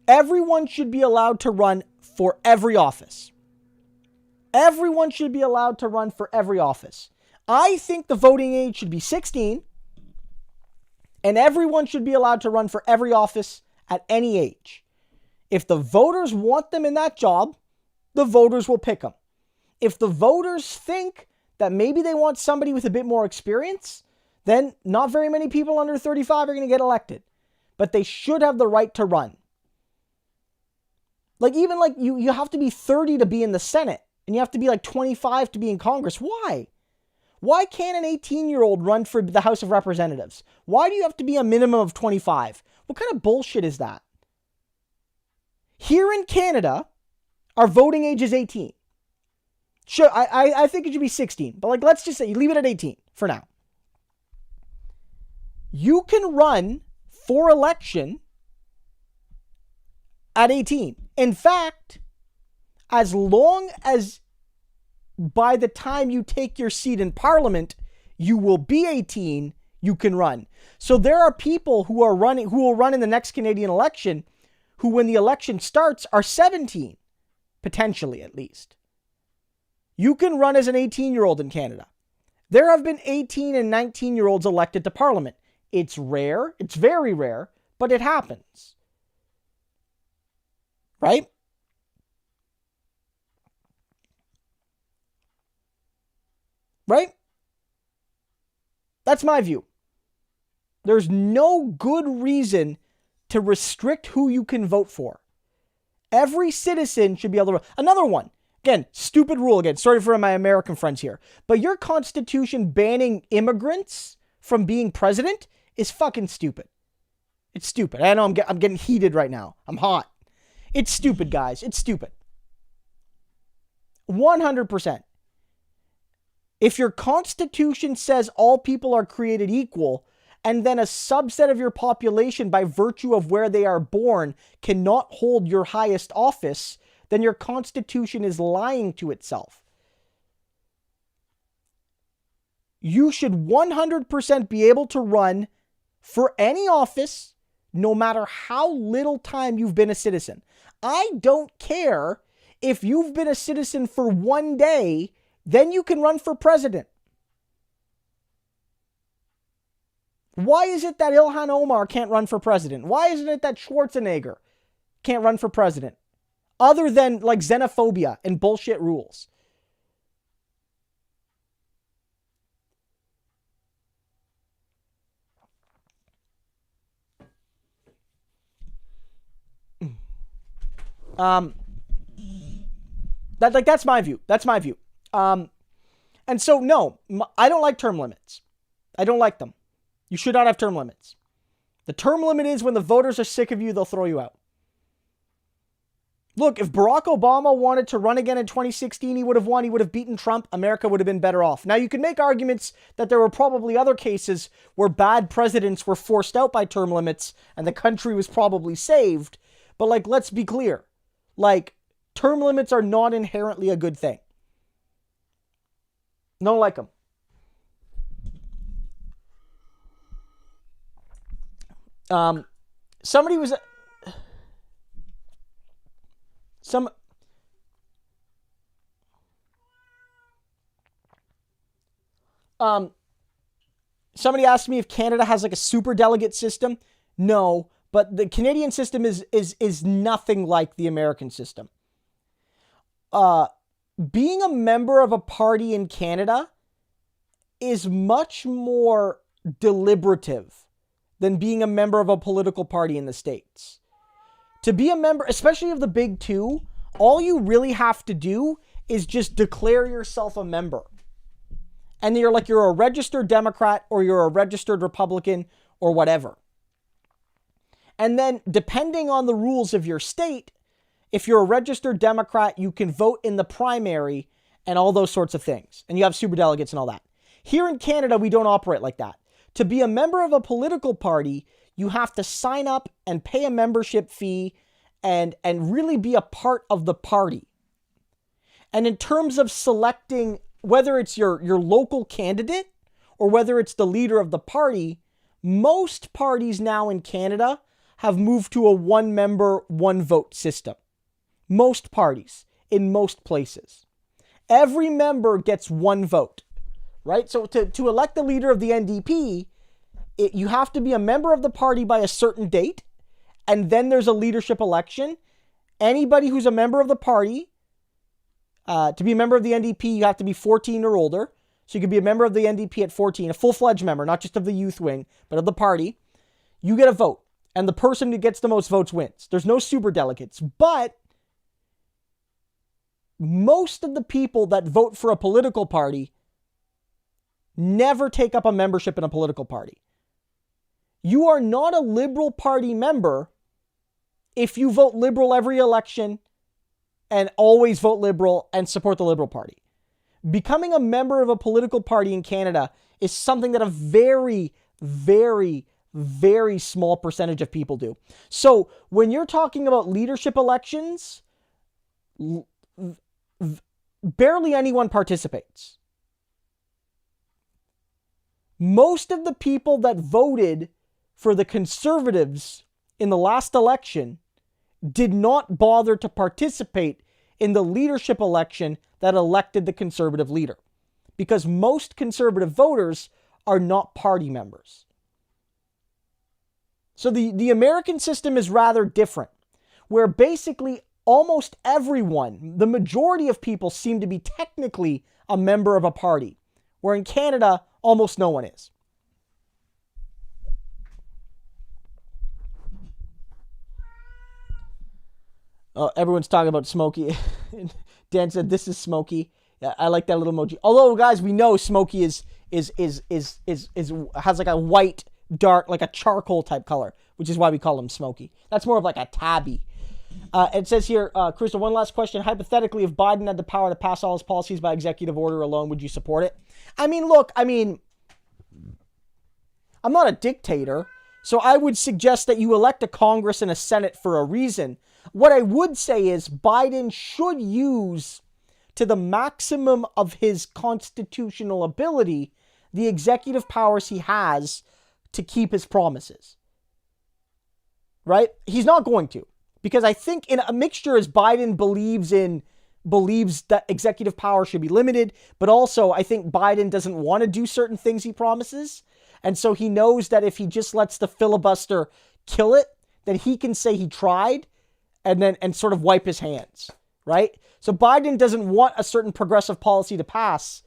everyone should be allowed to run for every office. Everyone should be allowed to run for every office. I think the voting age should be 16. And everyone should be allowed to run for every office at any age. If the voters want them in that job, the voters will pick them. If the voters think that maybe they want somebody with a bit more experience, then not very many people under 35 are going to get elected. But they should have the right to run. Like, even like you have to be 30 to be in the Senate, and you have to be like 25 to be in Congress. Why? Why can't an 18-year-old run for the House of Representatives? Why do you have to be a minimum of 25? What kind of bullshit is that? Here in Canada, our voting age is 18. Sure, I think it should be 16, but like, let's just say you leave it at 18 for now. You can run for election at 18. In fact, as long as by the time you take your seat in Parliament, you will be 18, you can run. So there are people who will run in the next Canadian election, who when the election starts are 17, potentially at least. You can run as an 18-year-old in Canada. There have been 18 and 19-year-olds elected to Parliament. It's rare, it's very rare, but it happens. Right? Right? That's my view. There's no good reason to restrict who you can vote for. Every citizen should be able to vote. Another one. Again, stupid rule again. Sorry for my American friends here. But your constitution banning immigrants from being president is fucking stupid. It's stupid. I know I'm getting heated right now. I'm hot. It's stupid, guys. It's stupid. 100%. If your constitution says all people are created equal, and then a subset of your population by virtue of where they are born cannot hold your highest office, then your constitution is lying to itself. You should 100% be able to run for any office, no matter how little time you've been a citizen. I don't care if you've been a citizen for one day, then you can run for president. Why is it that Ilhan Omar can't run for president? Why isn't it that Schwarzenegger can't run for president? Other than like xenophobia and bullshit rules. That's my view. That's my view. And so, no, I don't like term limits. I don't like them. You should not have term limits. The term limit is when the voters are sick of you, they'll throw you out. Look, if Barack Obama wanted to run again in 2016, he would have won. He would have beaten Trump. America would have been better off. Now, you can make arguments that there were probably other cases where bad presidents were forced out by term limits and the country was probably saved. But, like, let's be clear. Like, term limits are not inherently a good thing. Don't like them. Somebody was... Somebody asked me if Canada has like a super delegate system. No, but the Canadian system is nothing like the American system. Being a member of a party in Canada is much more deliberative than being a member of a political party in the States. To be a member, especially of the big two, all you really have to do is just declare yourself a member. And you're a registered Democrat or you're a registered Republican or whatever. And then depending on the rules of your state, if you're a registered Democrat, you can vote in the primary and all those sorts of things. And you have superdelegates and all that. Here in Canada, we don't operate like that. To be a member of a political party, you have to sign up and pay a membership fee and really be a part of the party. And in terms of selecting whether it's your local candidate or whether it's the leader of the party, most parties now in Canada have moved to a one-member, one-vote system. Most parties in most places. Every member gets one vote, right? So to elect the leader of the NDP, you have to be a member of the party by a certain date, and then there's a leadership election. Anybody who's a member of the party, to be a member of the NDP, you have to be 14 or older. So you could be a member of the NDP at 14, a full-fledged member, not just of the youth wing, but of the party. You get a vote, and the person who gets the most votes wins. There's no super delegates, but most of the people that vote for a political party never take up a membership in a political party. You are not a Liberal Party member if you vote Liberal every election and always vote Liberal and support the Liberal Party. Becoming a member of a political party in Canada is something that a very, very, very small percentage of people do. So when you're talking about leadership elections, barely anyone participates. Most of the people that voted for the Conservatives in the last election did not bother to participate in the leadership election that elected the Conservative leader, because most Conservative voters are not party members. So the American system is rather different, where basically almost everyone, the majority of people, seem to be technically a member of a party, where in Canada, almost no one is. Oh, everyone's talking about Smokey. Dan said, "This is Smokey." Yeah, I like that little emoji. Although, guys, we know Smokey has like a white, dark, like a charcoal type color, which is why we call him Smokey. That's more of like a tabby. It says here, Christo, one last question. Hypothetically, if Biden had the power to pass all his policies by executive order alone, would you support it? I mean, look, I'm not a dictator, so I would suggest that you elect a Congress and a Senate for a reason. What I would say is Biden should use, to the maximum of his constitutional ability, the executive powers he has to keep his promises. Right? He's not going to. Because I think in a mixture, as Biden believes that executive power should be limited, but also I think Biden doesn't want to do certain things he promises. And so he knows that if he just lets the filibuster kill it, then he can say he tried and sort of wipe his hands, right? So Biden doesn't want a certain progressive policy to pass.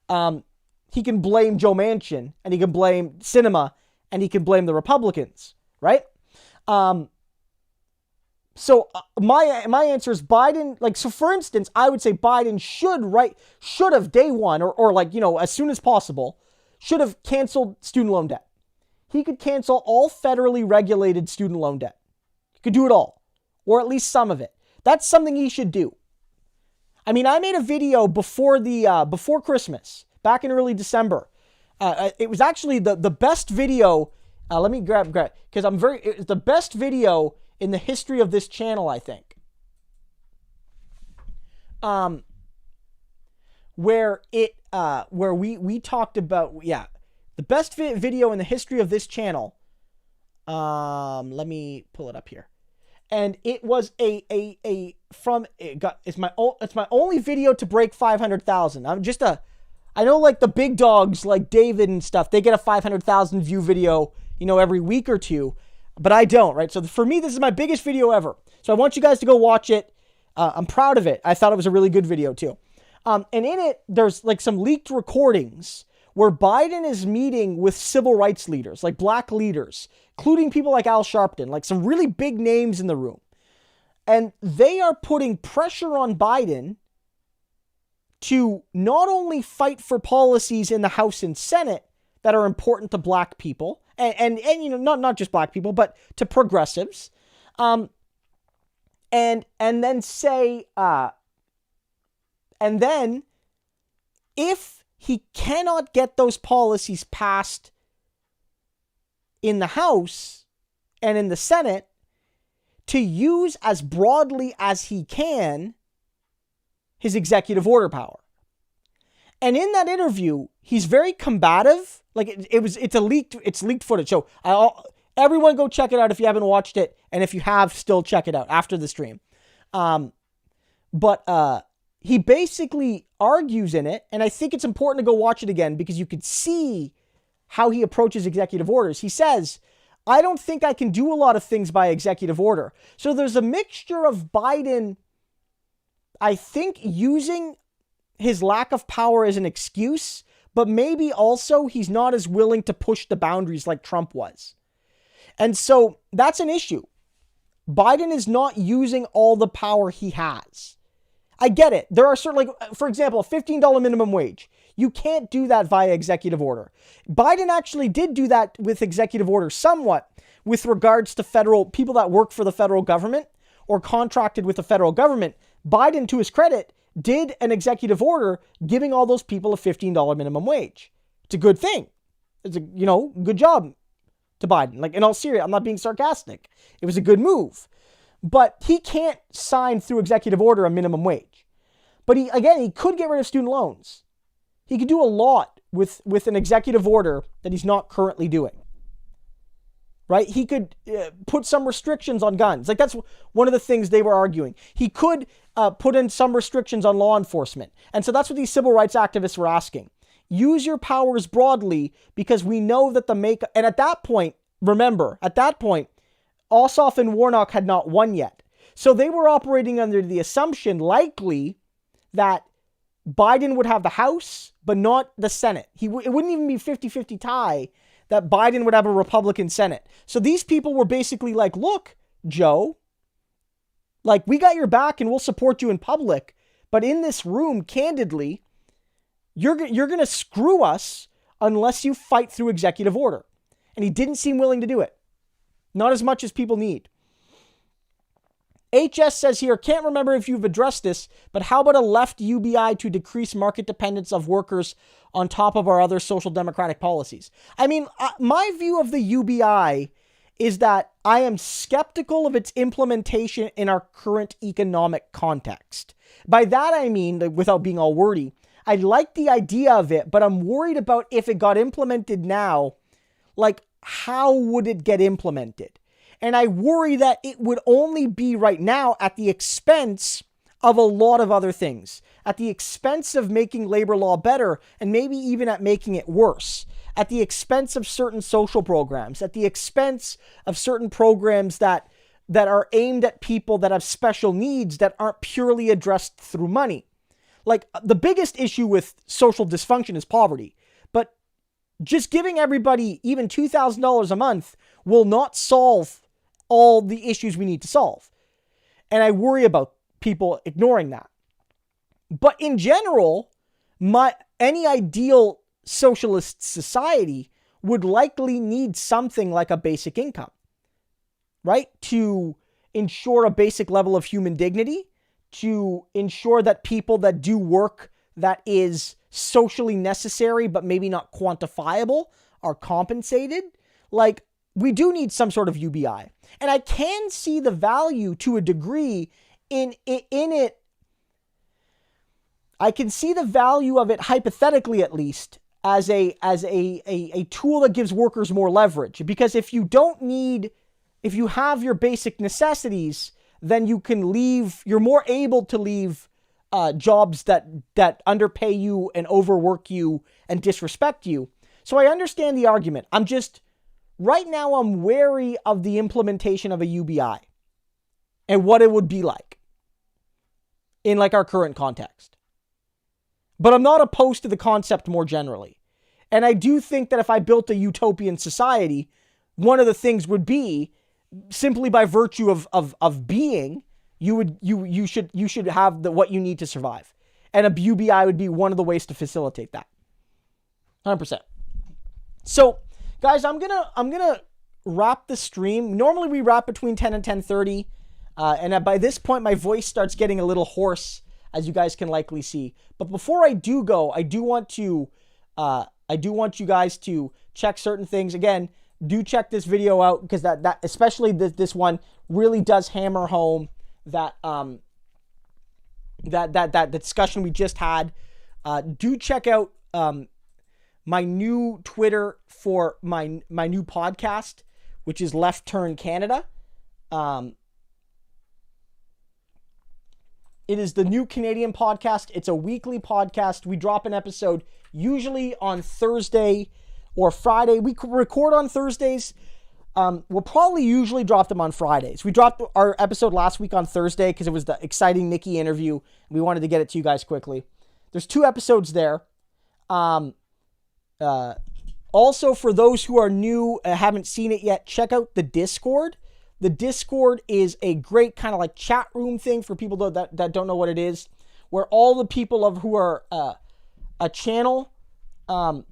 He can blame Joe Manchin, and he can blame Sinema, and he can blame the Republicans, right? So my answer is Biden, like, so for instance, I would say Biden should have day one or like, as soon as possible, should have canceled student loan debt. He could cancel all federally regulated student loan debt. He could do it all, or at least some of it. That's something he should do. I mean, I made a video before Christmas, back in early December. It was actually the best video. Let me grab, because it's the best video in the history of this channel, I think. Where we talked about, the best video in the history of this channel. Let me pull it up here. And it was it's my only video to break 500,000. I know like the big dogs like David and stuff, they get a 500,000 view video, every week or two, but I don't, right? So for me, this is my biggest video ever. So I want you guys to go watch it. I'm proud of it. I thought it was a really good video too. And in it, there's like some leaked recordings where Biden is meeting with civil rights leaders, like black leaders, including people like Al Sharpton, like some really big names in the room. And they are putting pressure on Biden to not only fight for policies in the House and Senate that are important to black people, and not just black people, but to progressives, and then say, and then if he cannot get those policies passed in the House and in the Senate, to use as broadly as he can his executive order power. And in that interview, he's very combative. Like it's leaked footage. So everyone go check it out if you haven't watched it, and if you have, still check it out after the stream. But he basically argues in it, and I think it's important to go watch it again because you could see how he approaches executive orders. He says, I don't think I can do a lot of things by executive order. So there's a mixture of Biden, I think, using his lack of power as an excuse, but maybe also he's not as willing to push the boundaries like Trump was. And so that's an issue. Biden is not using all the power he has. I get it. There are certain, like, for example, a $15 minimum wage. You can't do that via executive order. Biden actually did do that with executive order somewhat with regards to federal people that work for the federal government or contracted with the federal government. Biden, to his credit, did an executive order giving all those people a $15 minimum wage. It's a good thing. It's a, good job to Biden. Like, in all seriousness, I'm not being sarcastic. It was a good move. But he can't sign through executive order a minimum wage. But he could get rid of student loans. He could do a lot with an executive order that he's not currently doing. Right? He could put some restrictions on guns. Like, that's one of the things they were arguing. He could put in some restrictions on law enforcement. And so that's what these civil rights activists were asking. Use your powers broadly, because we know that and at that point, remember, Ossoff and Warnock had not won yet. So they were operating under the assumption, likely, that Biden would have the House, but not the Senate. It wouldn't even be 50-50 tie, that Biden would have a Republican Senate. So these people were basically like, look, Joe, like, we got your back and we'll support you in public, but in this room, candidly, you're going to screw us unless you fight through executive order. And he didn't seem willing to do it. Not as much as people need. HS says here, can't remember if you've addressed this, but how about a left UBI to decrease market dependence of workers on top of our other social democratic policies? I mean, my view of the UBI is that I am skeptical of its implementation in our current economic context. By that I mean, without being all wordy, I like the idea of it, but I'm worried about if it got implemented now, like, how would it get implemented? And I worry that it would only be right now at the expense of a lot of other things, at the expense of making labor law better, and maybe even at making it worse, at the expense of certain social programs, at the expense of certain programs that are aimed at people that have special needs that aren't purely addressed through money. Like, the biggest issue with social dysfunction is poverty, but just giving everybody even $2,000 a month will not solve all the issues we need to solve. And I worry about people ignoring that. But in general, any ideal socialist society would likely need something like a basic income, right? To ensure a basic level of human dignity, to ensure that people that do work that is socially necessary but maybe not quantifiable are compensated. Like, we do need some sort of UBI. And I can see the value to a degree in it. I can see the value of it, hypothetically at least, as a tool that gives workers more leverage. Because if you have your basic necessities, then you're more able to leave jobs that underpay you and overwork you and disrespect you. So I understand the argument. Right now I'm wary of the implementation of a UBI and what it would be like in like our current context. But I'm not opposed to the concept more generally. And I do think that if I built a utopian society, one of the things would be, simply by virtue of being, you should have what you need to survive. And a UBI would be one of the ways to facilitate that. 100%. So, guys, I'm gonna wrap the stream. Normally we wrap between 10 and 10:30. And by this point my voice starts getting a little hoarse, as you guys can likely see. But before I do go, I do want you guys to check certain things. Again, do check this video out, because that especially this one really does hammer home that that discussion we just had. Do check out my new Twitter for my new podcast, which is Left Turn Canada. It is the new Canadian podcast. It's a weekly podcast. We drop an episode usually on Thursday or Friday. We record on Thursdays. We'll probably usually drop them on Fridays. We dropped our episode last week on Thursday because it was the exciting Nikki interview. We wanted to get it to you guys quickly. There's 2 episodes there. Also, for those who are new and haven't seen it yet, check out the Discord. The Discord is a great kind of like chat room thing for people that don't know what it is, where all the people who are a channel all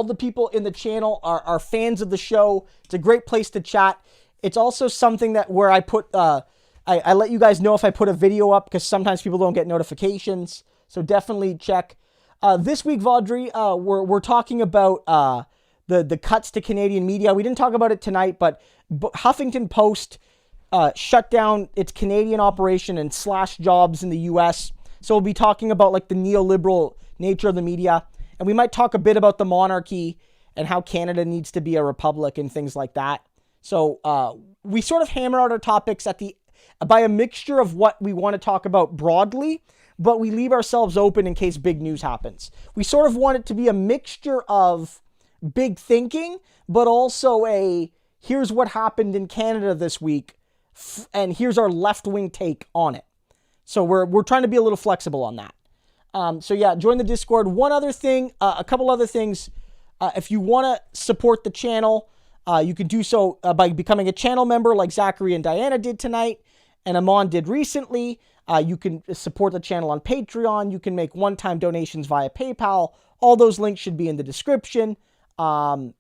the people in the channel are fans of the show. It's a great place to chat. It's also something that where I put I let you guys know if I put a video up, because sometimes people don't get notifications. So definitely check. This week, Vaudry, we're talking about the cuts to Canadian media. We didn't talk about it tonight, but Huffington Post shut down its Canadian operation and slashed jobs in the U.S. So we'll be talking about like the neoliberal nature of the media, and we might talk a bit about the monarchy and how Canada needs to be a republic and things like that. So we sort of hammer out our topics by a mixture of what we want to talk about broadly, but we leave ourselves open in case big news happens. We sort of want it to be a mixture of big thinking, but also here's what happened in Canada this week, and here's our left-wing take on it. So we're trying to be a little flexible on that. So yeah, join the Discord. One other thing, a couple other things. If you want to support the channel, you can do so by becoming a channel member like Zachary and Diana did tonight, and Amon did recently. You can support the channel on Patreon. You can make one-time donations via PayPal. All those links should be in the description. If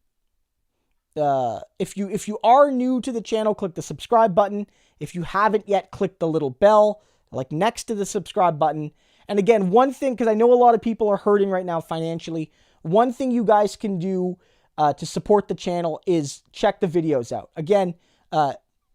you are new to the channel, click the subscribe button. If you haven't yet, click the little bell like next to the subscribe button. And again, one thing, because I know a lot of people are hurting right now financially, one thing you guys can do to support the channel is check the videos out. Again,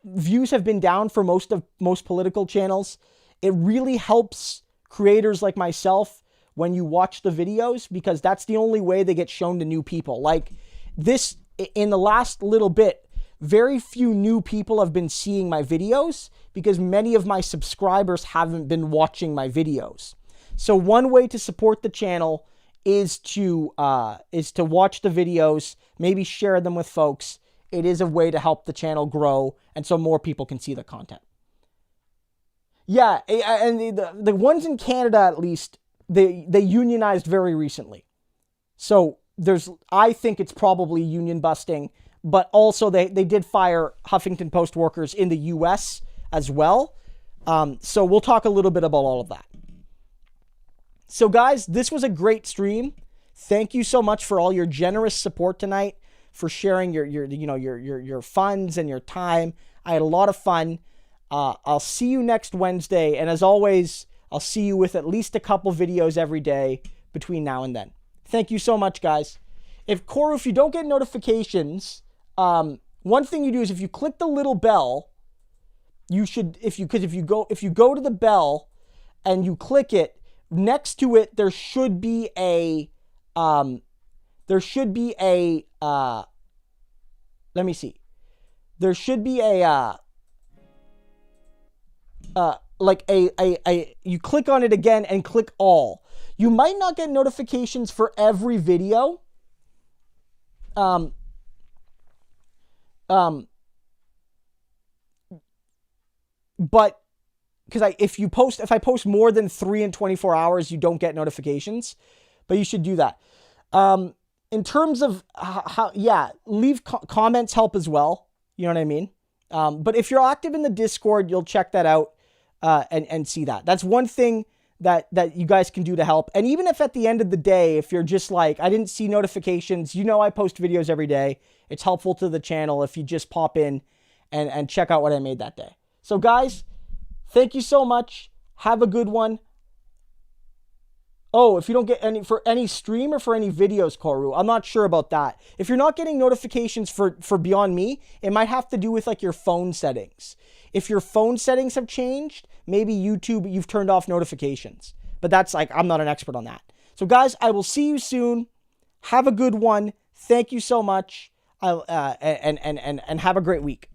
views have been down for most political channels. It really helps creators like myself when you watch the videos, because that's the only way they get shown to new people. Like this, in the last little bit, very few new people have been seeing my videos because many of my subscribers haven't been watching my videos. So one way to support the channel is to watch the videos, maybe share them with folks. It is a way to help the channel grow, and so more people can see the content. Yeah, and the ones in Canada, at least, they unionized very recently. So I think it's probably union busting, but also they did fire Huffington Post workers in the US as well. So we'll talk a little bit about all of that. So guys, this was a great stream. Thank you so much for all your generous support tonight, for sharing your funds and your time. I had a lot of fun. I'll see you next Wednesday, and as always, I'll see you with at least a couple videos every day between now and then. Thank you so much, guys. If you don't get notifications, one thing you do is if you click the little bell, you should, if you go to the bell and you click it, next to it there should be a let me see. There should be you click on it again and click all. You might not get notifications for every video. But because if I post more than 3 in 24 hours, you don't get notifications, but you should do that. In terms of leave comments help as well. You know what I mean? But if you're active in the Discord, you'll check that out, and see that. That's one thing that you guys can do to help. And even if at the end of the day, if you're just like, I didn't see notifications, I post videos every day. It's helpful to the channel if you just pop in and check out what I made that day. So guys, thank you so much. Have a good one. Oh, if you don't get any for any stream or for any videos, Koru, I'm not sure about that. If you're not getting notifications for Beyond Me, it might have to do with like your phone settings. If your phone settings have changed, maybe YouTube, you've turned off notifications. But that's like, I'm not an expert on that. So guys, I will see you soon. Have a good one. Thank you so much. And have a great week.